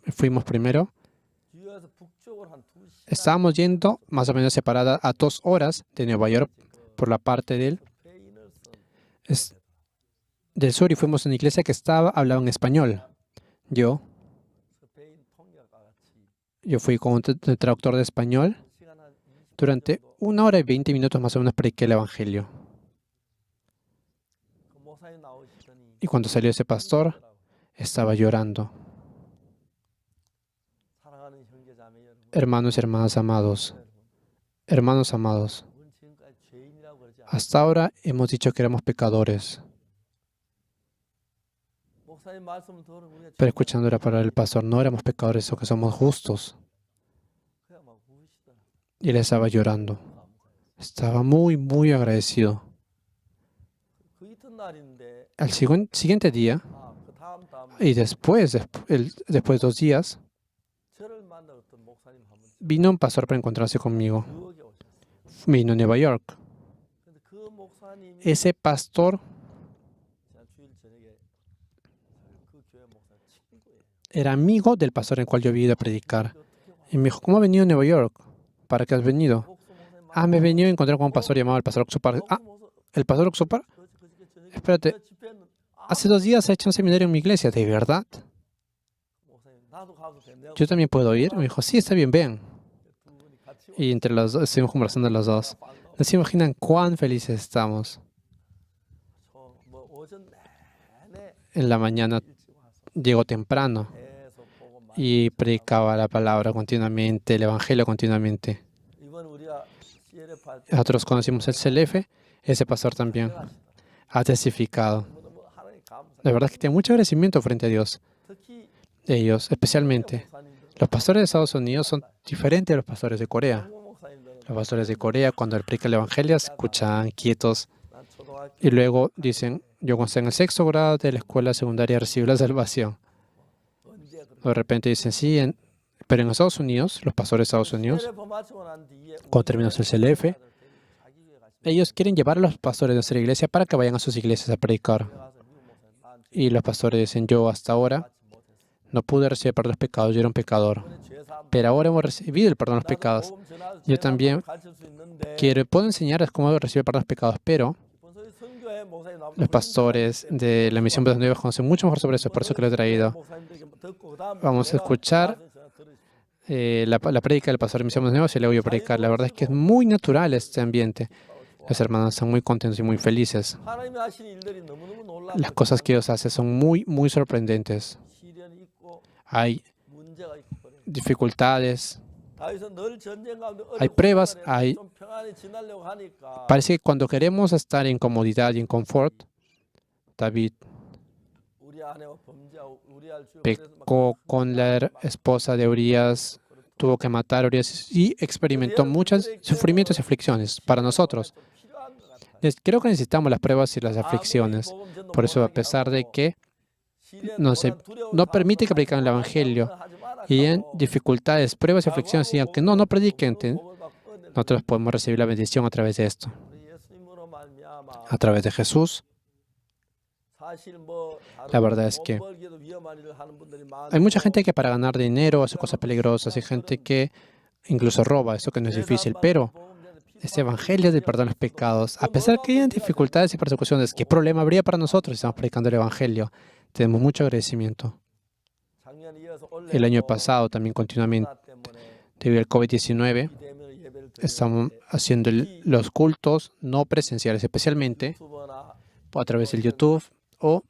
Fuimos primero. Estábamos yendo más o menos separada a 2 horas de Nueva York por la parte del sur y fuimos a una iglesia que hablaba en español. Yo fui con un traductor de español. Durante 1 hora y 20 minutos más o menos prediqué el Evangelio. Y cuando salió ese pastor, estaba llorando. Hermanos y hermanas amados, hasta ahora hemos dicho que éramos pecadores. Pero escuchando la palabra del pastor, no éramos pecadores, sino que somos justos. Y él estaba llorando. Estaba muy agradecido. Al siguiente día, y después de 2 días, vino un pastor para encontrarse conmigo. Vino a Nueva York. Ese pastor era amigo del pastor en el cual yo había ido a predicar. Y me dijo, ¿cómo has venido a Nueva York? ¿Para qué has venido? Me he venido a encontrar con un pastor llamado el pastor Oxupar. ¿El pastor Oxupar? Espérate, hace 2 días ha hecho un seminario en mi iglesia, ¿de verdad? ¿Yo también puedo ir? Me dijo, sí, está bien, ven. Y entre los dos, estuvimos conversando los dos. No se imaginan cuán felices estamos. En la mañana llegó temprano y predicaba la palabra continuamente, el Evangelio continuamente. Nosotros conocimos el CLF, ese pastor también ha testificado. La verdad es que tiene mucho agradecimiento frente a Dios. Ellos, especialmente, los pastores de Estados Unidos son diferentes a los pastores de Corea. Los pastores de Corea, cuando predican el Evangelio, se escuchan quietos y luego dicen, yo cuando estoy en el 6º grado de la escuela secundaria recibí la salvación. De repente dicen, sí, pero en Estados Unidos, los pastores de Estados Unidos, cuando terminamos el CLF, ellos quieren llevar a los pastores de nuestra iglesia para que vayan a sus iglesias a predicar. Y los pastores dicen, yo hasta ahora no pude recibir perdón de los pecados, yo era un pecador. Pero ahora hemos recibido el perdón de los pecados. Yo también puedo enseñarles cómo recibir perdón de los pecados, pero los pastores de la Misión Buenas Nuevas conocen mucho mejor sobre eso, por eso que lo he traído. Vamos a escuchar la prédica del pastor de Misión Buenas Nuevas y le voy a predicar. La verdad es que es muy natural este ambiente. Los hermanos están muy contentos y muy felices. Las cosas que ellos hacen son muy, muy sorprendentes. Hay dificultades, hay pruebas, parece que cuando queremos estar en comodidad y en confort, David pecó con la esposa de Urías, tuvo que matar a Urías y experimentó muchos sufrimientos y aflicciones para nosotros. Creo que necesitamos las pruebas y las aflicciones. Por eso, a pesar de que no permite que predican el Evangelio y en dificultades, pruebas y aflicciones, y aunque no prediquen, nosotros podemos recibir la bendición a través de esto. A través de Jesús. La verdad es que hay mucha gente que para ganar dinero hace cosas peligrosas. Hay gente que incluso roba, eso que no es difícil. Pero este evangelio del perdón de los pecados, a pesar que hayan dificultades y persecuciones, ¿qué problema habría para nosotros si estamos predicando el evangelio? Tenemos mucho agradecimiento. El año pasado también continuamente, debido al COVID-19, estamos haciendo los cultos no presenciales, especialmente a través del YouTube o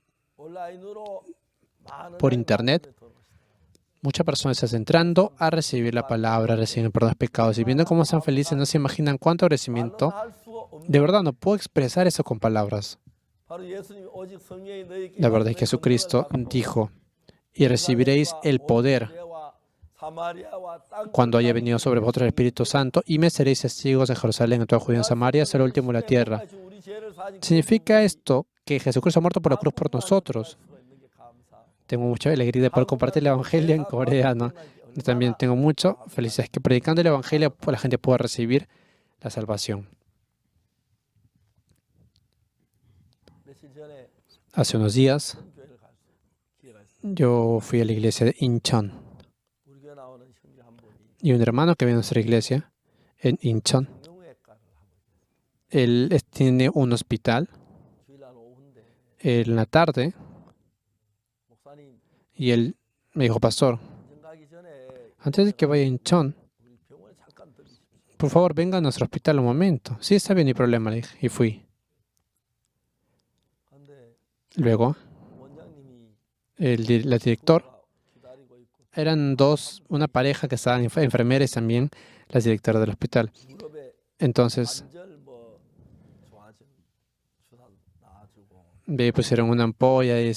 por Internet. Muchas personas están entrando a recibir la palabra, a recibir el perdón de los pecados y viendo cómo están felices, no se imaginan cuánto agradecimiento. De verdad, no puedo expresar eso con palabras. La verdad es que Jesucristo dijo, y recibiréis el poder cuando haya venido sobre vosotros el Espíritu Santo, y me seréis testigos en Jerusalén, en toda Judea, en Samaria, hasta lo último de la tierra. ¿Significa esto que Jesucristo ha muerto por la cruz por nosotros? Tengo mucha alegría de poder compartir el Evangelio en coreano. Yo también tengo mucho felicidad que predicando el Evangelio la gente pueda recibir la salvación. Hace unos días yo fui a la iglesia de Incheon y un hermano que viene a nuestra iglesia en Incheon, él tiene un hospital en la tarde y él me dijo, pastor, antes de que vaya a Incheon, por favor venga a nuestro hospital un momento. Sí, está bien, no hay problema, le dije, y fui. Luego, la director, eran una pareja que estaban enfermeras también, las directoras del hospital. Entonces, me pusieron una ampolla y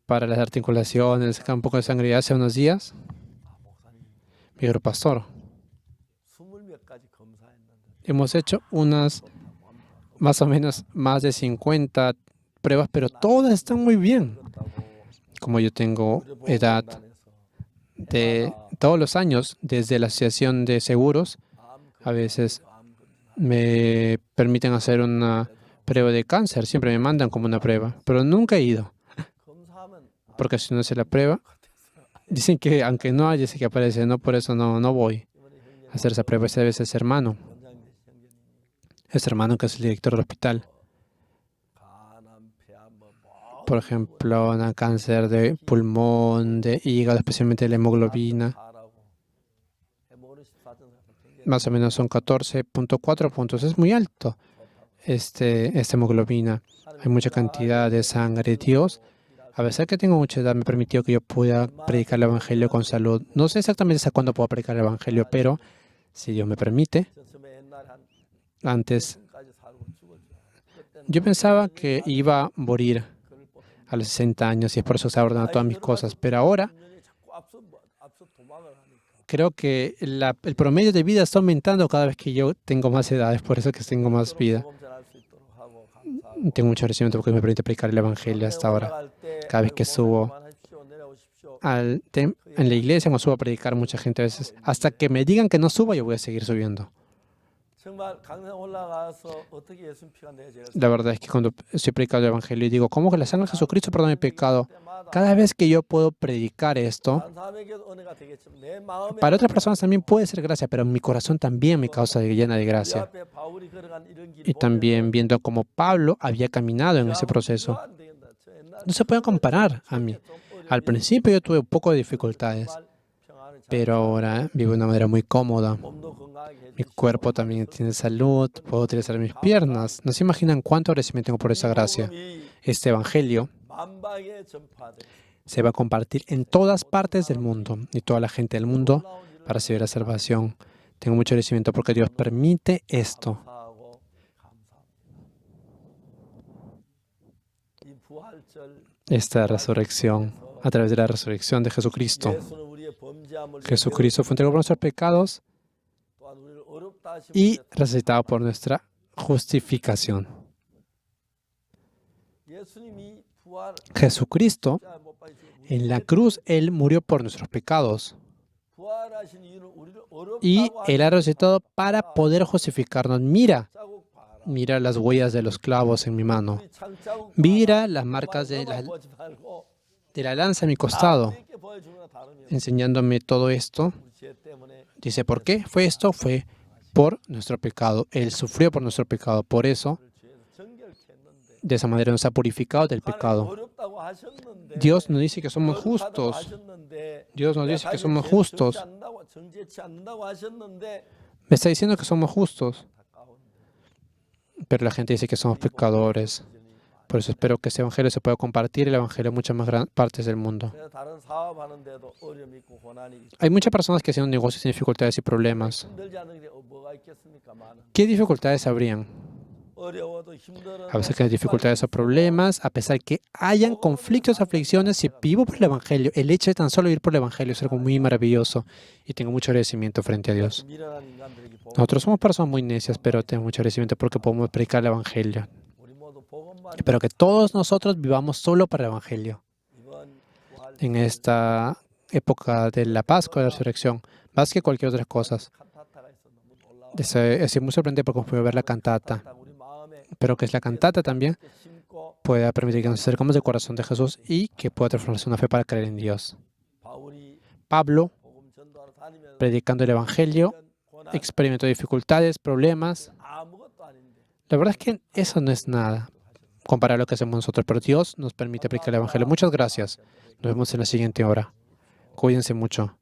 para las articulaciones, sacar un poco de sangre. Y hace unos días, me dijo, pastor, hemos hecho más o menos más de 50 pruebas, pero todas están muy bien. Como yo tengo edad de todos los años, desde la Asociación de Seguros, a veces me permiten hacer una prueba de cáncer, siempre me mandan como una prueba, pero nunca he ido, porque si no hace la prueba, dicen que aunque no haya, dice que aparece, no, por eso no voy a hacer esa prueba. Ese debe ser ese hermano que es el director del hospital. Por ejemplo, un cáncer de pulmón, de hígado, especialmente de la hemoglobina. Más o menos son 14.4 puntos. Es muy alto esta hemoglobina. Hay mucha cantidad de sangre. Dios, a pesar que tengo mucha edad, me permitió que yo pueda predicar el Evangelio con salud. No sé exactamente hasta cuándo puedo predicar el Evangelio, pero si Dios me permite, antes yo pensaba que iba a morir a los 60 años y es por eso que se ha ordenado todas mis cosas. Pero ahora creo que el promedio de vida está aumentando cada vez que yo tengo más edad. Es por eso que tengo más vida. Tengo mucho agradecimiento porque me permite predicar el Evangelio hasta ahora. Cada vez que subo en la iglesia, me subo a predicar, mucha gente a veces, hasta que me digan que no suba, yo voy a seguir subiendo. 정말 강산 올라가서 어떻게 예수님 피가 내 죄를 La verdad es que cuando estoy predicando el Evangelio y digo, ¿cómo que la sangre de Jesucristo perdona mi pecado? 때마다 Cada vez que yo puedo predicar esto, 다른 사람에게도 은혜가 되겠지만 내 마음에 para otras personas también puede ser gracia, pero en mi corazón también me causa llena de 우리 gracia. 앞에 바울이 걸어간 이런 길 Y también viendo cómo Pablo había caminado en ese proceso. 안 되겠다. 저 옛날 No se puede comparar a mí. Al principio yo tuve un poco de dificultades, 평안을 잘 pero ahora vivo de una manera muy cómoda. 몸도 건강하게 Mi 해주시고 cuerpo también tiene salud, puedo utilizar mis piernas. No se imaginan cuánto agradecimiento tengo por esa gracia. 복음이 Este evangelio 만방에 전파돼 se va a compartir en todas partes del mundo y toda la gente del mundo para recibir la salvación. Tengo mucho agradecimiento porque Dios permite esto. 감사하고 감사합니다. 이 부활절 Esta resurrección, a través de la resurrección de Jesucristo. 예수는 우리의 범죄함을 Jesucristo fue entregado por nuestros pecados 또한 우리를 어렵다 하신 y resucitado por nuestra justificación. 예수님이 부활 Jesucristo, 못 받으시고 en la cruz, Él murió por nuestros pecados 부활하신 이유는 우리를 y 어렵다고 Él ha resucitado para poder justificarnos. Mira, 자국 봐라. mira las huellas de los clavos en mi mano. 우리 창자국 Mira las marcas de 보지 말고 la lanza en mi costado. 우리에게 보여주는 거 다름이 없어. Enseñándome todo esto. 우리 죄 때문에 Dice, ¿por qué fue esto? Fue por nuestro pecado. Él sufrió por nuestro pecado. Por eso, 우리를 죄에서 정결케 했는데 de esa manera nos ha purificado del pecado. 어렵다고 하셨는데 Dios nos dice que somos 어렵다고 justos. 하셨는데 Dios nos dice 내가 que somos 죄 justos. 정죄치 않는다고 하셨는데 Me está diciendo que somos justos. 가까운데 Pero la gente dice que somos pecadores. Por eso espero que ese evangelio se pueda compartir, el evangelio en muchas más partes del mundo. 그래서 다른 사업하는데도 어려움이 있고 고난이 있고 Hay muchas personas que hacen negocios sin dificultades y problemas. 힘들지 않은 게 뭐가 있겠습니까? 많은 ¿Qué dificultades habrían? 어려워도 힘들어도 A veces que hay dificultades o problemas, a pesar que hayan conflictos, aflicciones, si vivo por el evangelio, el hecho de tan solo vivir por el evangelio es algo muy maravilloso y tengo mucho agradecimiento frente a Dios. 미련한 인간들에게 복음 Nosotros somos personas muy necias, pero tengo mucho agradecimiento porque podemos predicar el evangelio. 우리 모두 복음만 Espero que todos nosotros vivamos solo para el evangelio. 이번 부활 En esta época de la Pascua, de la resurrección, más que cualquier otra cosa. 칸타타가 있어 너무 놀라워. Estoy muy sorprendido porque puedo ver la cantata, 우리 마음에 pero que es la cantata también 심고 pueda permitir que nos acercamos al corazón de Jesús y que pueda transformarse en una fe para creer en Dios. 바울이 Pablo, 복음 전도하러 다니면서 predicando el evangelio, 고난 experimentó dificultades, problemas. 아무것도 아닌데 La verdad es que eso no es nada comparado a lo que hacemos nosotros, pero Dios nos permite predicar el evangelio. Muchas gracias. Nos vemos en la siguiente hora. Cuídense mucho.